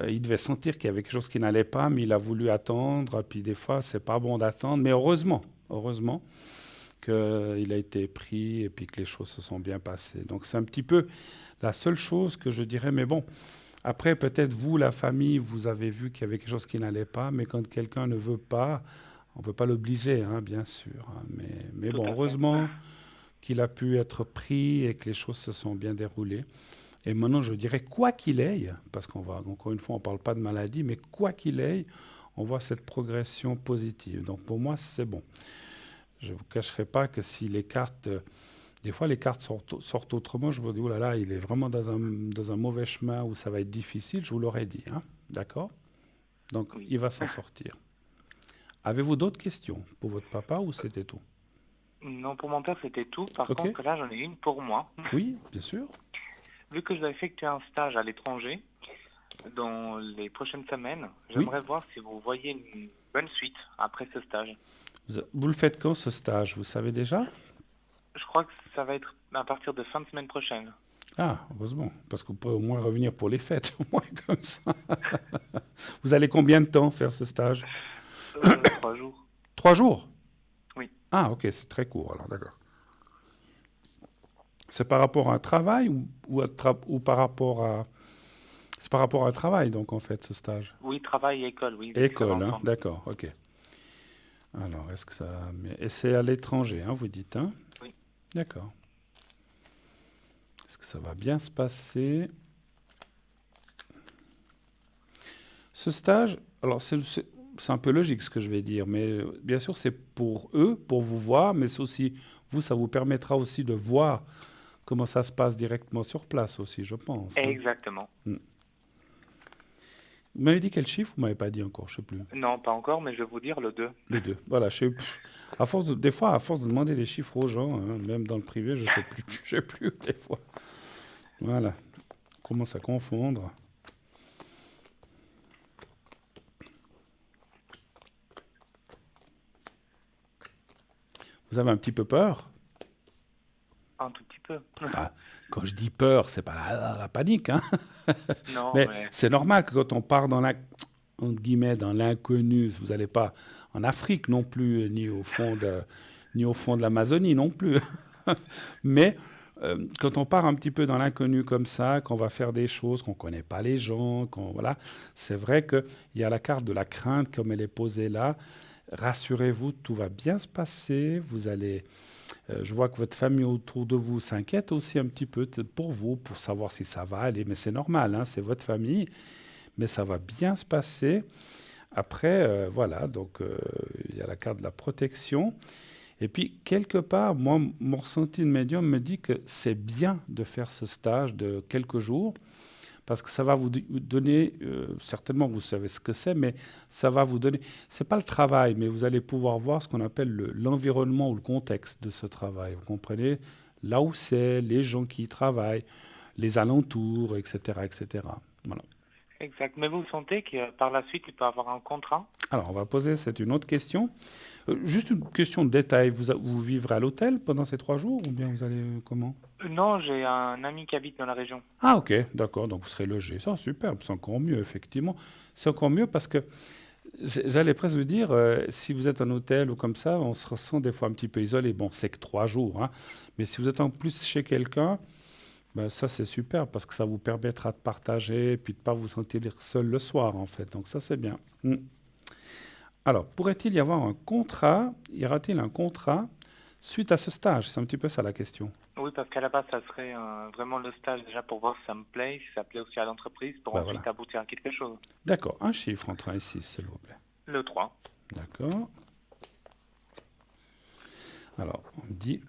il devait sentir qu'il y avait quelque chose qui n'allait pas, mais il a voulu attendre. Puis des fois, c'est pas bon d'attendre. Mais heureusement qu'il a été pris et puis que les choses se sont bien passées. Donc c'est un petit peu la seule chose que je dirais. Mais bon, après, peut-être vous, la famille, vous avez vu qu'il y avait quelque chose qui n'allait pas. Mais quand quelqu'un ne veut pas, on ne peut pas l'obliger, hein, bien sûr. Hein. Mais Tout bon, à fait. heureusement qu'il a pu être pris et que les choses se sont bien déroulées. Et maintenant, je dirais, quoi qu'il aille, parce encore une fois, on ne parle pas de maladie, mais quoi qu'il aille, on voit cette progression positive. Donc pour moi, c'est bon. Je ne vous cacherai pas que si les cartes, des fois les cartes sortent autrement, je me dis, oh là là, il est vraiment dans un mauvais chemin où ça va être difficile, je vous l'aurais dit. Hein. D'accord? Donc Oui. il va s'en sortir. Avez-vous d'autres questions pour votre papa ou c'était tout? Non, pour mon père, c'était tout. Par Ok. contre, là, j'en ai une pour moi. Oui, bien sûr. Vu que je dois effectuer un stage à l'étranger dans les prochaines semaines, Oui. j'aimerais voir si vous voyez une bonne suite après ce stage. Vous le faites quand ce stage? Vous savez déjà? Je crois que ça va être à partir de fin de semaine prochaine. Ah, heureusement, parce que vous pourrez au moins revenir pour les fêtes, au moins comme ça. Vous allez combien de temps faire ce stage? 3 jours. 3 jours? Oui. Ah, ok, c'est très court alors, d'accord. C'est par rapport à un travail ou par rapport à... C'est par rapport à un travail, donc, en fait, ce stage. Oui, travail et école, oui. École, hein, d'accord, ok. Alors, est-ce que ça... Et c'est à l'étranger, hein, vous dites, hein? Oui. D'accord. Est-ce que ça va bien se passer? Ce stage, alors c'est un peu logique ce que je vais dire, mais bien sûr c'est pour eux, pour vous voir, mais c'est aussi, vous, ça vous permettra aussi de voir comment ça se passe directement sur place aussi, je pense. Hein. Exactement. Vous m'avez dit quel chiffre? Vous m'avez pas dit encore, je sais plus. Non, pas encore, mais je vais vous dire le 2. Les deux. Voilà, des fois, à force de demander les chiffres aux gens, hein, même dans le privé, je sais plus, je sais plus des fois. Voilà, on commence à confondre. Vous avez un petit peu peur? Un tout petit peu. Enfin, quand je dis peur, c'est pas la panique, hein. Non, Mais mais c'est normal que quand on part entre guillemets, dans l'inconnu, vous n'allez pas en Afrique non plus, ni au fond de l'Amazonie non plus. Mais quand on part un petit peu dans l'inconnu comme ça, qu'on va faire des choses, qu'on ne connaît pas les gens, voilà, c'est vrai qu'il y a la carte de la crainte comme elle est posée là. Rassurez-vous, tout va bien se passer. Je vois que votre famille autour de vous s'inquiète aussi un petit peu pour vous, pour savoir si ça va aller. Mais c'est normal, hein, c'est votre famille, mais ça va bien se passer. Après, voilà, donc il y a la carte de la protection. Et puis, quelque part, moi, mon ressenti de médium me dit que c'est bien de faire ce stage de quelques jours, parce que ça va vous donner, certainement vous savez ce que c'est, mais ça va vous donner, c'est pas le travail, mais vous allez pouvoir voir ce qu'on appelle l'environnement ou le contexte de ce travail. Vous comprenez? Là où c'est, les gens qui y travaillent, les alentours, etc., etc. Voilà. exact. Mais vous sentez que par la suite, il peut avoir un contrat? Alors, on va poser, c'est une autre question. Juste une question de détail. Vous vivrez à l'hôtel pendant ces 3 jours ou bien vous allez comment? Non, j'ai un ami qui habite dans la région. Ah, ok, d'accord. Donc, vous serez logé. Ça, super. C'est encore mieux, effectivement. C'est encore mieux parce que j'allais presque vous dire, si vous êtes en hôtel ou comme ça, on se ressent des fois un petit peu isolé. Bon, c'est que 3 jours, hein. Mais si vous êtes en plus chez quelqu'un, ben ça, c'est super parce que ça vous permettra de partager et puis de ne pas vous sentir seul le soir, en fait. Donc, ça, c'est bien. Mm. Alors, pourrait-il y avoir un contrat? Y aura-t-il un contrat suite à ce stage? C'est un petit peu ça la question. Oui, parce qu'à la base, ça serait vraiment le stage déjà pour voir si ça me plaît, si ça plaît aussi à l'entreprise, pour Ben ensuite voilà. aboutir à quelque chose. D'accord. Un chiffre entre 1 et 6, s'il vous plaît. Le 3. D'accord. Alors, on dit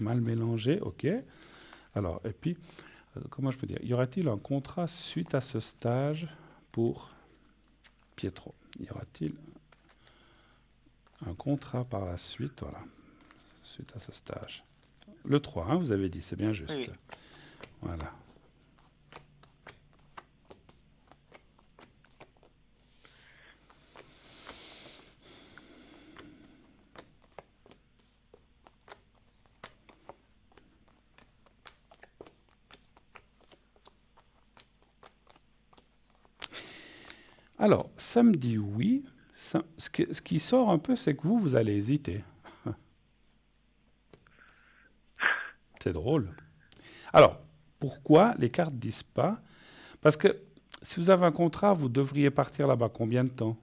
mal mélangé, ok. Alors, et puis, comment je peux dire? Y aura-t-il un contrat suite à ce stage pour Pietro? Y aura-t-il un contrat par la suite, voilà, suite à ce stage? Le 3, hein, vous avez dit, c'est bien juste. Oui. Voilà. Alors, ça me dit oui. Ce qui sort un peu, c'est que vous allez hésiter. C'est drôle. Alors, pourquoi les cartes ne disent pas? Parce que si vous avez un contrat, vous devriez partir là-bas combien de temps?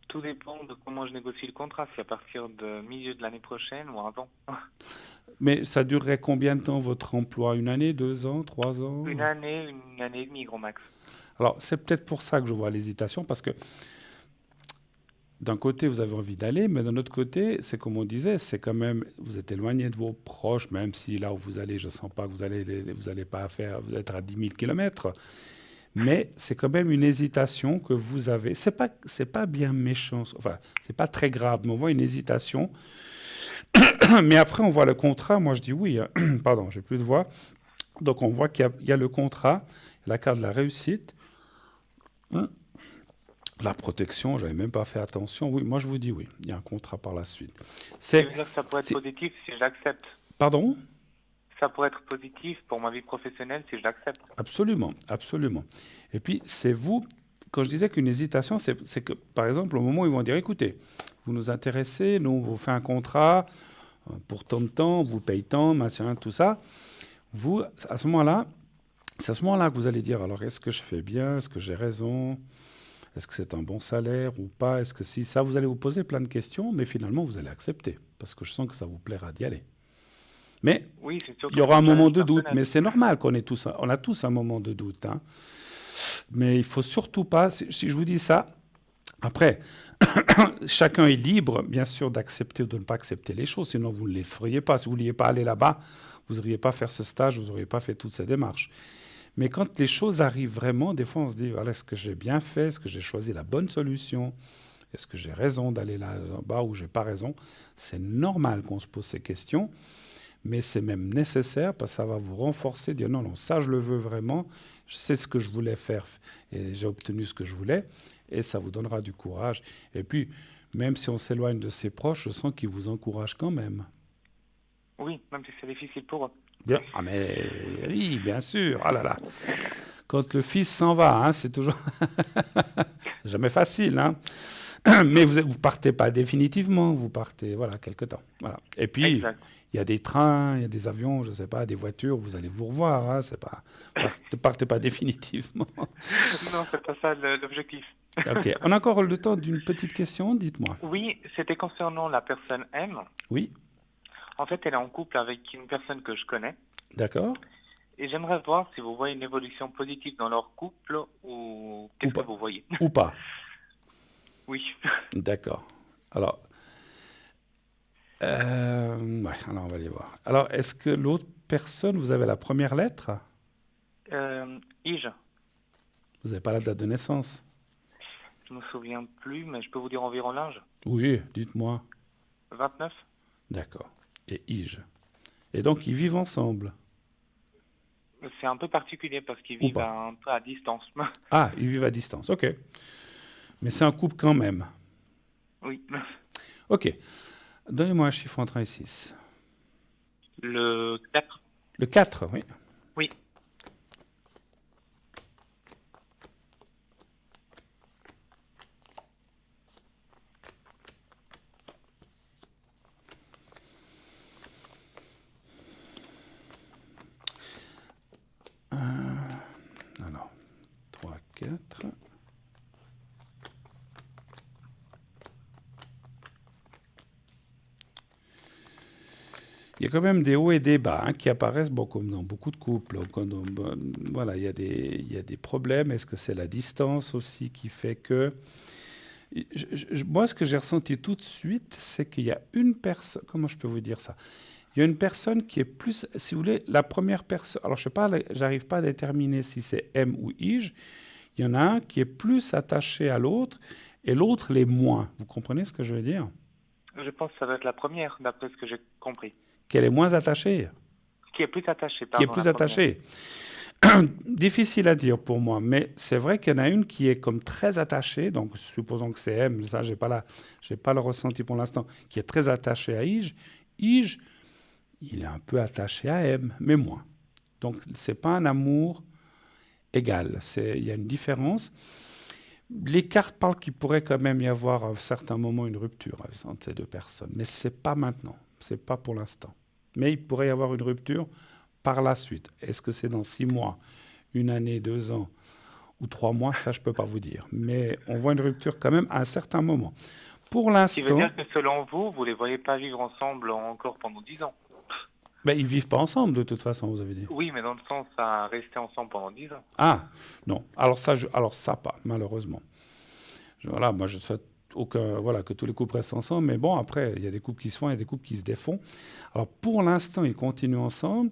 Tout dépend de comment je négocie le contrat, si à partir de milieu de l'année prochaine ou avant. Mais ça durerait combien de temps votre emploi? 1 année, 2 ans, 3 ans? Une année et demie, gros max. Alors, c'est peut-être pour ça que je vois l'hésitation, parce que d'un côté, vous avez envie d'aller, mais d'un autre côté, c'est comme on disait, c'est quand même, vous êtes éloigné de vos proches, même si là où vous allez, je ne sens pas que vous allez pas faire, vous êtes à 10 000 kilomètres. Mais c'est quand même une hésitation que vous avez. C'est pas bien méchant, enfin, c'est pas très grave, mais on voit une hésitation. Mais après, on voit le contrat. Moi, je dis oui. Pardon, j'ai plus de voix. Donc, on voit qu'il y a le contrat, la carte de la réussite, la protection. J'avais même pas fait attention. Oui, moi, je vous dis oui. Il y a un contrat par la suite. Ça veut dire que ça pourrait être positif si je l'accepte. Pardon? Ça pourrait être positif pour ma vie professionnelle si je l'accepte. Absolument, absolument. Et puis, c'est vous, quand je disais qu'une hésitation, c'est que, par exemple, au moment où ils vont dire, écoutez, vous nous intéressez, nous, on vous fait un contrat pour tant de temps, on vous paye tant, machin, tout ça. Vous, à ce moment-là, c'est à ce moment-là que vous allez dire, alors, est-ce que je fais bien? Est-ce que j'ai raison? Est-ce que c'est un bon salaire ou pas? Est-ce que si ça, vous allez vous poser plein de questions, mais finalement, vous allez accepter, parce que je sens que ça vous plaira d'y aller. Mais oui, c'est sûr il y aura un moment de doute, mais c'est normal qu'on ait tous, on a tous un moment de doute. Hein. Mais il faut surtout pas, si je vous dis ça, après, chacun est libre, bien sûr, d'accepter ou de ne pas accepter les choses, sinon vous ne les feriez pas. Si vous ne vouliez pas aller là-bas, vous n'auriez pas fait ce stage, vous n'auriez pas fait toutes ces démarches. Mais quand les choses arrivent vraiment, des fois on se dit, voilà, est-ce que j'ai bien fait? Est-ce que j'ai choisi la bonne solution? Est-ce que j'ai raison d'aller là-bas ou j'ai pas raison? C'est normal qu'on se pose ces questions. Mais c'est même nécessaire parce que ça va vous renforcer, dire non, non, ça je le veux vraiment, je sais ce que je voulais faire et j'ai obtenu ce que je voulais et ça vous donnera du courage. Et puis, Même si on s'éloigne de ses proches, je sens qu'il vous encourage quand même. Oui, même si c'est difficile pour eux. Bien. Ah mais oui, bien sûr. Ah là là. Quand le fils s'en va, hein, c'est toujours jamais facile, hein. Mais vous partez pas définitivement, vous partez, voilà, quelque temps. Voilà. Et puis, Exact. il y a des trains, il y a des avions, je sais pas, des voitures, vous allez vous revoir, hein, c'est pas, partez pas définitivement. Non, c'est pas ça l'objectif. Ok. On a encore le temps d'une petite question, dites-moi. Oui, c'était concernant la personne M. Oui, En fait, elle est en couple avec une personne que je connais. d'accord. Et j'aimerais voir si vous voyez une évolution positive dans leur couple ou qu'est-ce que pas. vous voyez. Ou pas. Oui. D'accord. Alors, ouais, alors on va aller voir. Alors, est-ce que l'autre personne, vous avez la première lettre? Ige, Vous n'avez pas la date de naissance? je me souviens plus, mais je peux vous dire environ l'âge. Oui, dites-moi. 29. D'accord. Et Ige. Et donc, ils vivent ensemble? C'est un peu particulier parce qu'ils Ou vivent pas. un peu à distance. Ah, ils vivent à distance, ok. Mais c'est un couple quand même. Oui. Ok. Donnez-moi un chiffre entre 1 et 6. Le 4. Le 4, oui. Oui. Alors, 3, 4. Il y a quand même des hauts et des bas, hein, qui apparaissent, bon, comme dans beaucoup de couples. Voilà, il y a des problèmes. Est-ce que c'est la distance aussi qui fait que... Moi, ce que j'ai ressenti tout de suite, c'est qu'il y a une personne... Comment je peux vous dire ça? Il y a une personne qui est plus... Si vous voulez, la première personne... Alors, je sais pas, j'arrive pas à déterminer si c'est M ou Ige. Il y en a un qui est plus attaché à l'autre et l'autre l'est moins. Vous comprenez ce que je veux dire? Je pense que ça va être la première, d'après ce que j'ai compris. Qu'elle est moins attachée. Qui est plus attachée, Qui est pardon, plus la première. attachée. Difficile à dire pour moi, mais c'est vrai qu'il y en a une qui est comme très attachée, donc supposons que c'est M, ça j'ai pas le ressenti pour l'instant, qui est très attachée à Ige. Ige, il est un peu attaché à M, mais moins. Donc c'est pas un amour égal, il y a une différence. Les cartes parlent qu'il pourrait quand même y avoir à un certain moment une rupture entre ces deux personnes, mais c'est pas maintenant, c'est pas pour l'instant. Mais il pourrait y avoir une rupture par la suite. Est-ce que c'est dans 6 mois, 1 année, 2 ans ou 3 mois? Ça, je ne peux pas vous dire. Mais on voit une rupture quand même à un certain moment. Pour Ce qui veut l'instant, dire que selon vous, vous ne les voyez pas vivre ensemble encore pendant 10 ans. ben, ils ne vivent pas ensemble de toute façon, vous avez dit. Oui, mais dans le sens à rester ensemble pendant 10 ans. Ah, non. Alors ça pas, malheureusement. Voilà, moi, je souhaite voilà, que tous les couples restent ensemble. Mais bon, après, il y a des couples qui se font, il y a des couples qui se défont. Alors, pour l'instant, ils continuent ensemble.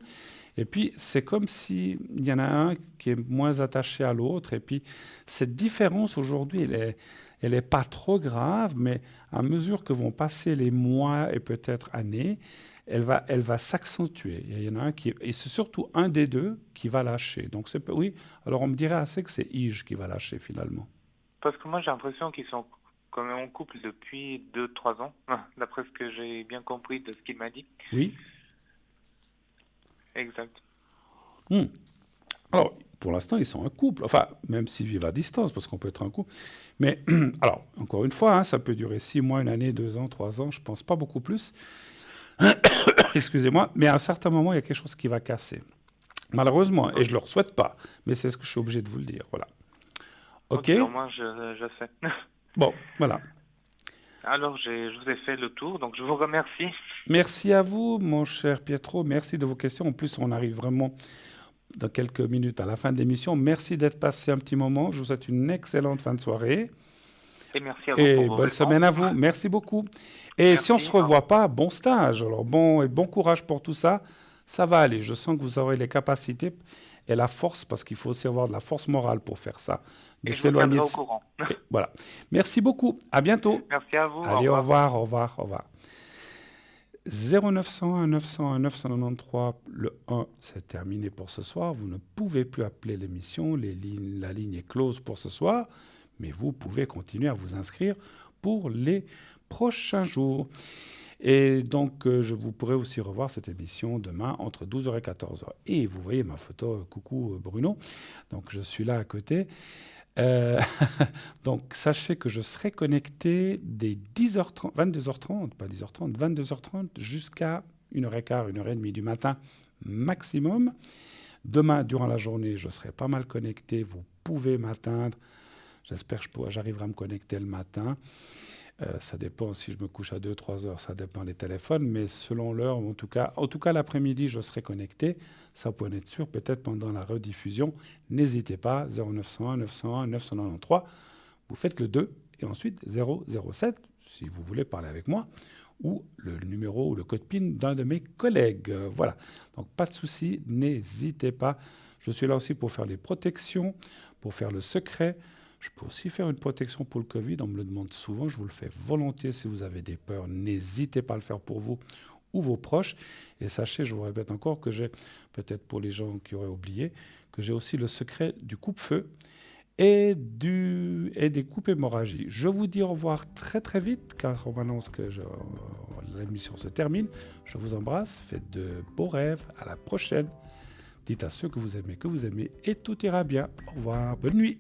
Et puis, c'est comme s'il y en a un qui est moins attaché à l'autre. Et puis, cette différence, aujourd'hui, elle est pas trop grave, mais à mesure que vont passer les mois et peut-être années, elle va s'accentuer. Il y en a un et c'est surtout un des deux qui va lâcher. Donc, oui, alors on me dirait assez que c'est Ige qui va lâcher finalement. Parce que moi, j'ai l'impression qu'ils sont quand même en couple depuis 2-3 ans, d'après ce que j'ai bien compris de ce qu'il m'a dit. Oui. Exact. Alors, pour l'instant, ils sont un couple. Enfin, même s'ils vivent à distance, parce qu'on peut être un couple. Mais, alors, encore une fois, hein, ça peut durer 6 mois, 1 année, 2 ans, 3 ans, je ne pense pas beaucoup plus. Excusez-moi, mais à un certain moment, il y a quelque chose qui va casser. Malheureusement, et je ne leur souhaite pas, mais c'est ce que je suis obligé de vous le dire. Voilà. OK, Au moins, je sais. Bon, voilà. Alors, je vous ai fait le tour, donc je vous remercie. Merci à vous, mon cher Pietro. Merci de vos questions. En plus, on arrive vraiment dans quelques minutes à la fin de l'émission. Merci d'être passé un petit moment. Je vous souhaite une excellente fin de soirée. Et merci à vous Et pour vos bonne réponses. semaine à vous. Merci beaucoup. Et Merci, si on ne se revoit pas, bon stage. Alors bon courage pour tout ça. Ça va aller. Je sens que vous aurez les capacités et la force, parce qu'il faut aussi avoir de la force morale pour faire ça. De Et je vous tiendrai s'éloigner au de... courant. Et voilà. Merci beaucoup. À bientôt. Merci à vous. Allez, au revoir, au revoir, au revoir. 0901 901 993, le 1, c'est terminé pour ce soir. Vous ne pouvez plus appeler l'émission. La ligne est close pour ce soir. Mais vous pouvez continuer à vous inscrire pour les prochains jours. Et donc, je vous pourrai aussi revoir cette émission demain entre 12h et 14h. Et vous voyez ma photo, coucou Bruno, donc je suis là à côté. Donc, sachez que je serai connecté dès 10h30, 22h30, pas 10h30, 22h30 jusqu'à 1h15, 1h30 du matin maximum. Demain, durant la journée, je serai pas mal connecté. Vous pouvez m'atteindre. J'espère que j'arriverai à me connecter le matin. Ça dépend si je me couche à 2-3 heures, ça dépend des téléphones, mais selon l'heure, en tout cas l'après-midi, je serai connecté. Ça, vous pouvez être sûr, peut-être pendant la rediffusion. N'hésitez pas, 0901 901 993. Vous faites le 2 et ensuite 007, si vous voulez parler avec moi, ou le numéro ou le code PIN d'un de mes collègues. Voilà, donc pas de souci, n'hésitez pas. Je suis là aussi pour faire les protections, pour faire le secret. Je peux aussi faire une protection pour le Covid, on me le demande souvent, je vous le fais volontiers si vous avez des peurs, n'hésitez pas à le faire pour vous ou vos proches. Et sachez, je vous répète encore, que j'ai, peut-être pour les gens qui auraient oublié, que j'ai aussi le secret du coupe-feu et des coupes hémorragie. Je vous dis au revoir très très vite, car on m'annonce que l'émission se termine. Je vous embrasse, faites de beaux rêves, à la prochaine. Dites à ceux que vous aimez, et tout ira bien. Au revoir, bonne nuit.